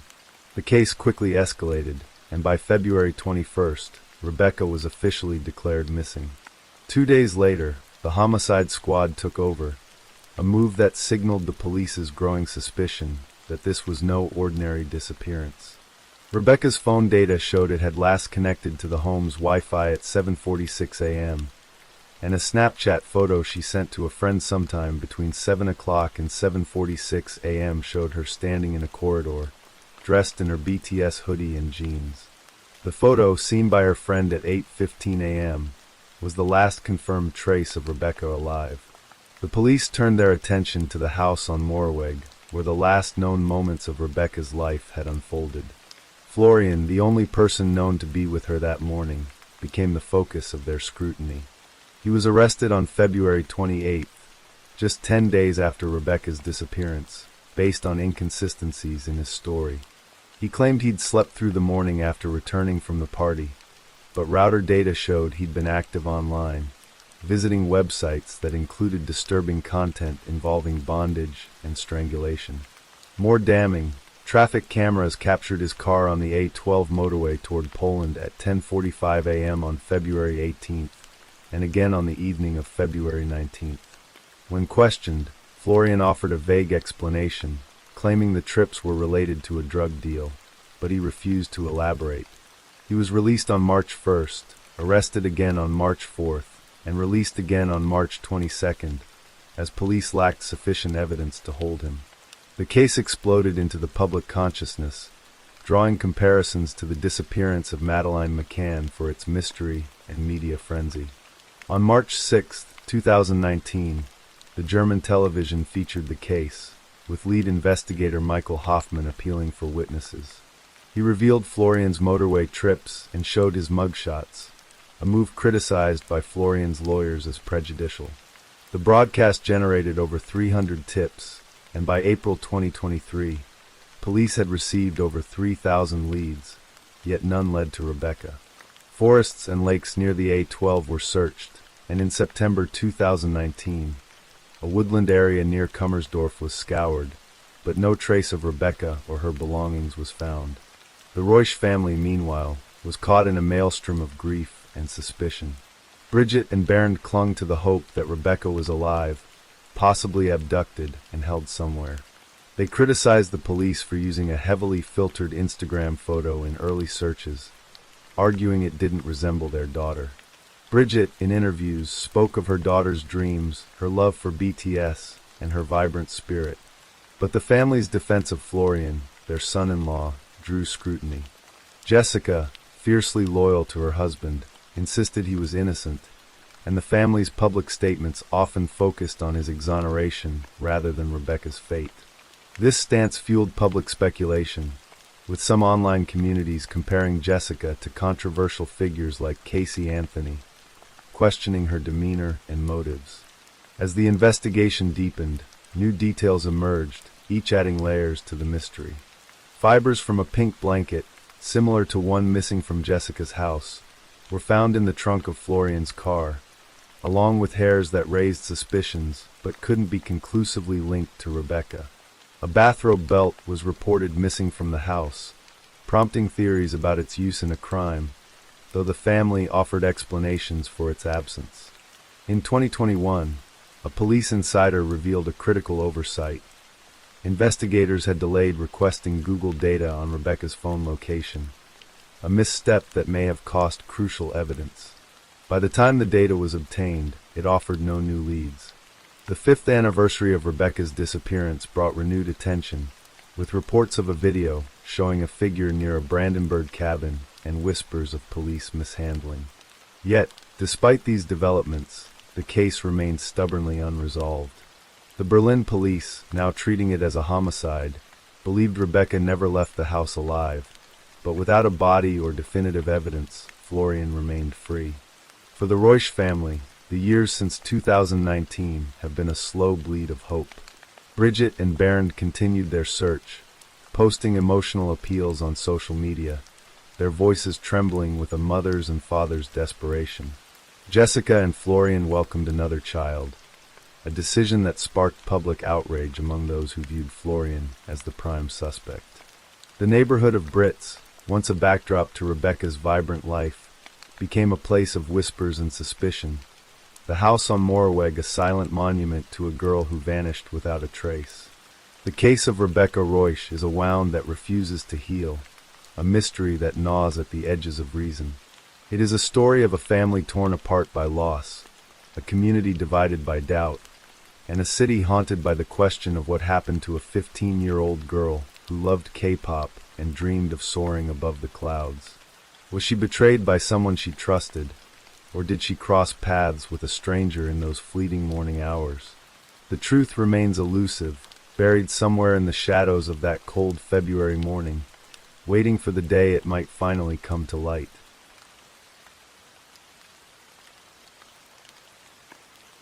The case quickly escalated, and by February 21st, Rebecca was officially declared missing. 2 days later, the homicide squad took over, a move that signaled the police's growing suspicion that this was no ordinary disappearance. Rebecca's phone data showed it had last connected to the home's Wi-Fi at 7:46 a.m., and a Snapchat photo she sent to a friend sometime between 7 o'clock and 7:46 a.m. showed her standing in a corridor, dressed in her BTS hoodie and jeans. The photo, seen by her friend at 8:15 a.m., was the last confirmed trace of Rebecca alive. The police turned their attention to the house on Moorweg, where the last known moments of Rebecca's life had unfolded. Florian, the only person known to be with her that morning, became the focus of their scrutiny. He was arrested on February 28th, just 10 days after Rebecca's disappearance, based on inconsistencies in his story. He claimed he'd slept through the morning after returning from the party, but router data showed he'd been active online, visiting websites that included disturbing content involving bondage and strangulation. More damning, traffic cameras captured his car on the A12 motorway toward Poland at 10:45 a.m. on February 18th, and again on the evening of February 19th. When questioned, Florian offered a vague explanation, claiming the trips were related to a drug deal, but he refused to elaborate. He was released on March 1st, arrested again on March 4th, and released again on March 22nd, as police lacked sufficient evidence to hold him. The case exploded into the public consciousness, drawing comparisons to the disappearance of Madeleine McCann for its mystery and media frenzy. On March 6, 2019, the German television featured the case, with lead investigator Michael Hoffman appealing for witnesses. He revealed Florian's motorway trips and showed his mugshots, a move criticized by Florian's lawyers as prejudicial. The broadcast generated over 300 tips, and by April 2023, police had received over 3,000 leads, yet none led to Rebecca. Forests and lakes near the A12 were searched, and in September 2019, a woodland area near Kummersdorf was scoured, but no trace of Rebecca or her belongings was found. The Reusch family, meanwhile, was caught in a maelstrom of grief and suspicion. Bridget and Bernd clung to the hope that Rebecca was alive, possibly abducted and held somewhere. They criticized the police for using a heavily filtered Instagram photo in early searches, arguing it didn't resemble their daughter. Bridget, in interviews, spoke of her daughter's dreams, her love for BTS, and her vibrant spirit. But the family's defense of Florian, their son-in-law, drew scrutiny. Jessica, fiercely loyal to her husband, insisted he was innocent, and the family's public statements often focused on his exoneration rather than Rebecca's fate. This stance fueled public speculation, with some online communities comparing Jessica to controversial figures like Casey Anthony, questioning her demeanor and motives. As the investigation deepened, new details emerged, each adding layers to the mystery. Fibers from a pink blanket, similar to one missing from Jessica's house, were found in the trunk of Florian's car, along with hairs that raised suspicions but couldn't be conclusively linked to Rebecca. A bathrobe belt was reported missing from the house, prompting theories about its use in a crime, though the family offered explanations for its absence. In 2021, a police insider revealed a critical oversight. Investigators had delayed requesting Google data on Rebecca's phone location, a misstep that may have cost crucial evidence. By the time the data was obtained, it offered no new leads. The 5th anniversary of Rebecca's disappearance brought renewed attention, with reports of a video showing a figure near a Brandenburg cabin and whispers of police mishandling. Yet, despite these developments, the case remained stubbornly unresolved. The Berlin police, now treating it as a homicide, believed Rebecca never left the house alive, but without a body or definitive evidence, Florian remained free. For the Reusch family, the years since 2019 have been a slow bleed of hope. Bridget and Bernd continued their search, posting emotional appeals on social media, their voices trembling with a mother's and father's desperation. Jessica and Florian welcomed another child, a decision that sparked public outrage among those who viewed Florian as the prime suspect. The neighborhood of Britz, once a backdrop to Rebecca's vibrant life, became a place of whispers and suspicion. The house on Moorweg a silent monument to a girl who vanished without a trace. The case of Rebecca Reusch is a wound that refuses to heal, a mystery that gnaws at the edges of reason. It is a story of a family torn apart by loss, a community divided by doubt, and a city haunted by the question of what happened to a 15-year-old girl who loved K-pop and dreamed of soaring above the clouds. Was she betrayed by someone she trusted, or did she cross paths with a stranger in those fleeting morning hours? The truth remains elusive, buried somewhere in the shadows of that cold February morning, waiting for the day it might finally come to light.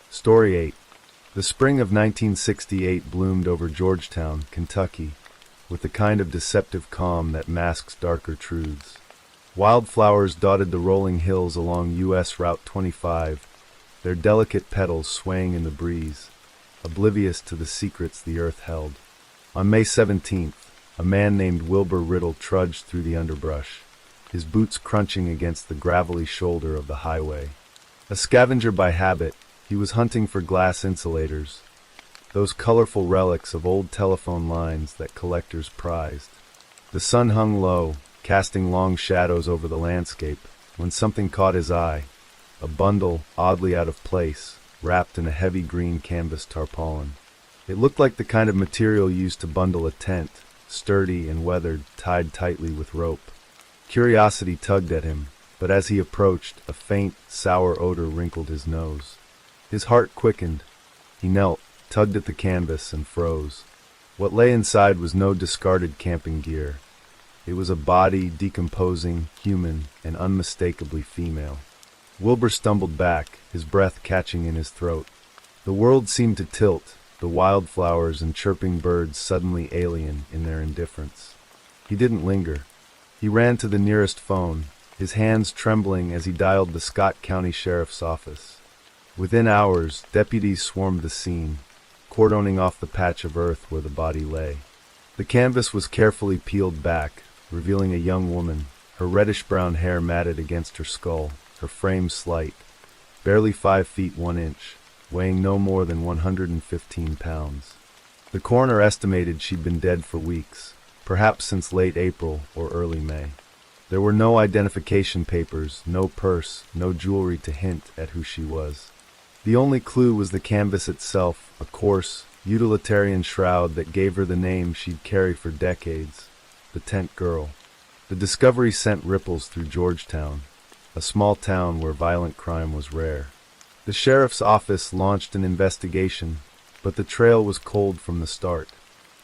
Story 8. The spring of 1968 bloomed over Georgetown, Kentucky, with the kind of deceptive calm that masks darker truths. Wildflowers dotted the rolling hills along U.S. Route 25, their delicate petals swaying in the breeze, oblivious to the secrets the earth held. On May 17th, a man named Wilbur Riddle trudged through the underbrush, his boots crunching against the gravelly shoulder of the highway. A scavenger by habit, he was hunting for glass insulators, those colorful relics of old telephone lines that collectors prized. The sun hung low, casting long shadows over the landscape, when something caught his eye, a bundle, oddly out of place, wrapped in a heavy green canvas tarpaulin. It looked like the kind of material used to bundle a tent, sturdy and weathered, tied tightly with rope. Curiosity tugged at him, but as he approached, a faint, sour odor wrinkled his nose. His heart quickened. He knelt, tugged at the canvas, and froze. What lay inside was no discarded camping gear. It was a body, decomposing, human, and unmistakably female. Wilbur stumbled back, his breath catching in his throat. The world seemed to tilt, the wildflowers and chirping birds suddenly alien in their indifference. He didn't linger. He ran to the nearest phone, his hands trembling as he dialed the Scott County Sheriff's Office. Within hours, deputies swarmed the scene, cordoning off the patch of earth where the body lay. The canvas was carefully peeled back, revealing a young woman, her reddish-brown hair matted against her skull, her frame slight, barely 5 feet 1 inch, weighing no more than 115 pounds. The coroner estimated she'd been dead for weeks, perhaps since late April or early May. There were no identification papers, no purse, no jewelry to hint at who she was. The only clue was the canvas itself, a coarse, utilitarian shroud that gave her the name she'd carried for decades, the Tent Girl. The discovery sent ripples through Georgetown, a small town where violent crime was rare. The sheriff's office launched an investigation, but the trail was cold from the start.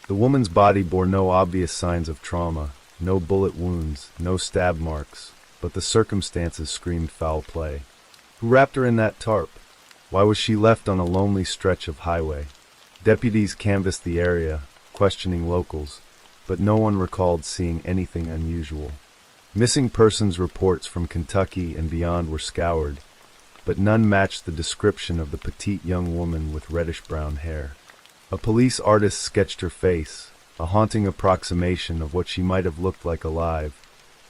The woman's body bore no obvious signs of trauma, no bullet wounds, no stab marks, but the circumstances screamed foul play. Who wrapped her in that tarp? Why was she left on a lonely stretch of highway? Deputies canvassed the area, questioning locals, but no one recalled seeing anything unusual. Missing persons reports from Kentucky and beyond were scoured, but none matched the description of the petite young woman with reddish-brown hair. A police artist sketched her face, a haunting approximation of what she might have looked like alive,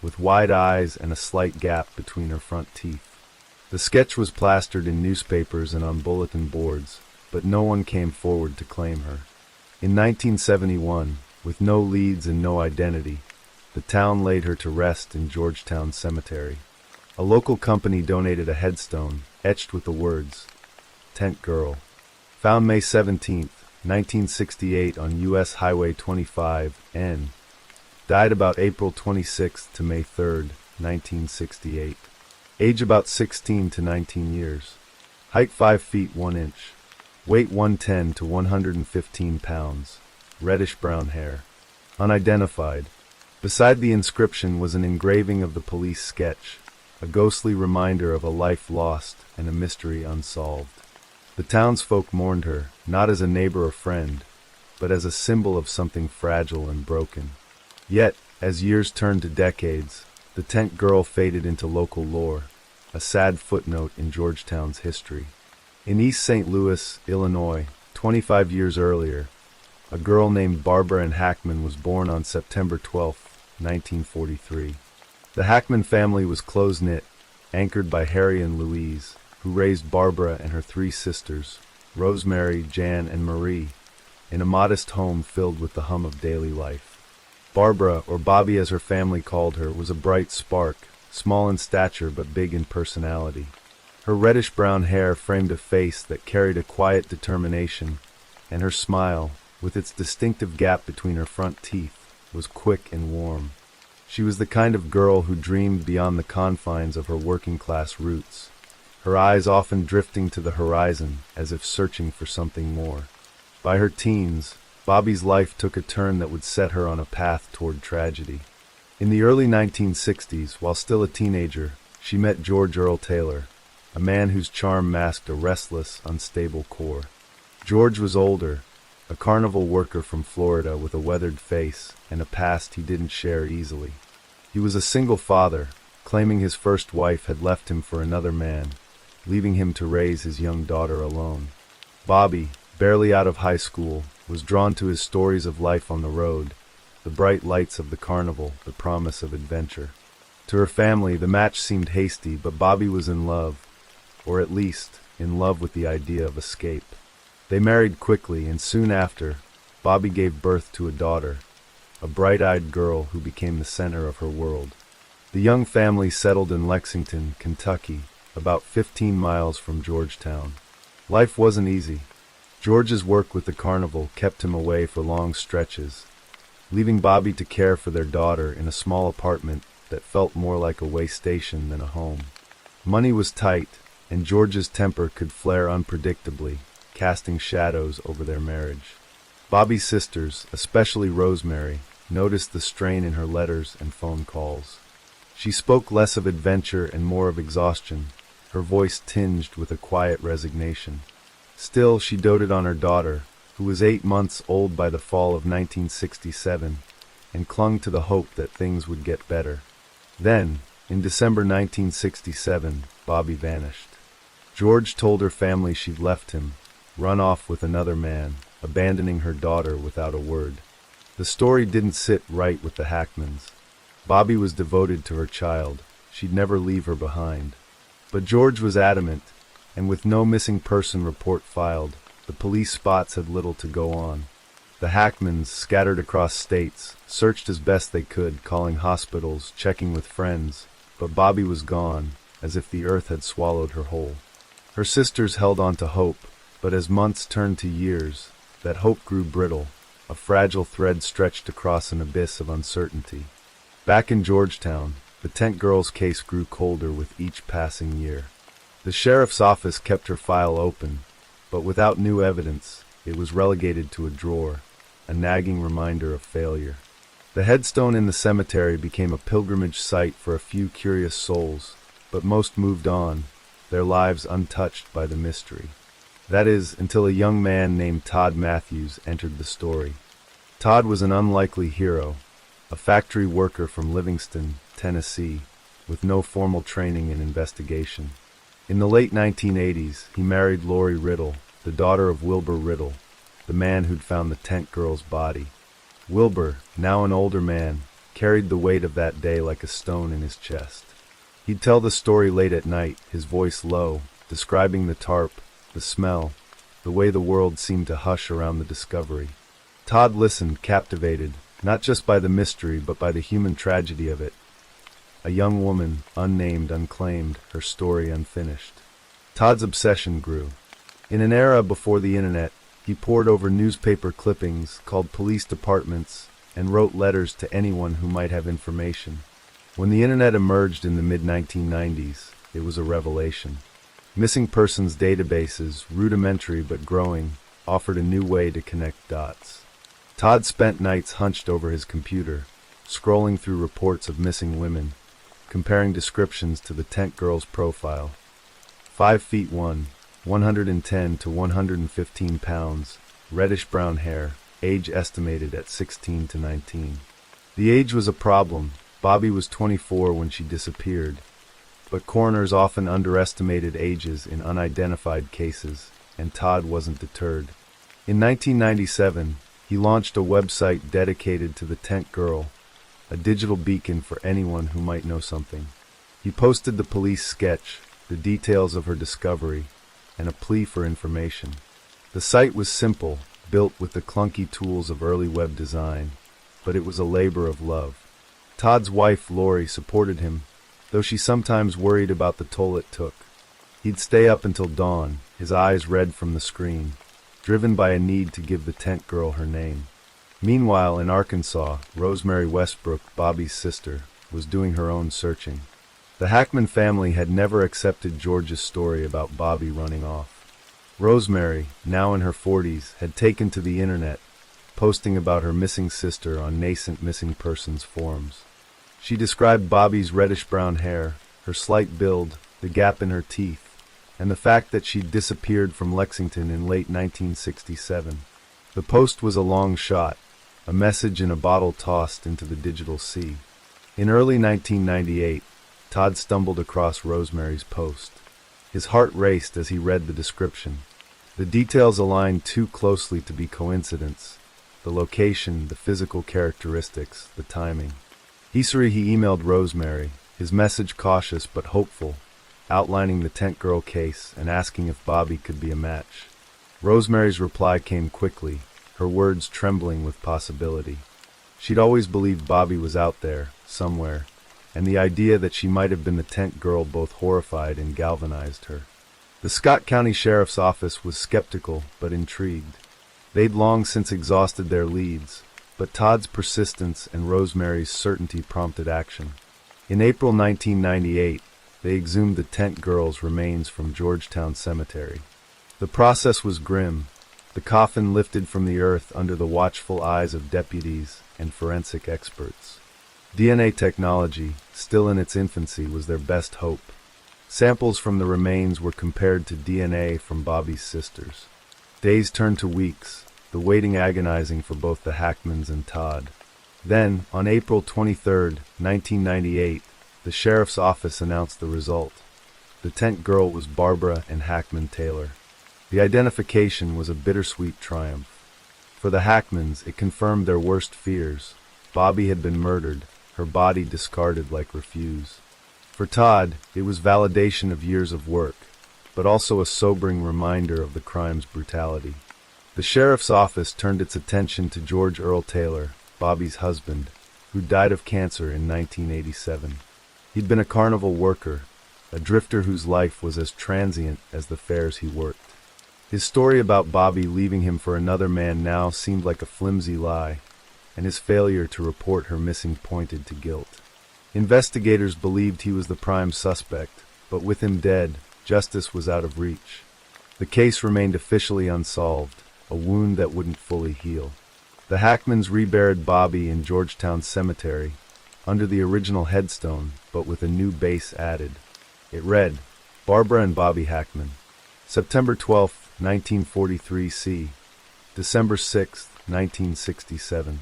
with wide eyes and a slight gap between her front teeth. The sketch was plastered in newspapers and on bulletin boards, but no one came forward to claim her. In 1971, with no leads and no identity, the town laid her to rest in Georgetown Cemetery. A local company donated a headstone, etched with the words, "Tent Girl." Found May 17, 1968 on U.S. Highway 25 N. Died about April 26 to May 3, 1968. Age about 16 to 19 years. Height 5 feet 1 inch. Weight 110 to 115 pounds. Reddish-brown hair. Unidentified. Beside the inscription was an engraving of the police sketch, a ghostly reminder of a life lost and a mystery unsolved. The townsfolk mourned her, not as a neighbor or friend, but as a symbol of something fragile and broken. Yet, as years turned to decades, the Tent Girl faded into local lore, a sad footnote in Georgetown's history. In East St. Louis, Illinois, 25 years earlier, a girl named Barbara Ann Hackman was born on September 12, 1943. The Hackman family was close-knit, anchored by Harry and Louise, who raised Barbara and her 3 sisters, Rosemary, Jan, and Marie, in a modest home filled with the hum of daily life. Barbara, or Bobby as her family called her, was a bright spark, small in stature but big in personality. Her reddish-brown hair framed a face that carried a quiet determination, and her smile, with its distinctive gap between her front teeth, was quick and warm. She was the kind of girl who dreamed beyond the confines of her working-class roots, her eyes often drifting to the horizon as if searching for something more. By her teens, Bobby's life took a turn that would set her on a path toward tragedy. In the early 1960s, while still a teenager, she met George Earl Taylor, a man whose charm masked a restless, unstable core. George was older, a carnival worker from Florida with a weathered face and a past he didn't share easily. He was a single father, claiming his first wife had left him for another man, leaving him to raise his young daughter alone. Bobby, barely out of high school, was drawn to his stories of life on the road, the bright lights of the carnival, the promise of adventure. To her family, the match seemed hasty, but Bobby was in love, or at least in love with the idea of escape. They married quickly, and soon after, Bobby gave birth to a daughter, a bright-eyed girl who became the center of her world. The young family settled in Lexington, Kentucky, about 15 miles from Georgetown. Life wasn't easy. George's work with the carnival kept him away for long stretches, leaving Bobby to care for their daughter in a small apartment that felt more like a way station than a home. Money was tight, and George's temper could flare unpredictably, casting shadows over their marriage. Bobby's sisters, especially Rosemary, noticed the strain in her letters and phone calls. She spoke less of adventure and more of exhaustion, her voice tinged with a quiet resignation. Still, she doted on her daughter, who was 8 months old by the fall of 1967, and clung to the hope that things would get better. Then, in December 1967, Bobby vanished. George told her family she'd left him, run off with another man, abandoning her daughter without a word. The story didn't sit right with the Hackmans. Bobby was devoted to her child. She'd never leave her behind. But George was adamant. and with no missing person report filed, the police spots had little to go on. The Hackmans, scattered across states, searched as best they could, calling hospitals, checking with friends, but Bobby was gone, as if the earth had swallowed her whole. Her sisters held on to hope, but as months turned to years, that hope grew brittle, a fragile thread stretched across an abyss of uncertainty. Back in Georgetown, the Tent Girl's case grew colder with each passing year. The sheriff's office kept her file open, but without new evidence, it was relegated to a drawer, a nagging reminder of failure. The headstone in the cemetery became a pilgrimage site for a few curious souls, but most moved on, their lives untouched by the mystery. That is, until a young man named Todd Matthews entered the story. Todd was an unlikely hero, a factory worker from Livingston, Tennessee, with no formal training in investigation. In the late 1980s, he married Lori Riddle, the daughter of Wilbur Riddle, the man who'd found the Tent Girl's body. Wilbur, now an older man, carried the weight of that day like a stone in his chest. He'd tell the story late at night, his voice low, describing the tarp, the smell, the way the world seemed to hush around the discovery. Todd listened, captivated, not just by the mystery but by the human tragedy of it. A young woman, unnamed, unclaimed, her story unfinished. Todd's obsession grew. In an era before the internet, he pored over newspaper clippings, called police departments, and wrote letters to anyone who might have information. When the internet emerged in the mid-1990s, it was a revelation. Missing persons databases, rudimentary but growing, offered a new way to connect dots. Todd spent nights hunched over his computer, scrolling through reports of missing women, comparing descriptions to the Tent Girl's profile. 5 feet 1, 110 to 115 pounds, reddish-brown hair, age estimated at 16 to 19. The age was a problem. Bobby was 24 when she disappeared, but coroners often underestimated ages in unidentified cases, and Todd wasn't deterred. In 1997, he launched a website dedicated to the Tent Girl, a digital beacon for anyone who might know something. He posted the police sketch, the details of her discovery, and a plea for information. The site was simple, built with the clunky tools of early web design, but it was a labor of love. Todd's wife, Lori, supported him, though she sometimes worried about the toll it took. He'd stay up until dawn, his eyes red from the screen, driven by a need to give the Tent Girl her name. Meanwhile, in Arkansas, Rosemary Westbrook, Bobby's sister, was doing her own searching. The Hackman family had never accepted George's story about Bobby running off. Rosemary, now in her 40s, had taken to the internet, posting about her missing sister on nascent missing persons forums. She described Bobby's reddish-brown hair, her slight build, the gap in her teeth, and the fact that she'd disappeared from Lexington in late 1967. The post was a long shot, a message in a bottle tossed into the digital sea. In early 1998, Todd stumbled across Rosemary's post. His heart raced as he read the description. The details aligned too closely to be coincidence. The location, the physical characteristics, the timing. He emailed Rosemary, his message cautious but hopeful, outlining the Tent Girl case and asking if Bobby could be a match. Rosemary's reply came quickly, her words trembling with possibility. She'd always believed Bobby was out there, somewhere, and the idea that she might have been the Tent Girl both horrified and galvanized her. The Scott County Sheriff's Office was skeptical but intrigued. They'd long since exhausted their leads, but Todd's persistence and Rosemary's certainty prompted action. In April 1998, they exhumed the Tent Girl's remains from Georgetown Cemetery. The process was grim, the coffin lifted from the earth under the watchful eyes of deputies and forensic experts. DNA technology, still in its infancy, was their best hope. Samples from the remains were compared to DNA from Bobby's sisters. Days turned to weeks, the waiting agonizing for both the Hackmans and Todd. Then, on April 23, 1998, the sheriff's office announced the result. The Tent Girl was Barbara Ann Hackman Taylor. The identification was a bittersweet triumph. For the Hackmans, it confirmed their worst fears. Bobby had been murdered, her body discarded like refuse. For Todd, it was validation of years of work. but also a sobering reminder of the crime's brutality. The sheriff's office turned its attention to George Earl Taylor, Bobby's husband, who died of cancer in 1987. He'd been a carnival worker, a drifter whose life was as transient as the fares he worked. His story about Bobby leaving him for another man now seemed like a flimsy lie, and his failure to report her missing pointed to guilt. Investigators believed he was the prime suspect, but with him dead, justice was out of reach. The case remained officially unsolved, a wound that wouldn't fully heal. The Hackmans reburied Bobby in Georgetown Cemetery, under the original headstone, but with a new base added. It read, Barbara and Bobby Hackman. September 12, 1943 C. December 6, 1967.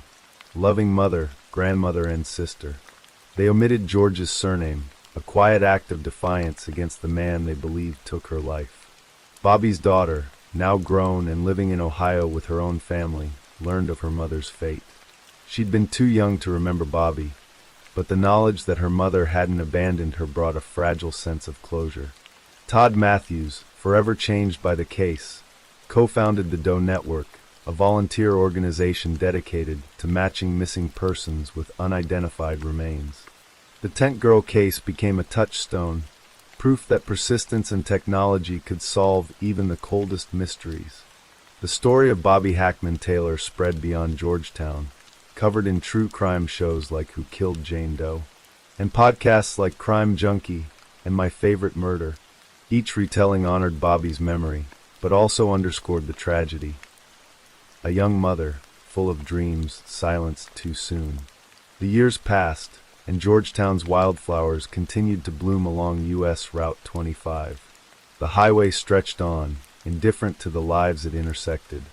Loving mother, grandmother, and sister. They omitted George's surname, a quiet act of defiance against the man they believed took her life. Bobby's daughter, now grown and living in Ohio with her own family, learned of her mother's fate. She'd been too young to remember Bobby, but the knowledge that her mother hadn't abandoned her brought a fragile sense of closure. Todd Matthews, forever changed by the case, co-founded the Doe Network, a volunteer organization dedicated to matching missing persons with unidentified remains. The Tent Girl case became a touchstone, proof that persistence and technology could solve even the coldest mysteries. The story of Bobby Hackman Taylor spread beyond Georgetown, covered in true crime shows like Who Killed Jane Doe, and podcasts like Crime Junkie and My Favorite Murder. Each retelling honored Bobby's memory, but also underscored the tragedy. A young mother, full of dreams, silenced too soon. The years passed, and Georgetown's wildflowers continued to bloom along U.S. Route 25. The highway stretched on, indifferent to the lives it intersected.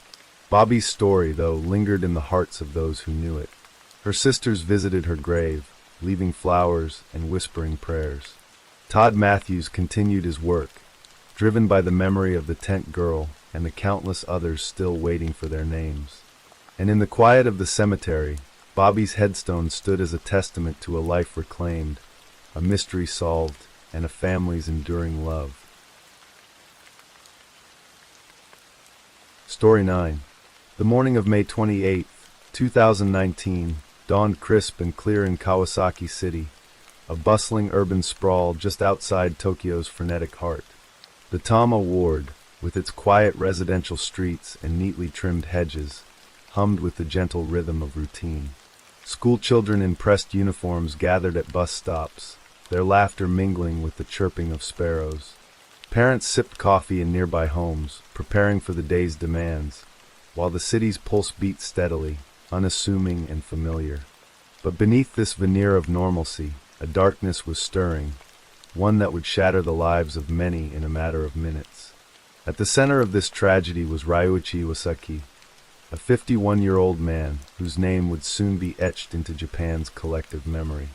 Bobby's story, though, lingered in the hearts of those who knew it. Her sisters visited her grave, leaving flowers and whispering prayers. Todd Matthews continued his work, driven by the memory of the Tent Girl and the countless others still waiting for their names. And in the quiet of the cemetery, Bobby's headstone stood as a testament to a life reclaimed, a mystery solved, and a family's enduring love. Story 9. The morning of May 28, 2019, dawned crisp and clear in Kawasaki City, a bustling urban sprawl just outside Tokyo's frenetic heart. The Tama Ward, with its quiet residential streets and neatly trimmed hedges, hummed with the gentle rhythm of routine. School children in pressed uniforms gathered at bus stops, their laughter mingling with the chirping of sparrows. Parents sipped coffee in nearby homes, preparing for the day's demands, while the city's pulse beat steadily, unassuming and familiar. But beneath this veneer of normalcy, a darkness was stirring, one that would shatter the lives of many in a matter of minutes. At the center of this tragedy was Ryuichi Iwasaki, a 51-year-old man whose name would soon be etched into Japan's collective memory.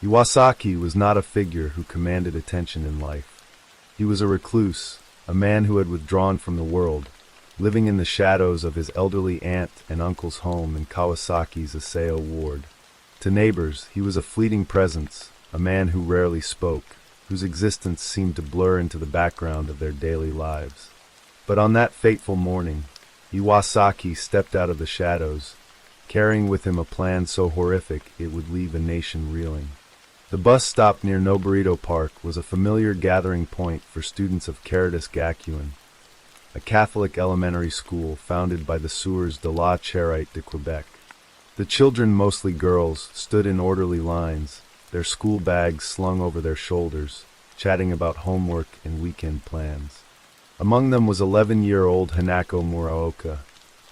Iwasaki was not a figure who commanded attention in life. He was a recluse, a man who had withdrawn from the world, living in the shadows of his elderly aunt and uncle's home in Kawasaki's Aseo Ward. To neighbors, he was a fleeting presence, a man who rarely spoke, whose existence seemed to blur into the background of their daily lives. But on that fateful morning, Iwasaki stepped out of the shadows, carrying with him a plan so horrific it would leave a nation reeling. The bus stop near Noburito Park was a familiar gathering point for students of Caritas Gakuen, a Catholic elementary school founded by the Soeurs de la Charite de Quebec. The children, mostly girls, stood in orderly lines, their school bags slung over their shoulders, chatting about homework and weekend plans. Among them was 11-year-old Hanako Muraoka,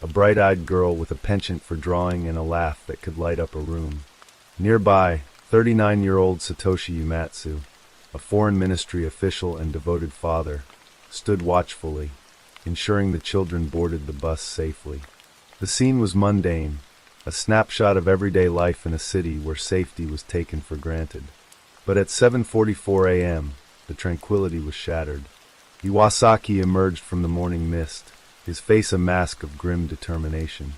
a bright-eyed girl with a penchant for drawing and a laugh that could light up a room. Nearby, 39-year-old Satoshi Umatsu, a foreign ministry official and devoted father, stood watchfully, ensuring the children boarded the bus safely. The scene was mundane, a snapshot of everyday life in a city where safety was taken for granted. But at 7:44 a.m., the tranquility was shattered. Iwasaki emerged from the morning mist, his face a mask of grim determination.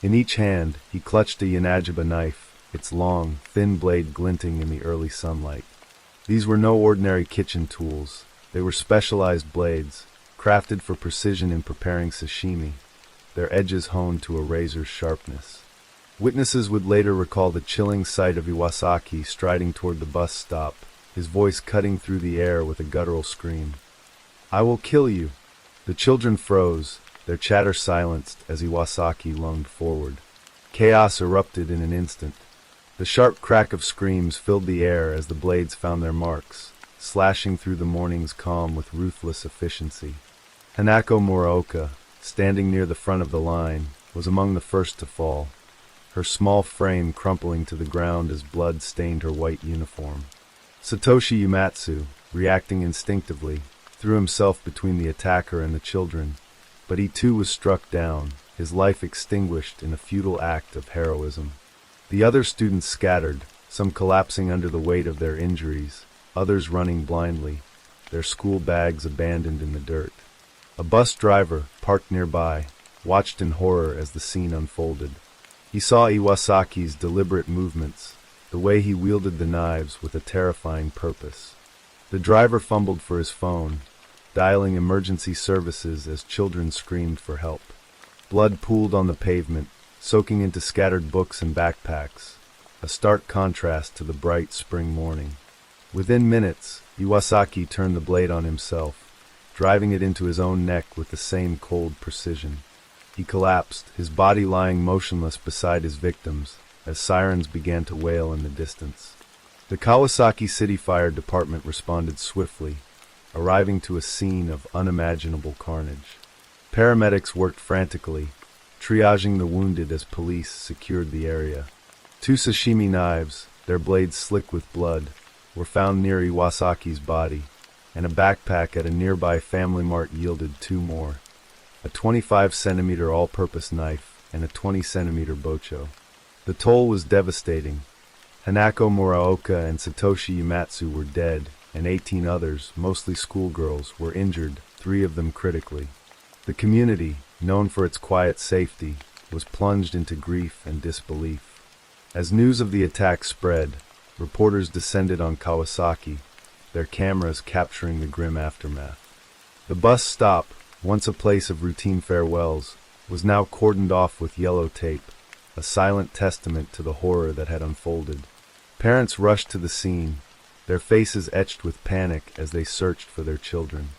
In each hand, he clutched a Yanagiba knife, its long, thin blade glinting in the early sunlight. These were no ordinary kitchen tools. They were specialized blades, crafted for precision in preparing sashimi, their edges honed to a razor's sharpness. Witnesses would later recall the chilling sight of Iwasaki striding toward the bus stop, his voice cutting through the air with a guttural scream. "I will kill you!" The children froze, their chatter silenced as Iwasaki lunged forward. Chaos erupted in an instant. The sharp crack of screams filled the air as the blades found their marks, slashing through the morning's calm with ruthless efficiency. Hanako Muraoka, standing near the front of the line, was among the first to fall, her small frame crumpling to the ground as blood stained her white uniform. Satoshi Uematsu, reacting instinctively, threw himself between the attacker and the children, but he too was struck down, his life extinguished in a futile act of heroism. The other students scattered, some collapsing under the weight of their injuries, others running blindly, their school bags abandoned in the dirt. A bus driver, parked nearby, watched in horror as the scene unfolded. He saw Iwasaki's deliberate movements, the way he wielded the knives with a terrifying purpose. The driver fumbled for his phone, dialing emergency services as children screamed for help. Blood pooled on the pavement, soaking into scattered books and backpacks, a stark contrast to the bright spring morning. Within minutes, Iwasaki turned the blade on himself, driving it into his own neck with the same cold precision. He collapsed, his body lying motionless beside his victims, as sirens began to wail in the distance. The Kawasaki City Fire Department responded swiftly, arriving to a scene of unimaginable carnage. Paramedics worked frantically, triaging the wounded as police secured the area. 2 sashimi knives, their blades slick with blood, were found near Iwasaki's body, and a backpack at a nearby Family Mart yielded 2 more, a 25-centimeter all-purpose knife and a 20-centimeter bocho. The toll was devastating. Hanako Muraoka and Satoshi Uematsu were dead, and 18 others, mostly schoolgirls, were injured, 3 of them critically. The community, known for its quiet safety, was plunged into grief and disbelief. As news of the attack spread, reporters descended on Kawasaki, their cameras capturing the grim aftermath. The bus stop, once a place of routine farewells, was now cordoned off with yellow tape, a silent testament to the horror that had unfolded. Parents rushed to the scene, their faces etched with panic as they searched for their children.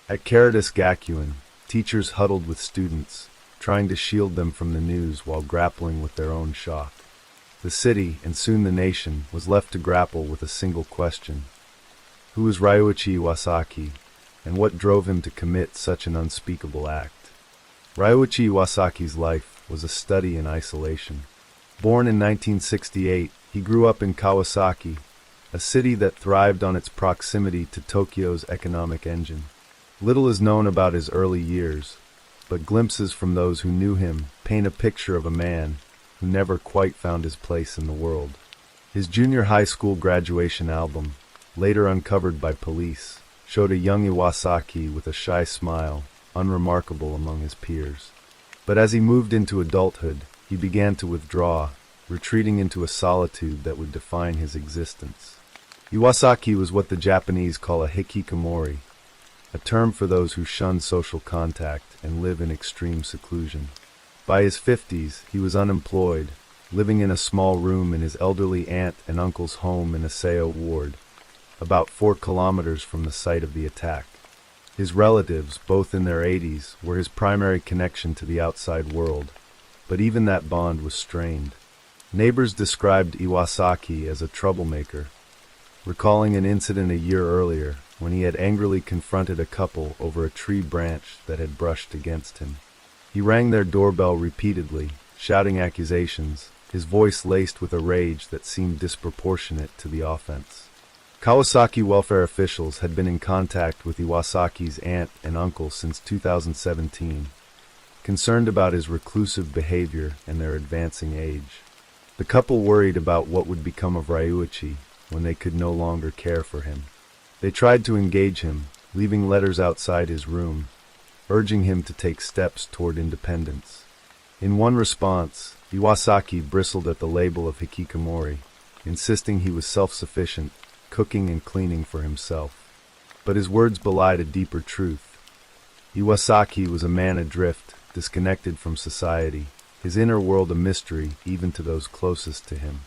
At Caritas Gakuen, teachers huddled with students, trying to shield them from the news while grappling with their own shock. The city, and soon the nation, was left to grapple with a single question. Who was Ryuichi Iwasaki, and what drove him to commit such an unspeakable act? Ryuichi Iwasaki's life was a study in isolation. Born in 1968, he grew up in Kawasaki, a city that thrived on its proximity to Tokyo's economic engine. Little is known about his early years, but glimpses from those who knew him paint a picture of a man who never quite found his place in the world. His junior high school graduation album, later uncovered by police, showed a young Iwasaki with a shy smile, unremarkable among his peers. But as he moved into adulthood, he began to withdraw, retreating into a solitude that would define his existence. Iwasaki was what the Japanese call a hikikomori, a term for those who shun social contact and live in extreme seclusion. By his 50s, he was unemployed, living in a small room in his elderly aunt and uncle's home in Aseo Ward, about 4 kilometers from the site of the attack. His relatives, both in their 80s, were his primary connection to the outside world, but even that bond was strained. Neighbors described Iwasaki as a troublemaker, recalling an incident a year earlier when he had angrily confronted a couple over a tree branch that had brushed against him. He rang their doorbell repeatedly, shouting accusations, his voice laced with a rage that seemed disproportionate to the offense. Kawasaki welfare officials had been in contact with Iwasaki's aunt and uncle since 2017, concerned about his reclusive behavior and their advancing age. The couple worried about what would become of Ryuichi when they could no longer care for him. They tried to engage him, leaving letters outside his room, urging him to take steps toward independence. In one response, Iwasaki bristled at the label of hikikomori, insisting he was self-sufficient, cooking and cleaning for himself. But his words belied a deeper truth. Iwasaki was a man adrift, disconnected from society, his inner world a mystery even to those closest to him.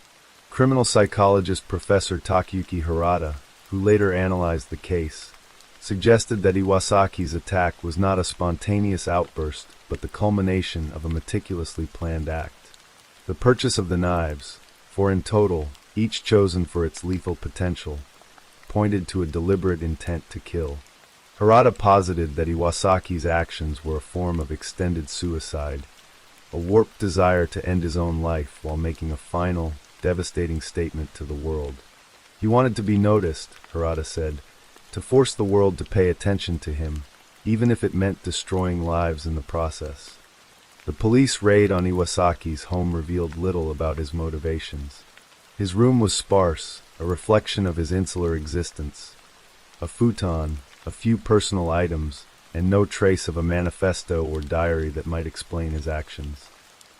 Criminal psychologist Professor Takayuki Harada, who later analyzed the case, suggested that Iwasaki's attack was not a spontaneous outburst, but the culmination of a meticulously planned act. The purchase of the knives, for in total, each chosen for its lethal potential, pointed to a deliberate intent to kill. Harada posited that Iwasaki's actions were a form of extended suicide, a warped desire to end his own life while making a final, devastating statement to the world. He wanted to be noticed, Harada said, to force the world to pay attention to him, even if it meant destroying lives in the process. The police raid on Iwasaki's home revealed little about his motivations. His room was sparse, a reflection of his insular existence. A futon, a few personal items, and no trace of a manifesto or diary that might explain his actions.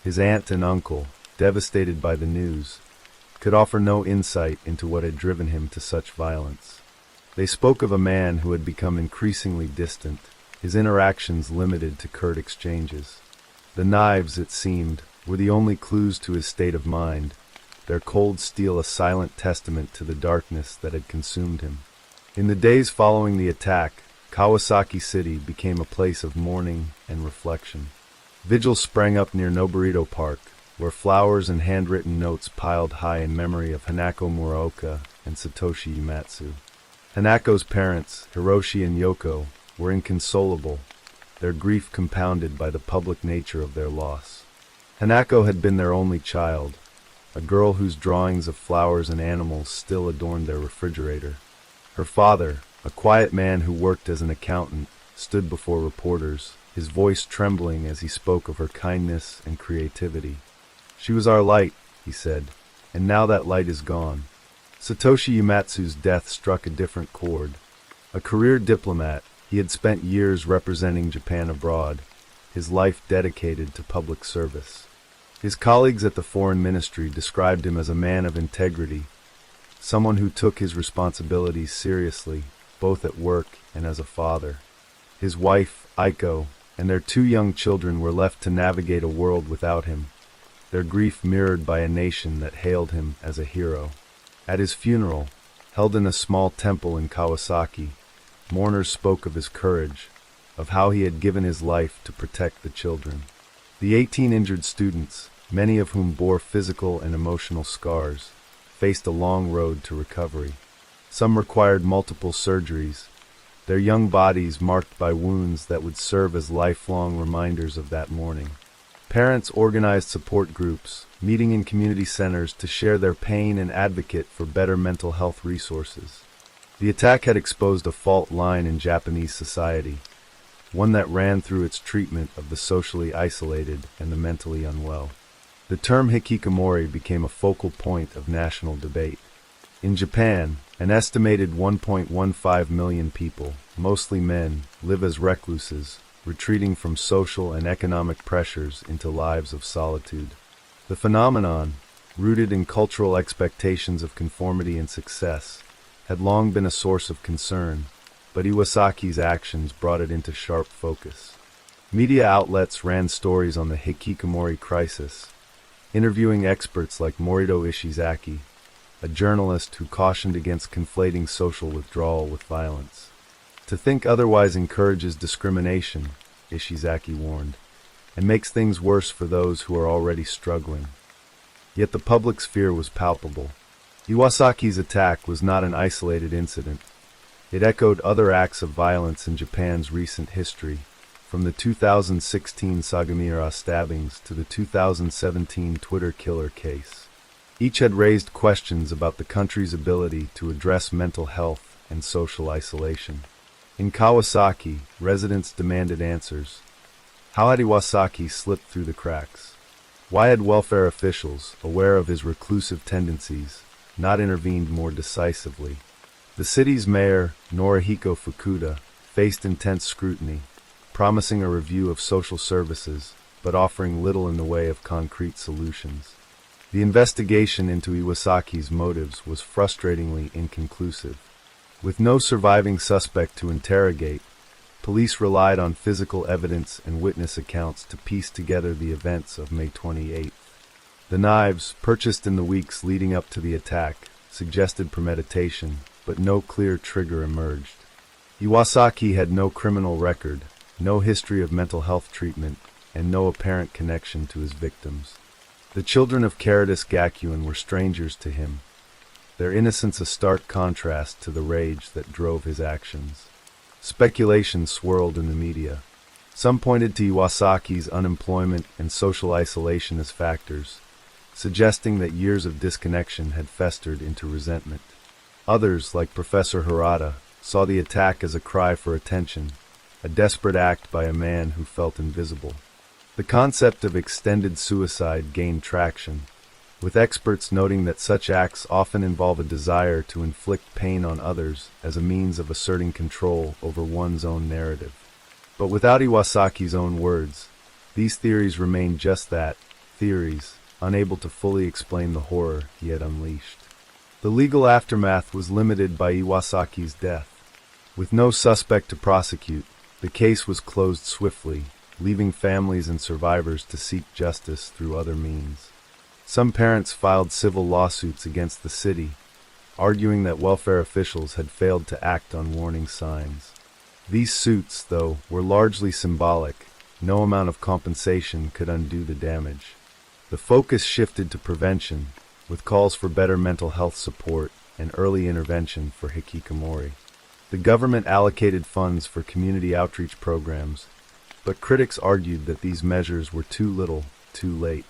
His aunt and uncle, devastated by the news, could offer no insight into what had driven him to such violence. They spoke of a man who had become increasingly distant, his interactions limited to curt exchanges. The knives, it seemed, were the only clues to his state of mind, their cold steel a silent testament to the darkness that had consumed him. In the days following the attack, Kawasaki City became a place of mourning and reflection. Vigils sprang up near Noborito Park, where flowers and handwritten notes piled high in memory of Hanako Muraoka and Satoshi Uematsu. Hanako's parents, Hiroshi and Yoko, were inconsolable, their grief compounded by the public nature of their loss. Hanako had been their only child, a girl whose drawings of flowers and animals still adorned their refrigerator. Her father, a quiet man who worked as an accountant, stood before reporters, his voice trembling as he spoke of her kindness and creativity. "She was our light," he said, "and now that light is gone." Satoshi Uematsu's death struck a different chord. A career diplomat, he had spent years representing Japan abroad, his life dedicated to public service. His colleagues at the Foreign Ministry described him as a man of integrity, someone who took his responsibilities seriously, both at work and as a father. His wife, Aiko, and their 2 young children were left to navigate a world without him, their grief mirrored by a nation that hailed him as a hero. At his funeral, held in a small temple in Kawasaki, mourners spoke of his courage, of how he had given his life to protect the children. The 18 injured students, many of whom bore physical and emotional scars, faced a long road to recovery. Some required multiple surgeries, their young bodies marked by wounds that would serve as lifelong reminders of that morning. Parents organized support groups, meeting in community centers to share their pain and advocate for better mental health resources. The attack had exposed a fault line in Japanese society, one that ran through its treatment of the socially isolated and the mentally unwell. The term hikikomori became a focal point of national debate. In Japan, an estimated 1.15 million people, mostly men, live as recluses, retreating from social and economic pressures into lives of solitude. The phenomenon, rooted in cultural expectations of conformity and success, had long been a source of concern, but Iwasaki's actions brought it into sharp focus. Media outlets ran stories on the hikikomori crisis, interviewing experts like Morito Ishizaki, a journalist who cautioned against conflating social withdrawal with violence. "To think otherwise encourages discrimination," Ishizaki warned, "and makes things worse for those who are already struggling." Yet the public's fear was palpable. Iwasaki's attack was not an isolated incident. It echoed other acts of violence in Japan's recent history, from the 2016 Sagamihara stabbings to the 2017 Twitter killer case. Each had raised questions about the country's ability to address mental health and social isolation. In Kawasaki, residents demanded answers. How had Iwasaki slipped through the cracks? Why had welfare officials, aware of his reclusive tendencies, not intervened more decisively? The city's mayor, Norihiko Fukuda, faced intense scrutiny, promising a review of social services, but offering little in the way of concrete solutions. The investigation into Iwasaki's motives was frustratingly inconclusive. With no surviving suspect to interrogate, police relied on physical evidence and witness accounts to piece together the events of May 28th. The knives, purchased in the weeks leading up to the attack, suggested premeditation, but no clear trigger emerged. Iwasaki had no criminal record, no history of mental health treatment, and no apparent connection to his victims. The children of Caritas Gakuen were strangers to him, their innocence a stark contrast to the rage that drove his actions. Speculation swirled in the media. Some pointed to Iwasaki's unemployment and social isolation as factors, suggesting that years of disconnection had festered into resentment. Others, like Professor Harada, saw the attack as a cry for attention, a desperate act by a man who felt invisible. The concept of extended suicide gained traction, with experts noting that such acts often involve a desire to inflict pain on others as a means of asserting control over one's own narrative. But without Iwasaki's own words, these theories remained just that, theories, unable to fully explain the horror he had unleashed. The legal aftermath was limited by Iwasaki's death. With no suspect to prosecute, the case was closed swiftly, leaving families and survivors to seek justice through other means. Some parents filed civil lawsuits against the city, arguing that welfare officials had failed to act on warning signs. These suits, though, were largely symbolic. No amount of compensation could undo the damage. The focus shifted to prevention, with calls for better mental health support and early intervention for hikikomori. The government allocated funds for community outreach programs, but critics argued that these measures were too little, too late.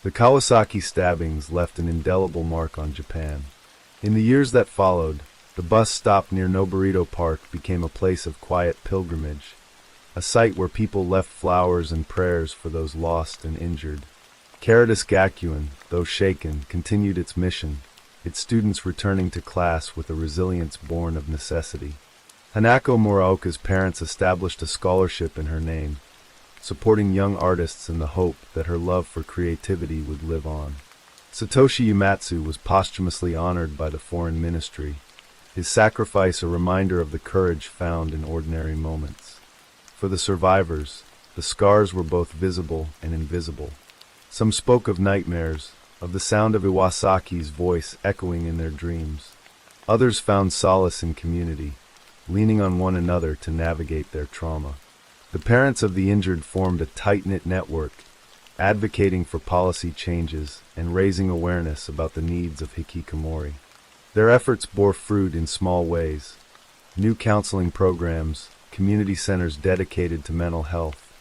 The Kawasaki stabbings left an indelible mark on Japan. In the years that followed, the bus stop near Noborito Park became a place of quiet pilgrimage, a site where people left flowers and prayers for those lost and injured. Caritas Gakuen, though shaken, continued its mission, its students returning to class with a resilience born of necessity. Hanako Muraoka's parents established a scholarship in her name, supporting young artists in the hope that her love for creativity would live on. Satoshi Uematsu was posthumously honored by the foreign ministry, his sacrifice a reminder of the courage found in ordinary moments. For the survivors, the scars were both visible and invisible. Some spoke of nightmares, of the sound of Iwasaki's voice echoing in their dreams. Others found solace in community, leaning on one another to navigate their trauma. The parents of the injured formed a tight-knit network, advocating for policy changes and raising awareness about the needs of hikikomori. Their efforts bore fruit in small ways. New counseling programs, community centers dedicated to mental health,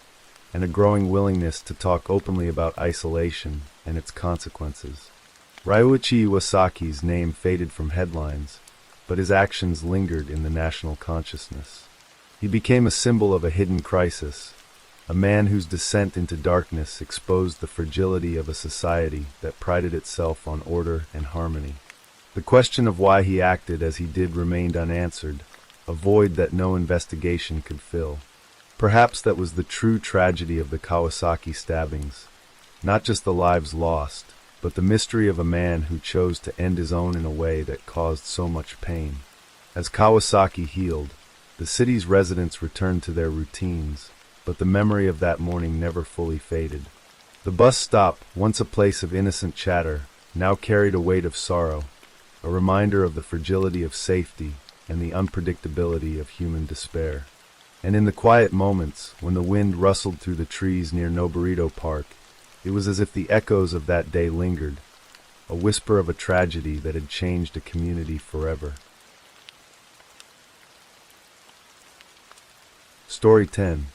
and a growing willingness to talk openly about isolation and its consequences. Ryuichi Iwasaki's name faded from headlines, but his actions lingered in the national consciousness. He became a symbol of a hidden crisis, a man whose descent into darkness exposed the fragility of a society that prided itself on order and harmony. The question of why he acted as he did remained unanswered, a void that no investigation could fill. Perhaps that was the true tragedy of the Kawasaki stabbings, not just the lives lost, but the mystery of a man who chose to end his own in a way that caused so much pain. As Kawasaki healed, the city's residents returned to their routines, but the memory of that morning never fully faded. The bus stop, once a place of innocent chatter, now carried a weight of sorrow, a reminder of the fragility of safety and the unpredictability of human despair. And in the quiet moments, when the wind rustled through the trees near Noborito Park, it was as if the echoes of that day lingered, a whisper of a tragedy that had changed a community forever. Story 10.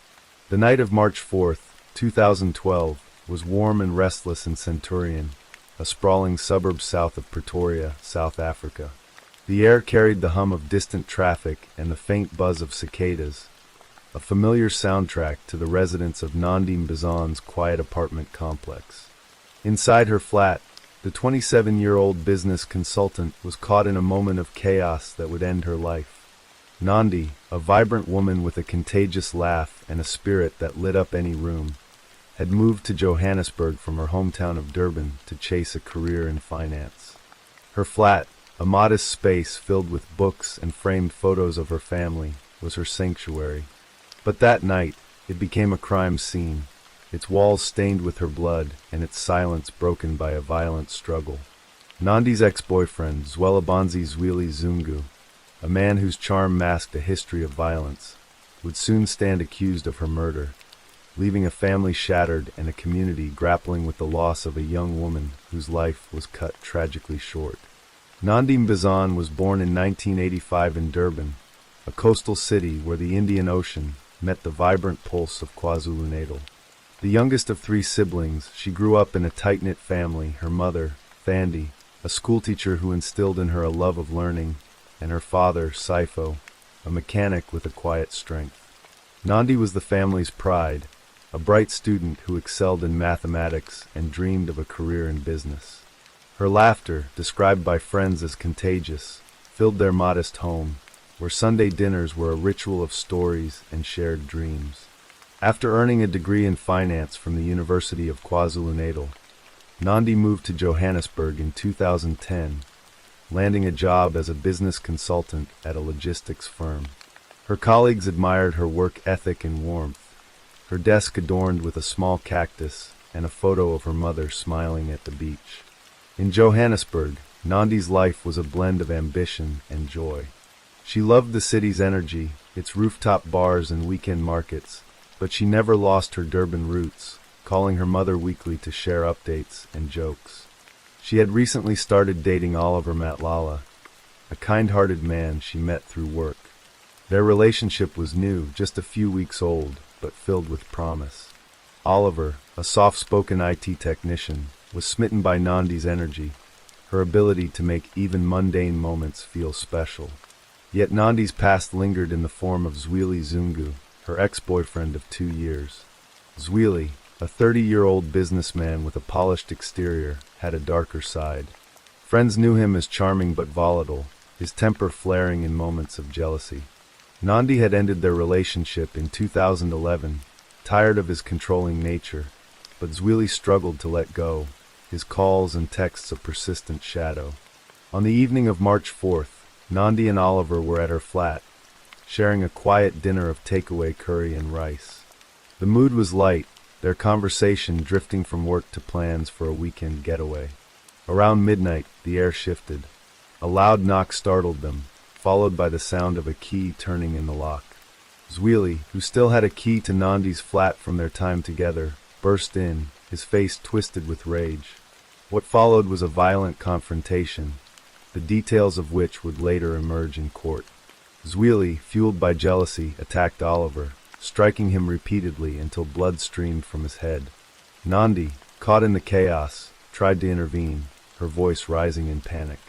The night of March 4th, 2012, was warm and restless in Centurion, a sprawling suburb south of Pretoria, South Africa. The air carried the hum of distant traffic and the faint buzz of cicadas, a familiar soundtrack to the residents of Nandi Mbazan's quiet apartment complex. Inside her flat, the 27-year-old business consultant was caught in a moment of chaos that would end her life. Nandi, a vibrant woman with a contagious laugh and a spirit that lit up any room, had moved to Johannesburg from her hometown of Durban to chase a career in finance. Her flat, A modest space filled with books and framed photos of her family was her sanctuary. But that night, it became a crime scene, its walls stained with her blood and its silence broken by a violent struggle. Nandi's ex-boyfriend, Zwelabonzi Zweli Zungu, a man whose charm masked a history of violence, would soon stand accused of her murder, leaving a family shattered and a community grappling with the loss of a young woman whose life was cut tragically short. Nandi Mbazan was born in 1985 in Durban, a coastal city where the Indian Ocean met the vibrant pulse of KwaZulu-Natal. The youngest of three siblings, she grew up in a tight-knit family, her mother, Thandi, a schoolteacher who instilled in her a love of learning, and her father, Saifo, a mechanic with a quiet strength. Nandi was the family's pride, a bright student who excelled in mathematics and dreamed of a career in business. Her laughter, described by friends as contagious, filled their modest home, where Sunday dinners were a ritual of stories and shared dreams. After earning a degree in finance from the University of KwaZulu-Natal, Nandi moved to Johannesburg in 2010, landing a job as a business consultant at a logistics firm. Her colleagues admired her work ethic and warmth, her desk adorned with a small cactus and a photo of her mother smiling at the beach. In Johannesburg, Nandi's life was a blend of ambition and joy. She loved the city's energy, its rooftop bars and weekend markets, but she never lost her Durban roots, calling her mother weekly to share updates and jokes. She had recently started dating Oliver Matlala, a kind-hearted man she met through work. Their relationship was new, just a few weeks old, but filled with promise. Oliver, a soft-spoken IT technician, was smitten by Nandi's energy, her ability to make even mundane moments feel special. Yet Nandi's past lingered in the form of Zweli Zungu, her ex-boyfriend of 2 years. Zweli, a 30-year-old businessman with a polished exterior, had a darker side. Friends knew him as charming but volatile, his temper flaring in moments of jealousy. Nandi had ended their relationship in 2011, tired of his controlling nature, but Zweli struggled to let go, his calls and texts a persistent shadow. On the evening of March 4th, Nandi and Oliver were at her flat, sharing a quiet dinner of takeaway curry and rice. The mood was light, their conversation drifting from work to plans for a weekend getaway. Around midnight, the air shifted. A loud knock startled them, followed by the sound of a key turning in the lock. Zweli, who still had a key to Nandi's flat from their time together, burst in, his face twisted with rage. What followed was a violent confrontation, the details of which would later emerge in court. Zweli, fueled by jealousy, attacked Oliver, striking him repeatedly until blood streamed from his head. Nandi, caught in the chaos, tried to intervene, her voice rising in panic.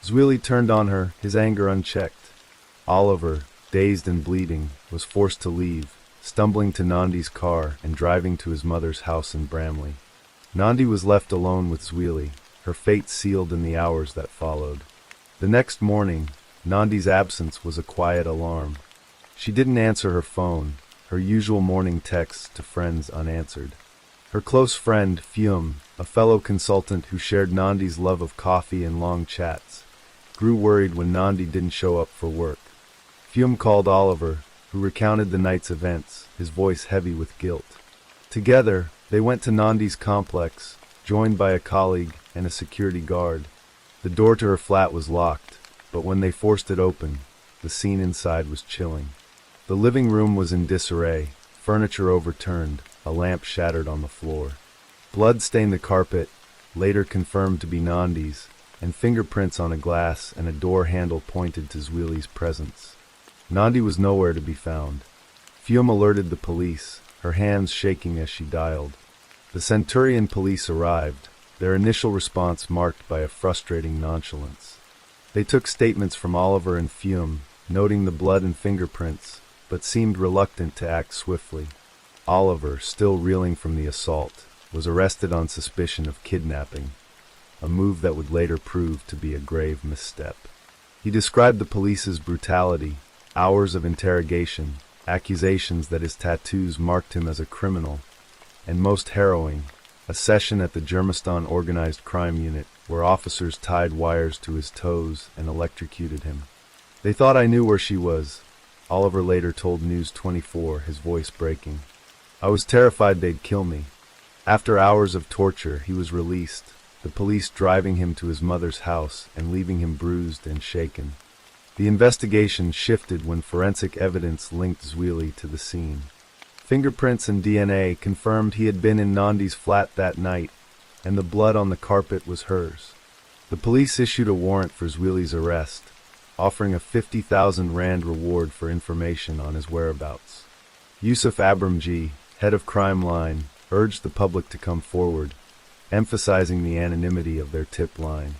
Zweli turned on her, his anger unchecked. Oliver, dazed and bleeding, was forced to leave, stumbling to Nandi's car and driving to his mother's house in Bramley. Nandi was left alone with Zweli, her fate sealed in the hours that followed. The next morning, Nandi's absence was a quiet alarm. She didn't answer her phone, her usual morning texts to friends unanswered. Her close friend, Fium, a fellow consultant who shared Nandi's love of coffee and long chats, grew worried when Nandi didn't show up for work. Fium called Oliver, who recounted the night's events, his voice heavy with guilt. Together, they went to Nandi's complex, joined by a colleague and a security guard. The door to her flat was locked, but when they forced it open, the scene inside was chilling. The living room was in disarray, furniture overturned, a lamp shattered on the floor. Blood stained the carpet, later confirmed to be Nandi's, and fingerprints on a glass and a door handle pointed to Zweli's presence. Nandi was nowhere to be found. Fium alerted the police, her hands shaking as she dialed. The Centurion police arrived, their initial response marked by a frustrating nonchalance. They took statements from Oliver and Fium, noting the blood and fingerprints, but seemed reluctant to act swiftly. Oliver, still reeling from the assault, was arrested on suspicion of kidnapping, a move that would later prove to be a grave misstep. He described the police's brutality, hours of interrogation, accusations that his tattoos marked him as a criminal, and most harrowing, a session at the Germiston Organized Crime Unit where officers tied wires to his toes and electrocuted him. They thought I knew where she was, Oliver later told News 24, his voice breaking. I was terrified they'd kill me. After hours of torture, he was released, the police driving him to his mother's house and leaving him bruised and shaken. The investigation shifted when forensic evidence linked Zweli to the scene. Fingerprints and DNA confirmed he had been in Nandi's flat that night, and the blood on the carpet was hers. The police issued a warrant for Zweli's arrest, offering a 50,000 rand reward for information on his whereabouts. Yusuf Abramji, head of Crime Line, urged the public to come forward, emphasizing the anonymity of their tip line.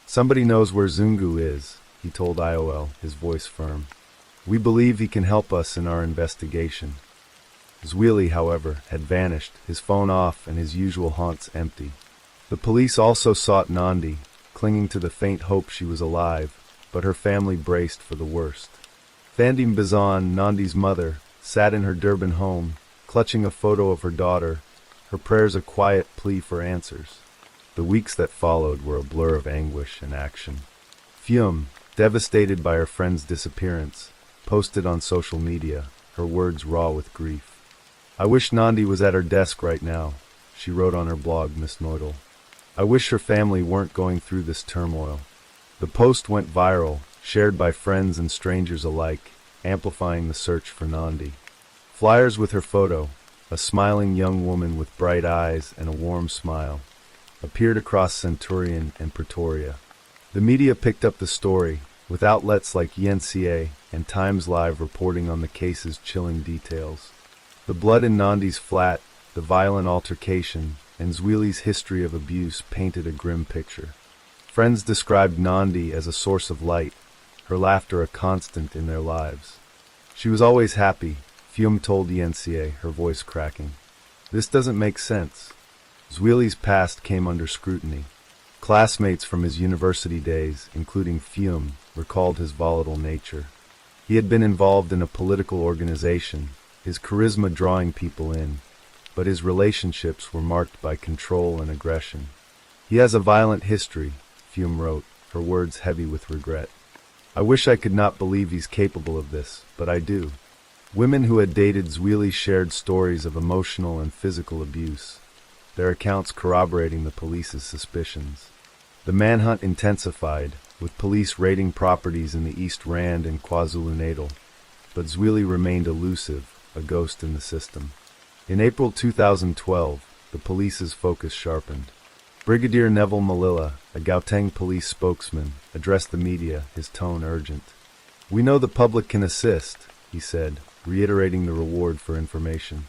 Somebody knows where Zungu is, he told IOL, his voice firm. We believe he can help us in our investigation. Zweli, however, had vanished, his phone off and his usual haunts empty. The police also sought Nandi, clinging to the faint hope she was alive, but her family braced for the worst. Thandim Bazan, Nandi's mother, sat in her Durban home, clutching a photo of her daughter, her prayers a quiet plea for answers. The weeks that followed were a blur of anguish and action. Fium, devastated by her friend's disappearance, posted on social media, her words raw with grief. I wish Nandi was at her desk right now, she wrote on her blog, Miss Neudel. I wish her family weren't going through this turmoil. The post went viral, shared by friends and strangers alike, amplifying the search for Nandi. Flyers with her photo, a smiling young woman with bright eyes and a warm smile, appeared across Centurion and Pretoria. The media picked up the story, with outlets like YNCA and Times Live reporting on the case's chilling details. The blood in Nandi's flat, the violent altercation, and Zweli's history of abuse painted a grim picture. Friends described Nandi as a source of light, her laughter a constant in their lives. She was always happy, Fium told YNCA, her voice cracking. This doesn't make sense. Zweli's past came under scrutiny. Classmates from his university days, including Fium, recalled his volatile nature. He had been involved in a political organization, his charisma drawing people in, but his relationships were marked by control and aggression. He has a violent history, Fium wrote, her words heavy with regret. I wish I could not believe he's capable of this, but I do. Women who had dated Zweli shared stories of emotional and physical abuse, their accounts corroborating the police's suspicions. The manhunt intensified, with police raiding properties in the East Rand and KwaZulu-Natal, but Zweli remained elusive, a ghost in the system. In April 2012, the police's focus sharpened. Brigadier Neville Malila, a Gauteng police spokesman, addressed the media, his tone urgent. We know the public can assist, he said, reiterating the reward for information.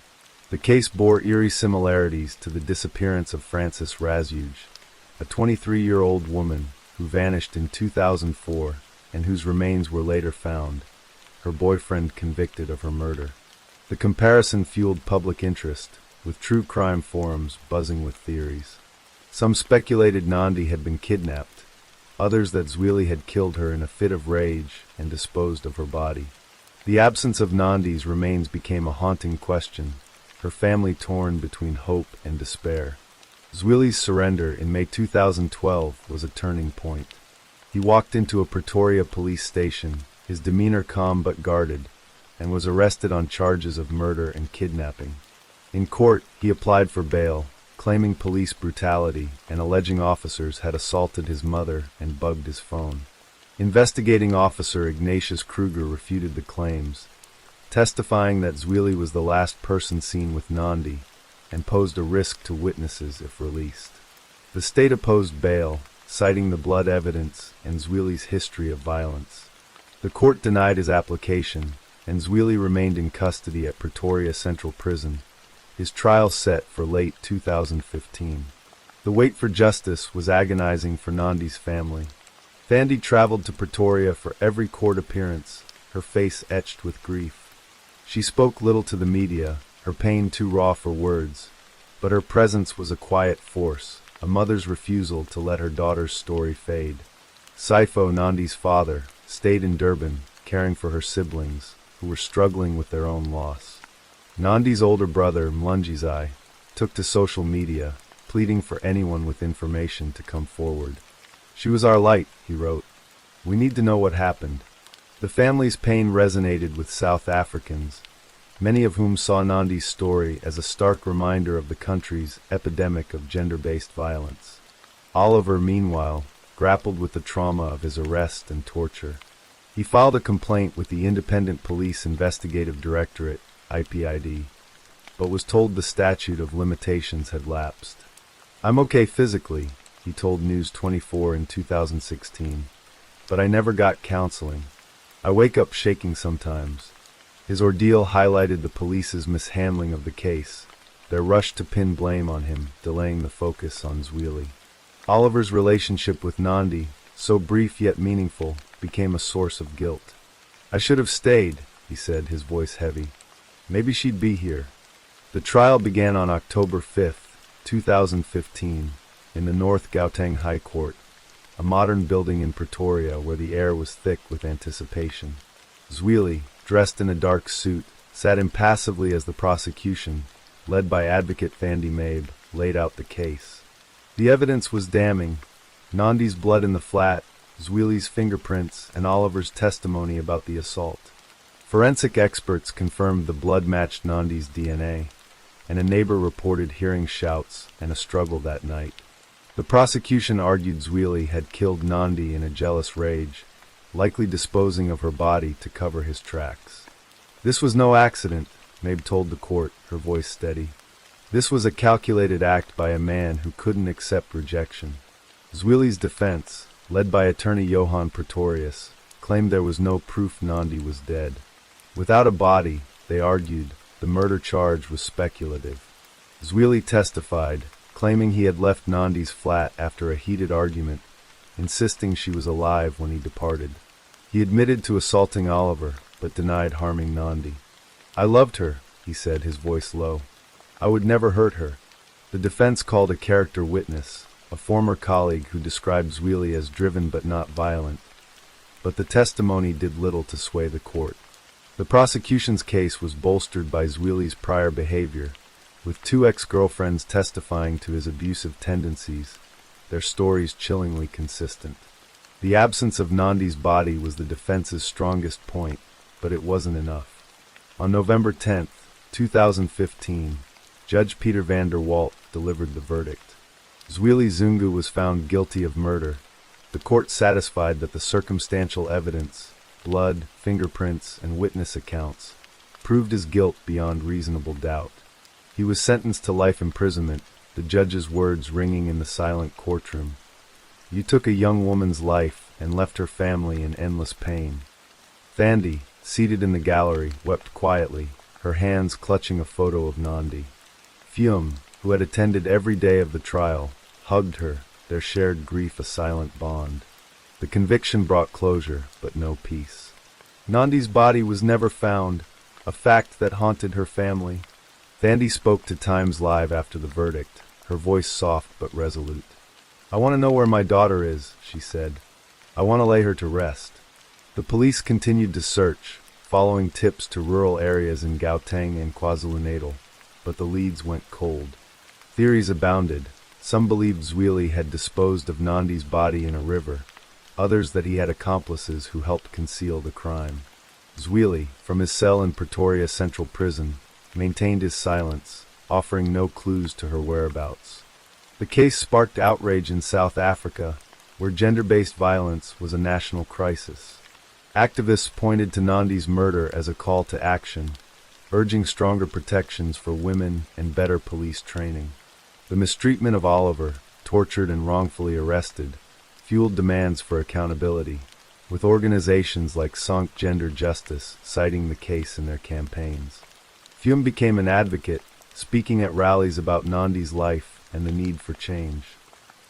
The case bore eerie similarities to the disappearance of Frances Razuge, a 23-year-old woman who vanished in 2004 and whose remains were later found, her boyfriend convicted of her murder. The comparison fueled public interest, with true crime forums buzzing with theories. Some speculated Nandi had been kidnapped, others that Zweli had killed her in a fit of rage and disposed of her body. The absence of Nandi's remains became a haunting question, her family torn between hope and despair. Zweli's surrender in May 2012 was a turning point. He walked into a Pretoria police station, his demeanor calm but guarded, and was arrested on charges of murder and kidnapping. In court, he applied for bail, claiming police brutality and alleging officers had assaulted his mother and bugged his phone. Investigating officer Ignatius Kruger refuted the claims, testifying that Zweli was the last person seen with Nandi and posed a risk to witnesses if released. The state opposed bail, citing the blood evidence and Zweli's history of violence. The court denied his application, and Zweli remained in custody at Pretoria Central Prison, his trial set for late 2015. The wait for justice was agonizing for Nandi's family. Thandi traveled to Pretoria for every court appearance, her face etched with grief. She spoke little to the media, her pain too raw for words, but her presence was a quiet force, a mother's refusal to let her daughter's story fade. Saifo, Nandi's father, stayed in Durban, caring for her siblings, who were struggling with their own loss. Nandi's older brother, Mlunjizai, took to social media, pleading for anyone with information to come forward. "She was our light," he wrote. "We need to know what happened." The family's pain resonated with South Africans, many of whom saw Nandi's story as a stark reminder of the country's epidemic of gender-based violence. Oliver, meanwhile, grappled with the trauma of his arrest and torture. He filed a complaint with the Independent Police Investigative Directorate, IPID, but was told the statute of limitations had lapsed. "I'm okay physically," he told News 24 in 2016, "but I never got counseling. I wake up shaking sometimes." His ordeal highlighted the police's mishandling of the case, their rush to pin blame on him, delaying the focus on Zweli. Oliver's relationship with Nandi, so brief yet meaningful, became a source of guilt. "I should have stayed," he said, his voice heavy. "Maybe she'd be here." The trial began on October 5, 2015, in the North Gauteng High Court, a modern building in Pretoria where the air was thick with anticipation. Zweli, dressed in a dark suit, sat impassively as the prosecution, led by advocate Thandi Mabe, laid out the case. The evidence was damning: Nandi's blood in the flat, Zweli's fingerprints, and Oliver's testimony about the assault. Forensic experts confirmed the blood matched Nandi's DNA, and a neighbor reported hearing shouts and a struggle that night. The prosecution argued Zweli had killed Nandi in a jealous rage, likely disposing of her body to cover his tracks. "This was no accident," Mabe told the court, her voice steady. "This was a calculated act by a man who couldn't accept rejection." Zweli's defense, led by attorney Johan Pretorius, claimed there was no proof Nandi was dead. Without a body, they argued, the murder charge was speculative. Zweli testified, claiming he had left Nandi's flat after a heated argument, insisting she was alive when he departed. He admitted to assaulting Oliver, but denied harming Nandi. "I loved her," he said, his voice low. "I would never hurt her." The defense called a character witness, a former colleague who described Zweli as driven but not violent, but the testimony did little to sway the court. The prosecution's case was bolstered by Zweli's prior behavior, with two ex-girlfriends testifying to his abusive tendencies, their stories chillingly consistent. The absence of Nandi's body was the defense's strongest point, but it wasn't enough. On November 10, 2015, Judge Peter van der Walt delivered the verdict. Zweli Zungu was found guilty of murder, the court satisfied that the circumstantial evidence, blood, fingerprints, and witness accounts, proved his guilt beyond reasonable doubt. He was sentenced to life imprisonment, the judge's words ringing in the silent courtroom. "You took a young woman's life and left her family in endless pain." Thandi, seated in the gallery, wept quietly, her hands clutching a photo of Nandi. Fium, who had attended every day of the trial, hugged her, their shared grief a silent bond. The conviction brought closure, but no peace. Nandi's body was never found, a fact that haunted her family. Thandi spoke to Times Live after the verdict, her voice soft but resolute. "I want to know where my daughter is," she said. "I want to lay her to rest." The police continued to search, following tips to rural areas in Gauteng and KwaZulu-Natal, but the leads went cold. Theories abounded. Some believed Zweli had disposed of Nandi's body in a river, others that he had accomplices who helped conceal the crime. Zweli, from his cell in Pretoria Central Prison, maintained his silence, offering no clues to her whereabouts. The case sparked outrage in South Africa, where gender-based violence was a national crisis. Activists pointed to Nandi's murder as a call to action, urging stronger protections for women and better police training. The mistreatment of Oliver, tortured and wrongfully arrested, fueled demands for accountability, with organizations like Sonk Gender Justice citing the case in their campaigns. Fium became an advocate, speaking at rallies about Nandi's life and the need for change.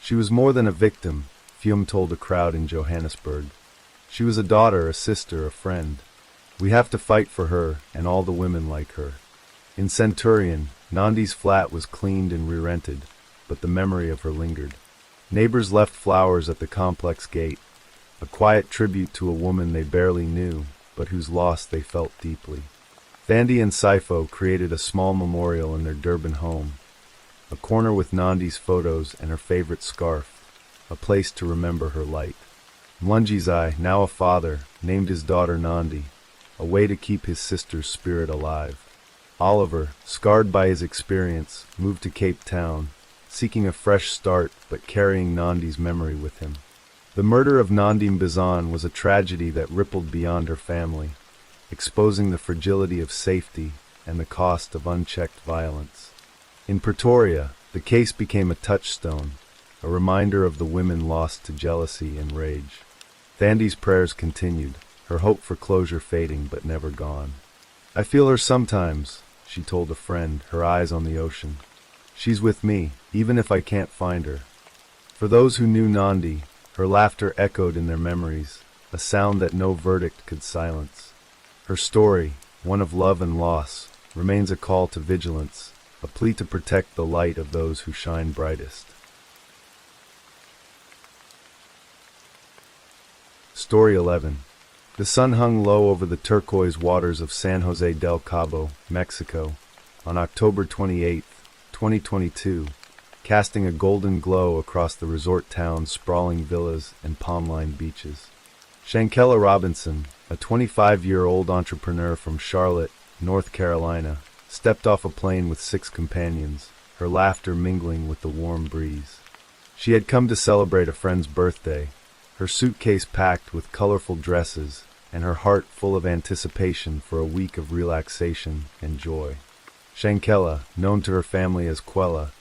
She was more than a victim, Fium told a crowd in Johannesburg. She was a daughter, a sister, a friend. We have to fight for her and all the women like her. In Centurion, Nandi's flat was cleaned and re-rented, but the memory of her lingered. Neighbors left flowers at the complex gate, a quiet tribute to a woman they barely knew, but whose loss they felt deeply. Thandi and Sipho created a small memorial in their Durban home, a corner with Nandi's photos and her favorite scarf, a place to remember her light. Mlunjizai, now a father, named his daughter Nandi, a way to keep his sister's spirit alive. Oliver, scarred by his experience, moved to Cape Town, seeking a fresh start but carrying Nandi's memory with him. The murder of Nandi Mbizan was a tragedy that rippled beyond her family, exposing the fragility of safety and the cost of unchecked violence. In Pretoria, the case became a touchstone, a reminder of the women lost to jealousy and rage. Thandi's prayers continued, her hope for closure fading but never gone. "I feel her sometimes," she told a friend, her eyes on the ocean. "She's with me, even if I can't find her." For those who knew Nandi, her laughter echoed in their memories, a sound that no verdict could silence. Her story, one of love and loss, remains a call to vigilance, a plea to protect the light of those who shine brightest. Story 11. The sun hung low over the turquoise waters of San Jose del Cabo, Mexico, on October 28, 2022, casting a golden glow across the resort town's sprawling villas and palm-lined beaches. Shankella Robinson, a 25-year-old entrepreneur from Charlotte, North Carolina, stepped off a plane with 6 companions, her laughter mingling with the warm breeze. She had come to celebrate a friend's birthday, her suitcase packed with colorful dresses and her heart full of anticipation for a week of relaxation and joy. Shankella, known to her family as Quella,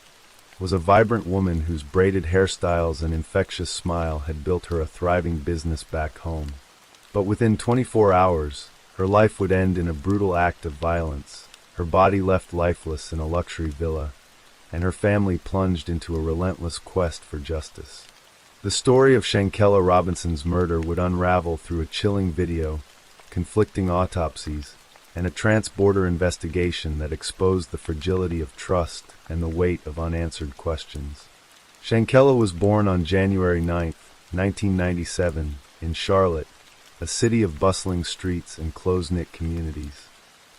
was a vibrant woman whose braided hairstyles and infectious smile had built her a thriving business back home. But within 24 hours, her life would end in a brutal act of violence. Her body left lifeless in a luxury villa, and her family plunged into a relentless quest for justice. The story of Shankella Robinson's murder would unravel through a chilling video, conflicting autopsies, and a trans-border investigation that exposed the fragility of trust and the weight of unanswered questions. Shankella was born on January 9, 1997, in Charlotte, a city of bustling streets and close-knit communities.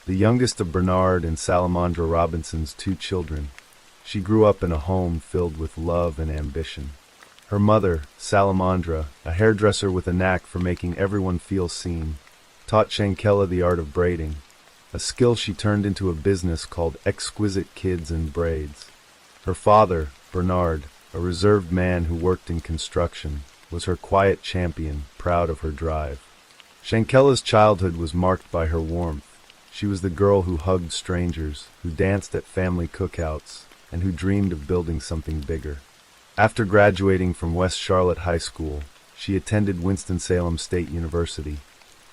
The youngest of Bernard and Salamandra Robinson's 2 children, she grew up in a home filled with love and ambition. Her mother, Salamandra, a hairdresser with a knack for making everyone feel seen, taught Shankella the art of braiding, a skill she turned into a business called Exquisite Kids and Braids. Her father, Bernard, a reserved man who worked in construction, was her quiet champion, proud of her drive. Shankella's childhood was marked by her warmth. She was the girl who hugged strangers, who danced at family cookouts, and who dreamed of building something bigger. After graduating from West Charlotte High School, she attended Winston-Salem State University,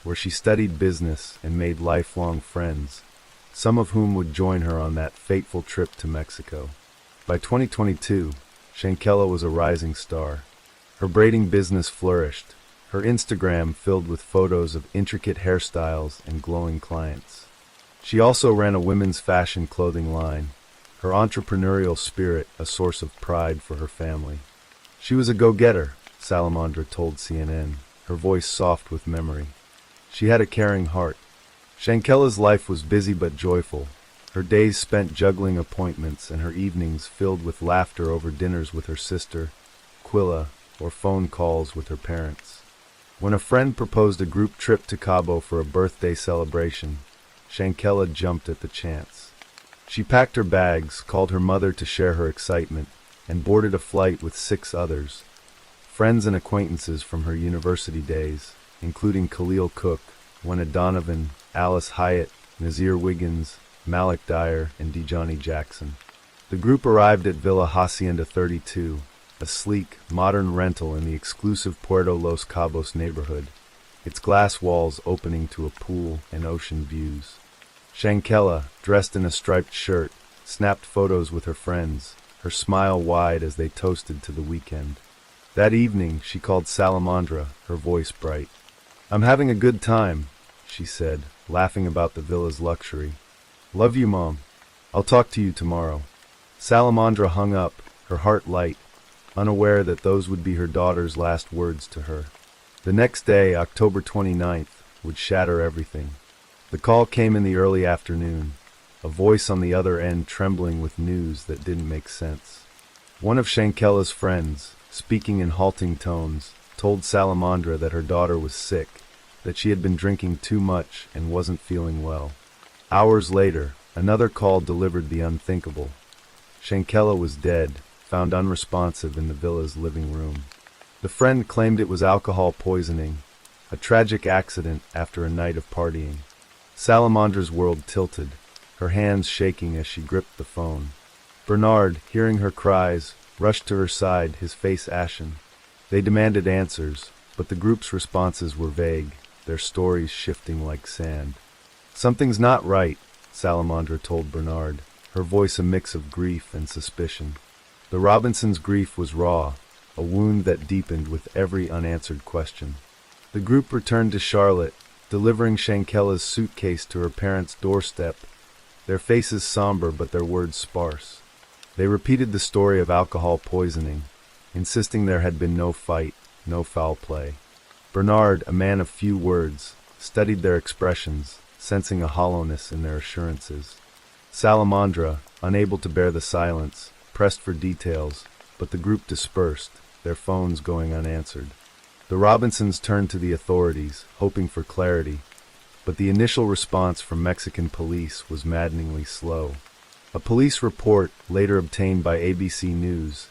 where she studied business and made lifelong friends, some of whom would join her on that fateful trip to Mexico. By 2022, Shankella was a rising star. Her braiding business flourished, her Instagram filled with photos of intricate hairstyles and glowing clients. She also ran a women's fashion clothing line, her entrepreneurial spirit a source of pride for her family. She was a go-getter, Salamandra told CNN, her voice soft with memory. She had a caring heart. Shankella's life was busy but joyful, her days spent juggling appointments and her evenings filled with laughter over dinners with her sister, Quilla, or phone calls with her parents. When a friend proposed a group trip to Cabo for a birthday celebration, Shankella jumped at the chance. She packed her bags, called her mother to share her excitement, and boarded a flight with 6 others, friends and acquaintances from her university days, including Khalil Cook, Wena Donovan, Alice Hyatt, Nazir Wiggins, Malik Dyer, and Dejani Jackson. The group arrived at Villa Hacienda 32, a sleek, modern rental in the exclusive Puerto Los Cabos neighborhood, its glass walls opening to a pool and ocean views. Shankella, dressed in a striped shirt, snapped photos with her friends, her smile wide as they toasted to the weekend. That evening, she called Salamandra, her voice bright. "I'm having a good time," she said, laughing about the villa's luxury. "Love you, Mom. I'll talk to you tomorrow." Salamandra hung up, her heart light, unaware that those would be her daughter's last words to her. The next day, October 29th, would shatter everything. The call came in the early afternoon. a voice on the other end trembling with news that didn't make sense. One of Shankella's friends, speaking in halting tones, told Salamandra that her daughter was sick, that she had been drinking too much and wasn't feeling well. Hours later, another call delivered the unthinkable. Shankella was dead, found unresponsive in the villa's living room. The friend claimed it was alcohol poisoning, a tragic accident after a night of partying. Salamandra's world tilted, her hands shaking as she gripped the phone. Bernard, hearing her cries, rushed to her side, his face ashen. They demanded answers, but the group's responses were vague, their stories shifting like sand. "Something's not right," Salamandra told Bernard, her voice a mix of grief and suspicion. The Robinsons' grief was raw, a wound that deepened with every unanswered question. The group returned to Charlotte, delivering Shankella's suitcase to her parents' doorstep, their faces somber but their words sparse. They repeated the story of alcohol poisoning, insisting there had been no fight, no foul play. Bernard, a man of few words, studied their expressions, sensing a hollowness in their assurances. Salamandra, unable to bear the silence, pressed for details, but the group dispersed, their phones going unanswered. The Robinsons turned to the authorities, hoping for clarity, but the initial response from Mexican police was maddeningly slow. A police report, later obtained by ABC News,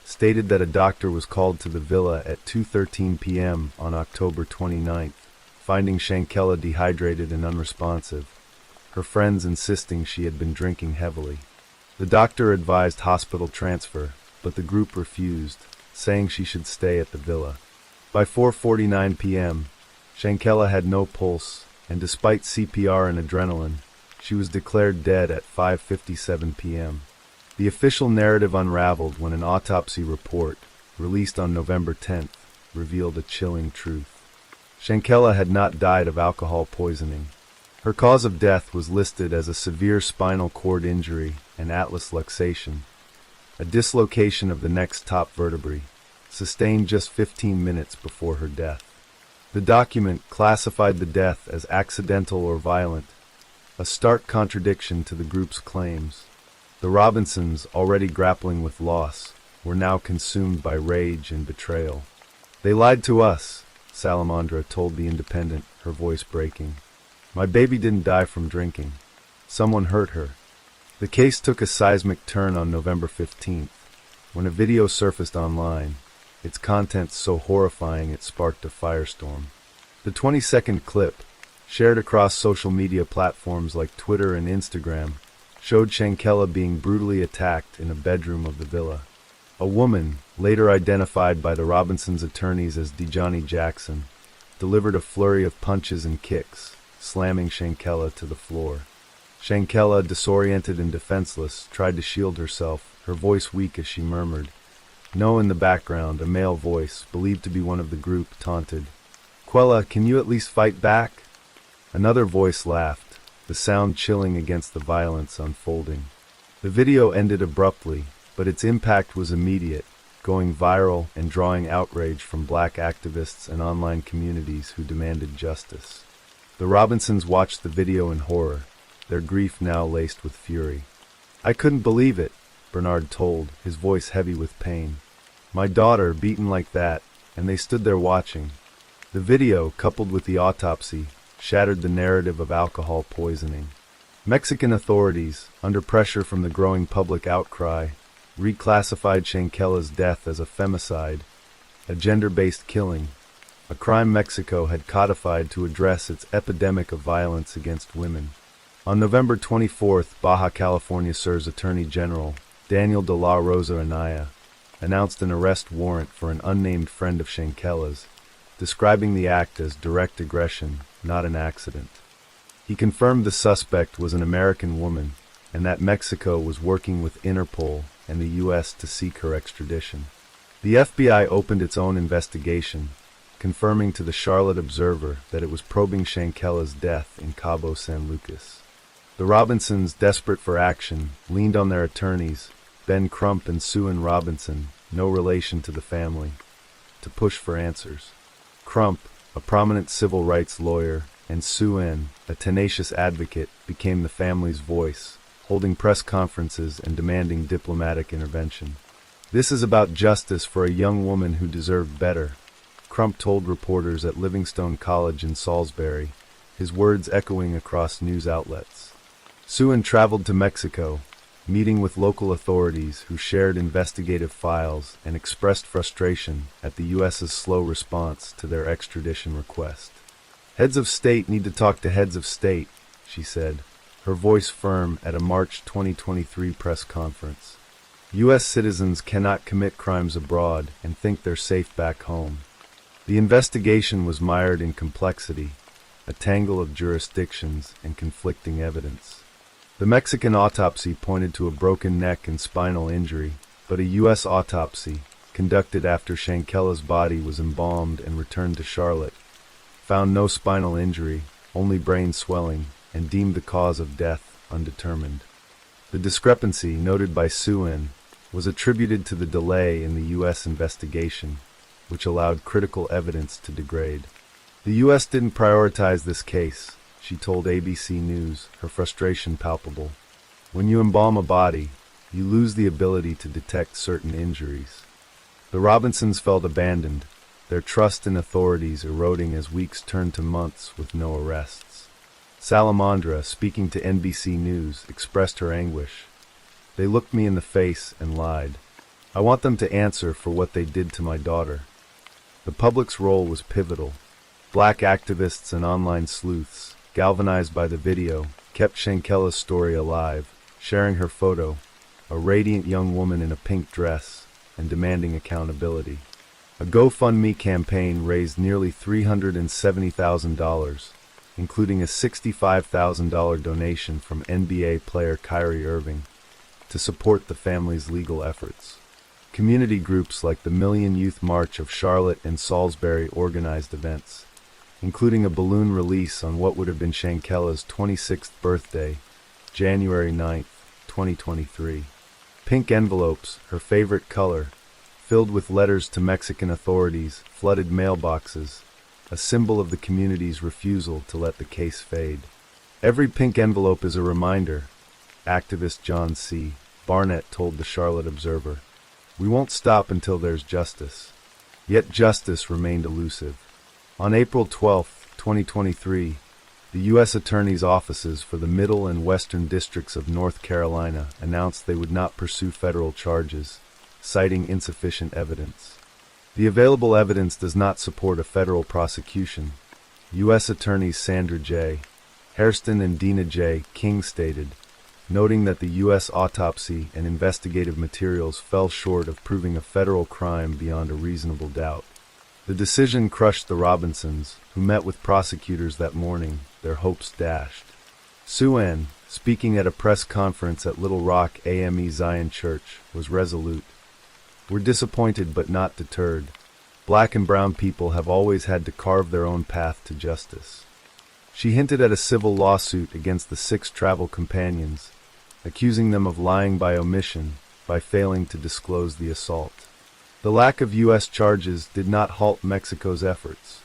stated that a doctor was called to the villa at 2:13 p.m. on October 29th, finding Shankella dehydrated and unresponsive, her friends insisting she had been drinking heavily. The doctor advised hospital transfer, but the group refused, saying she should stay at the villa. By 4:49 p.m., Shankella had no pulse, and despite CPR and adrenaline, she was declared dead at 5:57 p.m. The official narrative unraveled when an autopsy report, released on November 10th, revealed a chilling truth. Shankella had not died of alcohol poisoning. Her cause of death was listed as a severe spinal cord injury and atlas luxation, a dislocation of the next top vertebrae, sustained just 15 minutes before her death. The document classified the death as accidental or violent, a stark contradiction to the group's claims. The Robinsons, already grappling with loss, were now consumed by rage and betrayal. "They lied to us," Salamandra told The Independent, her voice breaking. "My baby didn't die from drinking. Someone hurt her." The case took a seismic turn on November 15th, when a video surfaced online, its contents so horrifying it sparked a firestorm. The 20-second clip, shared across social media platforms like Twitter and Instagram, showed Shankella being brutally attacked in a bedroom of the villa. A woman, later identified by the Robinsons' attorneys as Dejani Jackson, delivered a flurry of punches and kicks, slamming Shankella to the floor. Shankella, disoriented and defenseless, tried to shield herself, her voice weak as she murmured. No, in the background, a male voice, believed to be one of the group, taunted, "Quella, can you at least fight back?" Another voice laughed, the sound chilling against the violence unfolding. The video ended abruptly, but its impact was immediate, going viral and drawing outrage from black activists and online communities who demanded justice. The Robinsons watched the video in horror, their grief now laced with fury. "I couldn't believe it," Bernard told, his voice heavy with pain. "My daughter beaten like that, and they stood there watching." The video, coupled with the autopsy, shattered the narrative of alcohol poisoning. Mexican authorities, under pressure from the growing public outcry, reclassified Shankella's death as a femicide, a gender-based killing, a crime Mexico had codified to address its epidemic of violence against women. On November 24th, Baja California Sur's Attorney General, Daniel de la Rosa Anaya, announced an arrest warrant for an unnamed friend of Shankella's, describing the act as direct aggression, not an accident. He confirmed the suspect was an American woman, and that Mexico was working with Interpol and the U.S. to seek her extradition. The FBI opened its own investigation, confirming to the Charlotte Observer that it was probing Shankella's death in Cabo San Lucas. The Robinsons, desperate for action, leaned on their attorneys, Ben Crump and Susan Robinson, no relation to the family, to push for answers. Crump, a prominent civil rights lawyer and Sue En, a tenacious advocate, became the family's voice, holding press conferences and demanding diplomatic intervention. "This is about justice for a young woman who deserved better," Crump told reporters at Livingstone College in Salisbury, his words echoing across news outlets. Sue En traveled to Mexico, meeting with local authorities who shared investigative files and expressed frustration at the U.S.'s slow response to their extradition request. "Heads of state need to talk to heads of state," she said, her voice firm at a March 2023 press conference. U.S. citizens cannot commit crimes abroad and think they're safe back home. The investigation was mired in complexity, a tangle of jurisdictions and conflicting evidence. The Mexican autopsy pointed to a broken neck and spinal injury, but a U.S. autopsy, conducted after Shankella's body was embalmed and returned to Charlotte, found no spinal injury, only brain swelling, and deemed the cause of death undetermined. The discrepancy, noted by Sue En, was attributed to the delay in the U.S. investigation, which allowed critical evidence to degrade. "The U.S. didn't prioritize this case," she told ABC News, her frustration palpable. "When you embalm a body, you lose the ability to detect certain injuries." The Robinsons felt abandoned, their trust in authorities eroding as weeks turned to months with no arrests. Salamandra, speaking to NBC News, expressed her anguish. "They looked me in the face and lied. I want them to answer for what they did to my daughter." The public's role was pivotal. Black activists and online sleuths, galvanized by the video, kept Shankella's story alive, sharing her photo, a radiant young woman in a pink dress, and demanding accountability. A GoFundMe campaign raised nearly $370,000, including a $65,000 donation from NBA player Kyrie Irving, to support the family's legal efforts. Community groups like the Million Youth March of Charlotte and Salisbury organized events, including a balloon release on what would have been Shankella's 26th birthday, January 9, 2023. Pink envelopes, her favorite color, filled with letters to Mexican authorities, flooded mailboxes, a symbol of the community's refusal to let the case fade. "Every pink envelope is a reminder," activist John C. Barnett told the Charlotte Observer. "We won't stop until there's justice." Yet justice remained elusive. On April 12, 2023, the U.S. Attorney's offices for the Middle and Western Districts of North Carolina announced they would not pursue federal charges, citing insufficient evidence. "The available evidence does not support a federal prosecution," U.S. Attorneys Sandra J. Hairston and Dina J. King stated, noting that the U.S. autopsy and investigative materials fell short of proving a federal crime beyond a reasonable doubt. The decision crushed the Robinsons, who met with prosecutors that morning, their hopes dashed. Sue En, speaking at a press conference at Little Rock AME Zion Church, was resolute. "We're disappointed but not deterred. Black and brown people have always had to carve their own path to justice." She hinted at a civil lawsuit against the 6 travel companions, accusing them of lying by omission by failing to disclose the assault. The lack of U.S. charges did not halt Mexico's efforts.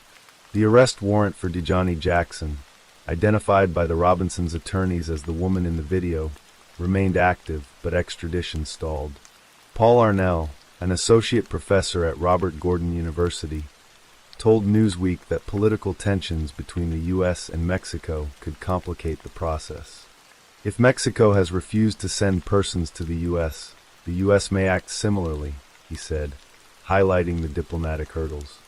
The arrest warrant for Dejani Jackson, identified by the Robinsons' attorneys as the woman in the video, remained active, but extradition stalled. Paul Arnell, an associate professor at Robert Gordon University, told Newsweek that political tensions between the U.S. and Mexico could complicate the process. "If Mexico has refused to send persons to the U.S. may act similarly," he said, highlighting the diplomatic hurdles.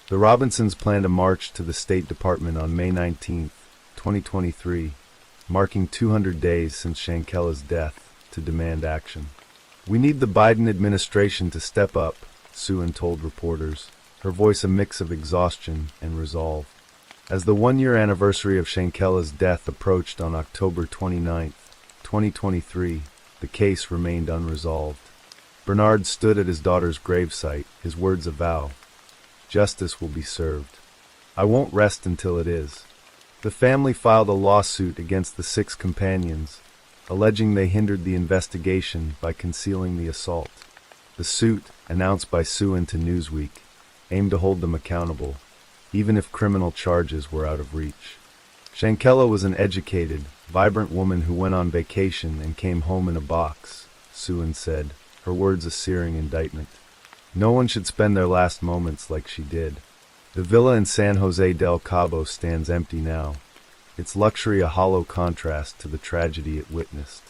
The Robinsons planned a march to the State Department on May 19, 2023, marking 200 days since Shankella's death, to demand action. "We need the Biden administration to step up," Sue En told reporters, her voice a mix of exhaustion and resolve. As the one-year anniversary of Shankella's death approached on October 29, 2023, the case remained unresolved. Bernard stood at his daughter's gravesite, his words a vow. "Justice will be served. I won't rest until it is." The family filed a lawsuit against the 6 companions, alleging they hindered the investigation by concealing the assault. The suit, announced by Sue En to Newsweek, aimed to hold them accountable, even if criminal charges were out of reach. Shankella was an educated, vibrant woman who went on vacation and came home in a box, Suan said, her words a searing indictment. No one should spend their last moments like she did. The villa in San Jose del Cabo stands empty now, its luxury a hollow contrast to the tragedy it witnessed.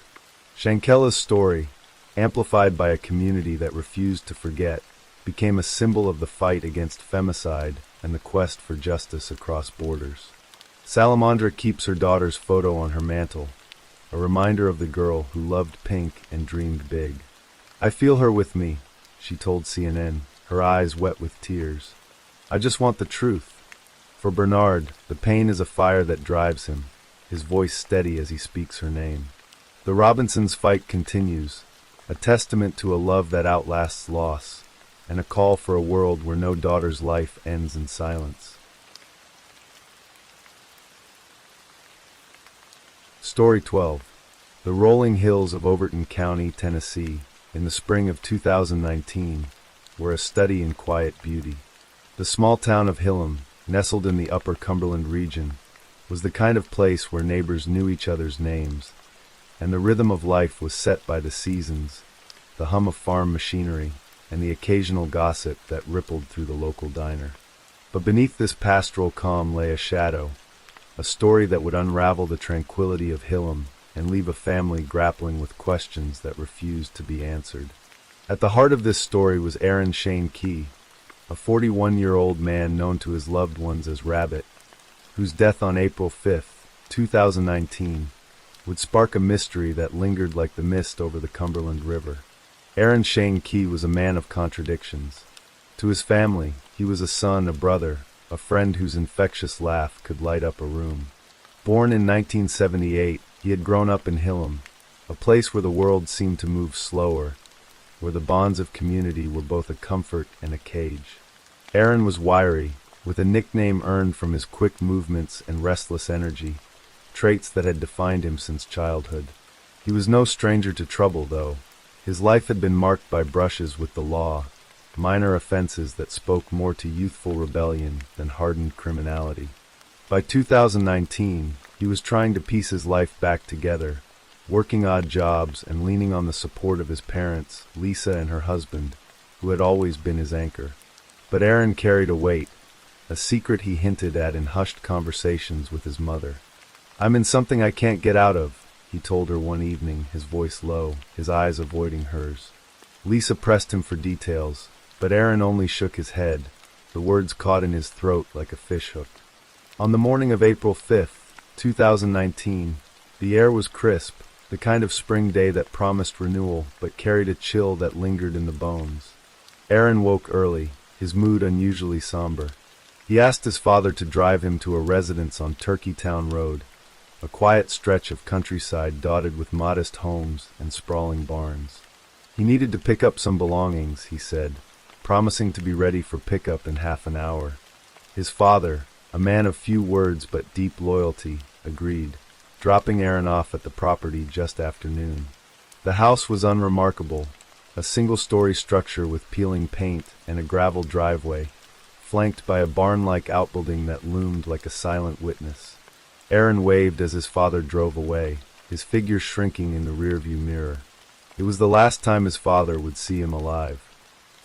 Shankella's story, amplified by a community that refused to forget, became a symbol of the fight against femicide and the quest for justice across borders. Salamandra keeps her daughter's photo on her mantle, a reminder of the girl who loved pink and dreamed big. "I feel her with me," she told CNN, her eyes wet with tears. "I just want the truth." For Bernard, the pain is a fire that drives him, his voice steady as he speaks her name. The Robinsons' fight continues, a testament to a love that outlasts loss, and a call for a world where no daughter's life ends in silence. Story 12. The rolling hills of Overton County, Tennessee, in the spring of 2019, were a study in quiet beauty. The small town of Hillam, nestled in the upper Cumberland region, was the kind of place where neighbors knew each other's names, and the rhythm of life was set by the seasons, the hum of farm machinery, and the occasional gossip that rippled through the local diner. But beneath this pastoral calm lay a shadow, a story that would unravel the tranquility of Hillam and leave a family grappling with questions that refused to be answered. At the heart of this story was Aaron Shane Key, a 41-year-old man known to his loved ones as Rabbit, whose death on April 5, 2019, would spark a mystery that lingered like the mist over the Cumberland River. Aaron Shane Key was a man of contradictions. To his family, he was a son, a brother, a friend whose infectious laugh could light up a room. Born in 1978, he had grown up in Hillam, a place where the world seemed to move slower, where the bonds of community were both a comfort and a cage. Aaron was wiry, with a nickname earned from his quick movements and restless energy, traits that had defined him since childhood. He was no stranger to trouble, though. His life had been marked by brushes with the law, minor offenses that spoke more to youthful rebellion than hardened criminality. By 2019, he was trying to piece his life back together, working odd jobs and leaning on the support of his parents, Lisa and her husband, who had always been his anchor. But Aaron carried a weight, a secret he hinted at in hushed conversations with his mother. "I'm in something I can't get out of," he told her one evening, his voice low, his eyes avoiding hers. Lisa pressed him for details, but Aaron only shook his head, the words caught in his throat like a fishhook. On the morning of April 5, 2019, the air was crisp, the kind of spring day that promised renewal but carried a chill that lingered in the bones. Aaron woke early, his mood unusually somber. He asked his father to drive him to a residence on Turkeytown Road, a quiet stretch of countryside dotted with modest homes and sprawling barns. He needed to pick up some belongings, he said, promising to be ready for pickup in half an hour. His father, a man of few words but deep loyalty, agreed, dropping Aaron off at the property just after noon. The house was unremarkable, a single-story structure with peeling paint and a gravel driveway, flanked by a barn-like outbuilding that loomed like a silent witness. Aaron waved as his father drove away, his figure shrinking in the rearview mirror. It was the last time his father would see him alive.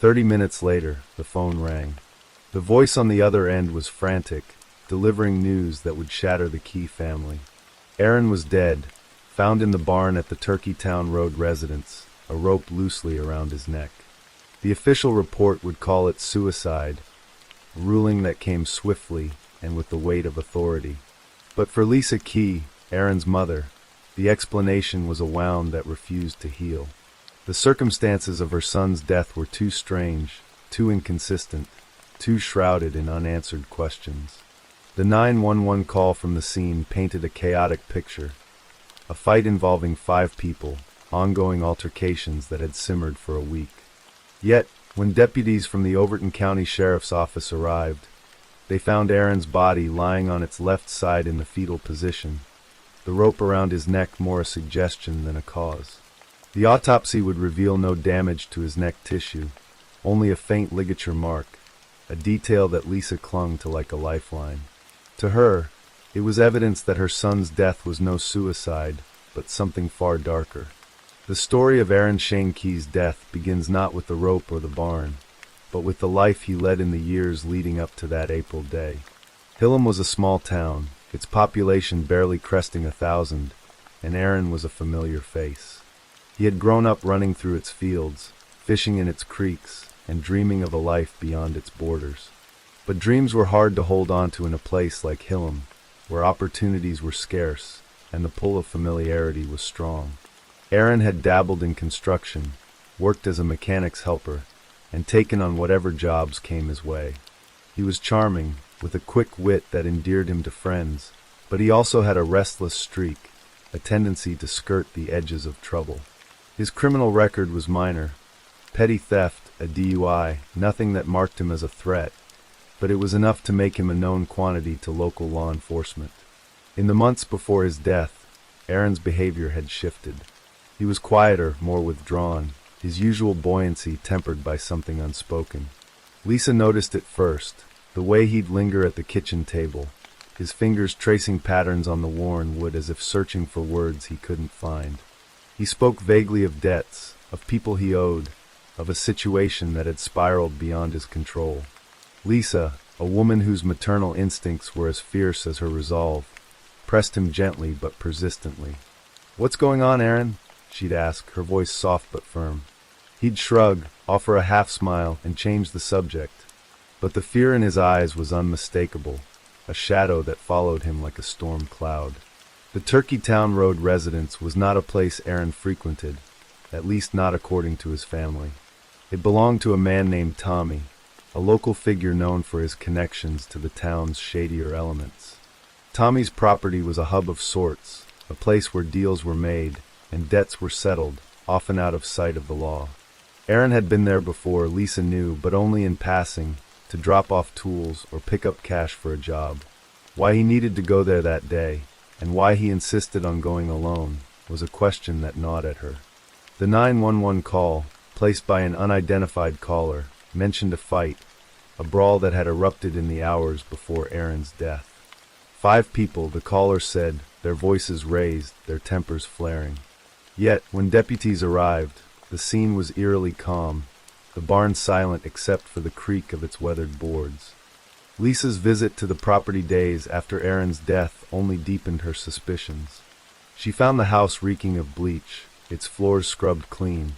30 minutes later, the phone rang. The voice on the other end was frantic, delivering news that would shatter the Key family. Aaron was dead, found in the barn at the Turkeytown Road residence, a rope loosely around his neck. The official report would call it suicide, a ruling that came swiftly and with the weight of authority. But for Lisa Key, Aaron's mother, the explanation was a wound that refused to heal. The circumstances of her son's death were too strange, too inconsistent, too shrouded in unanswered questions. The 911 call from the scene painted a chaotic picture. A fight involving 5 people, ongoing altercations that had simmered for a week. Yet, when deputies from the Overton County Sheriff's Office arrived, they found Aaron's body lying on its left side in the fetal position, the rope around his neck more a suggestion than a cause. The autopsy would reveal no damage to his neck tissue, only a faint ligature mark, a detail that Lisa clung to like a lifeline. To her, It was evidence that her son's death was no suicide, but something far darker. The story of Aaron Shane Key's death begins not with the rope or the barn, but with the life he led in the years leading up to that April day. Hillam was a small town, its population barely cresting 1,000, and Aaron was a familiar face. He had grown up running through its fields, fishing in its creeks, and dreaming of a life beyond its borders. But dreams were hard to hold on to in a place like Hillam, where opportunities were scarce and the pull of familiarity was strong. Aaron had dabbled in construction, worked as a mechanic's helper, and taken on whatever jobs came his way. He was charming, with a quick wit that endeared him to friends, but he also had a restless streak, a tendency to skirt the edges of trouble. His criminal record was minor. Petty theft, a DUI, nothing that marked him as a threat, but it was enough to make him a known quantity to local law enforcement. In the months before his death, Aaron's behavior had shifted. He was quieter, more withdrawn, his usual buoyancy tempered by something unspoken. Lisa noticed it first, the way he'd linger at the kitchen table, his fingers tracing patterns on the worn wood as if searching for words he couldn't find. He spoke vaguely of debts, of people he owed, of a situation that had spiraled beyond his control. Lisa, a woman whose maternal instincts were as fierce as her resolve, pressed him gently but persistently. "What's going on, Aaron?" she'd ask, her voice soft but firm. He'd shrug, offer a half-smile, and change the subject. But the fear in his eyes was unmistakable, a shadow that followed him like a storm cloud. The Turkeytown Road residence was not a place Aaron frequented, at least not according to his family. It belonged to a man named Tommy, a local figure known for his connections to the town's shadier elements. Tommy's property was a hub of sorts, a place where deals were made and debts were settled, often out of sight of the law. Aaron had been there before, Lisa knew, but only in passing, to drop off tools or pick up cash for a job. Why he needed to go there that day, and why he insisted on going alone, was a question that gnawed at her. The 911 call, placed by an unidentified caller, mentioned a fight, a brawl that had erupted in the hours before Aaron's death. 5 people, the caller said, their voices raised, their tempers flaring. Yet, when deputies arrived, the scene was eerily calm, the barn silent except for the creak of its weathered boards. Lisa's visit to the property days after Aaron's death only deepened her suspicions. She found the house reeking of bleach, its floors scrubbed clean,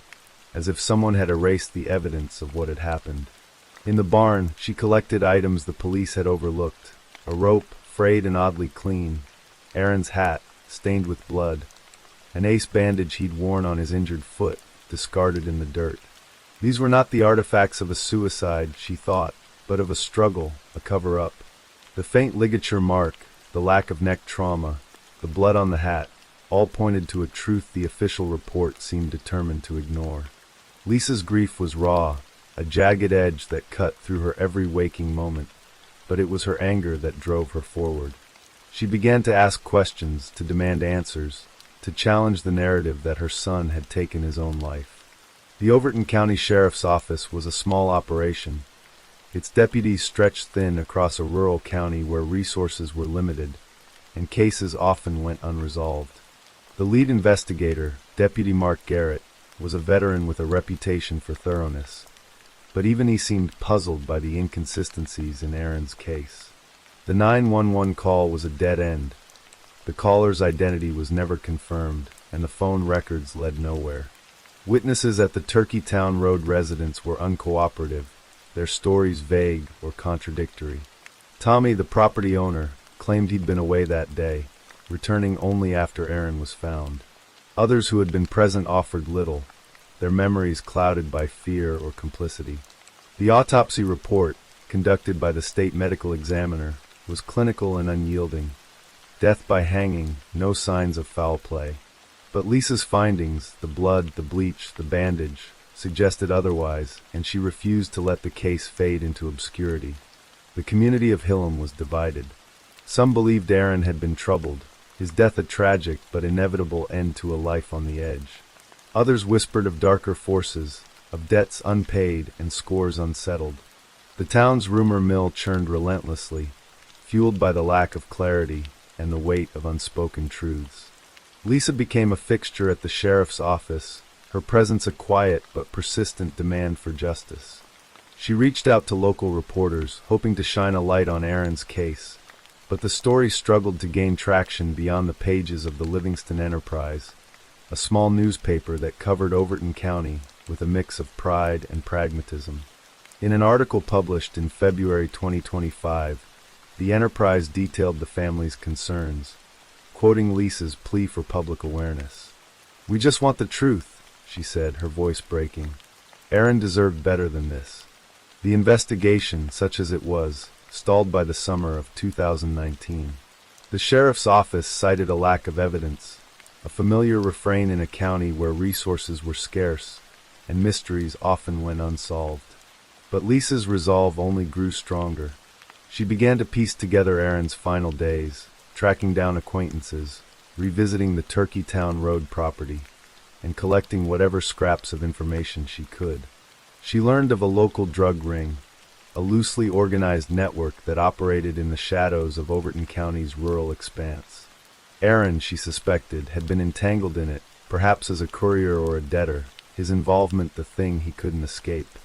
as if someone had erased the evidence of what had happened. In the barn, she collected items the police had overlooked: a rope, frayed and oddly clean, Aaron's hat, stained with blood, an ace bandage he'd worn on his injured foot, discarded in the dirt. These were not the artifacts of a suicide, she thought, but of a struggle, a cover-up. The faint ligature mark, the lack of neck trauma, the blood on the hat, all pointed to a truth the official report seemed determined to ignore. Lisa's grief was raw, a jagged edge that cut through her every waking moment, but it was her anger that drove her forward. She began to ask questions, to demand answers, to challenge the narrative that her son had taken his own life. The Overton County Sheriff's Office was a small operation. Its deputies stretched thin across a rural county where resources were limited, and cases often went unresolved. The lead investigator, Deputy Mark Garrett, was a veteran with a reputation for thoroughness, but even he seemed puzzled by the inconsistencies in Aaron's case. The 911 call was a dead end. The caller's identity was never confirmed, and the phone records led nowhere. Witnesses at the Turkeytown Road residence were uncooperative, their stories vague or contradictory. Tommy, the property owner, claimed he'd been away that day, returning only after Aaron was found. Others who had been present offered little, their memories clouded by fear or complicity. The autopsy report, conducted by the state medical examiner, was clinical and unyielding. Death by hanging, no signs of foul play. But Lisa's findings, the blood, the bleach, the bandage, suggested otherwise, and she refused to let the case fade into obscurity. The community of Hillam was divided. Some believed Aaron had been troubled, his death a tragic but inevitable end to a life on the edge. Others whispered of darker forces, of debts unpaid and scores unsettled. The town's rumor mill churned relentlessly, fueled by the lack of clarity, and the weight of unspoken truths. Lisa became a fixture at the sheriff's office, her presence a quiet but persistent demand for justice. She reached out to local reporters, hoping to shine a light on Aaron's case, but the story struggled to gain traction beyond the pages of the Livingston Enterprise, a small newspaper that covered Overton County with a mix of pride and pragmatism. In an article published in February 2025, the Enterprise detailed the family's concerns, quoting Lisa's plea for public awareness. "We just want the truth," she said, her voice breaking. Aaron deserved better than this. The investigation, such as it was, stalled by the summer of 2019. The sheriff's office cited a lack of evidence, a familiar refrain in a county where resources were scarce and mysteries often went unsolved. But Lisa's resolve only grew stronger. She began to piece together Aaron's final days, tracking down acquaintances, revisiting the Turkeytown Road property, and collecting whatever scraps of information she could. She learned of a local drug ring, a loosely organized network that operated in the shadows of Overton County's rural expanse. Aaron, she suspected, had been entangled in it, perhaps as a courier or a debtor, his involvement the thing he couldn't escape.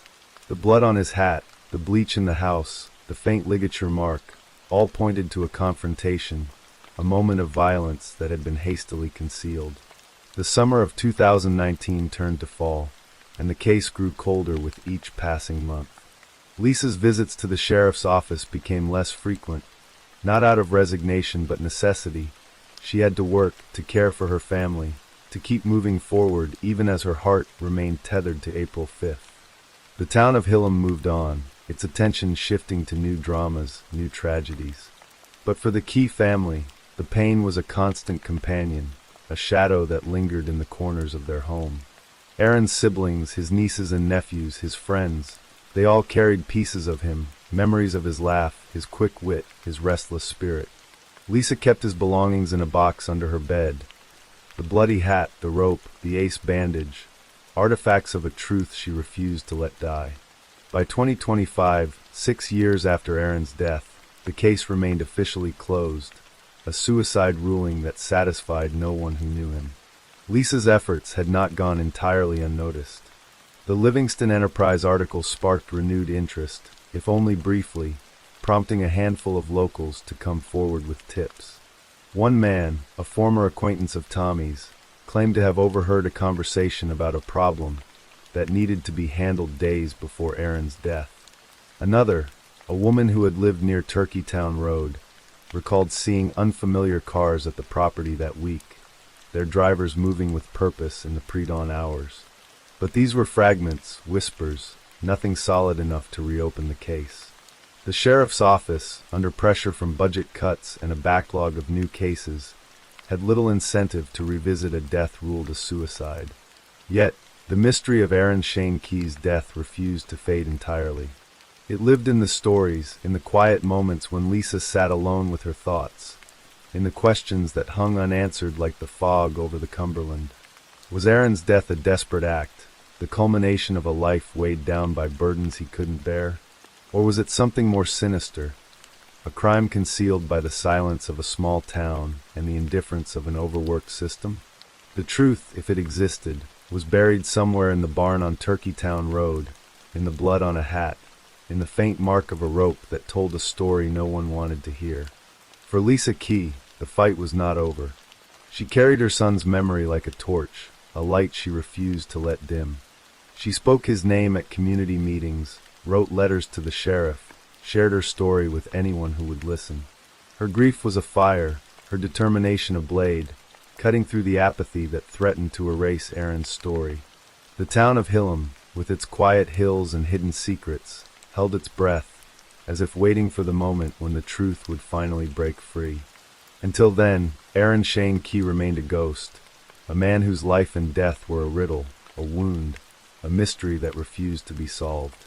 The blood on his hat, the bleach in the house, the faint ligature mark, all pointed to a confrontation, a moment of violence that had been hastily concealed. The summer of 2019 turned to fall, and the case grew colder with each passing month. Lisa's visits to the sheriff's office became less frequent, not out of resignation but necessity. She had to work, to care for her family, to keep moving forward even as her heart remained tethered to April 5th. The town of Hillam moved on, its attention shifting to new dramas, new tragedies. But for the Key family, the pain was a constant companion, a shadow that lingered in the corners of their home. Aaron's siblings, his nieces and nephews, his friends, they all carried pieces of him, memories of his laugh, his quick wit, his restless spirit. Lisa kept his belongings in a box under her bed. The bloody hat, the rope, the ace bandage, artifacts of a truth she refused to let die. By 2025, 6 years after Aaron's death, the case remained officially closed, a suicide ruling that satisfied no one who knew him. Lisa's efforts had not gone entirely unnoticed. The Livingston Enterprise article sparked renewed interest, if only briefly, prompting a handful of locals to come forward with tips. One man, a former acquaintance of Tommy's, claimed to have overheard a conversation about a problem that needed to be handled days before Aaron's death. Another, a woman who had lived near Turkeytown Road, recalled seeing unfamiliar cars at the property that week, their drivers moving with purpose in the pre-dawn hours. But these were fragments, whispers, nothing solid enough to reopen the case. The sheriff's office, under pressure from budget cuts and a backlog of new cases, had little incentive to revisit a death ruled a suicide. Yet, the mystery of Aaron Shane Key's death refused to fade entirely. It lived in the stories, in the quiet moments when Lisa sat alone with her thoughts, in the questions that hung unanswered like the fog over the Cumberland. Was Aaron's death a desperate act, the culmination of a life weighed down by burdens he couldn't bear? Or was it something more sinister, a crime concealed by the silence of a small town and the indifference of an overworked system? The truth, if it existed, was buried somewhere in the barn on Turkeytown Road, in the blood on a hat, in the faint mark of a rope that told a story no one wanted to hear. For Lisa Key, the fight was not over. She carried her son's memory like a torch, a light she refused to let dim. She spoke his name at community meetings, wrote letters to the sheriff, shared her story with anyone who would listen. Her grief was a fire, her determination a blade, cutting through the apathy that threatened to erase Aaron's story. The town of Hillam, with its quiet hills and hidden secrets, held its breath, as if waiting for the moment when the truth would finally break free. Until then, Aaron Shane Key remained a ghost, a man whose life and death were a riddle, a wound, a mystery that refused to be solved.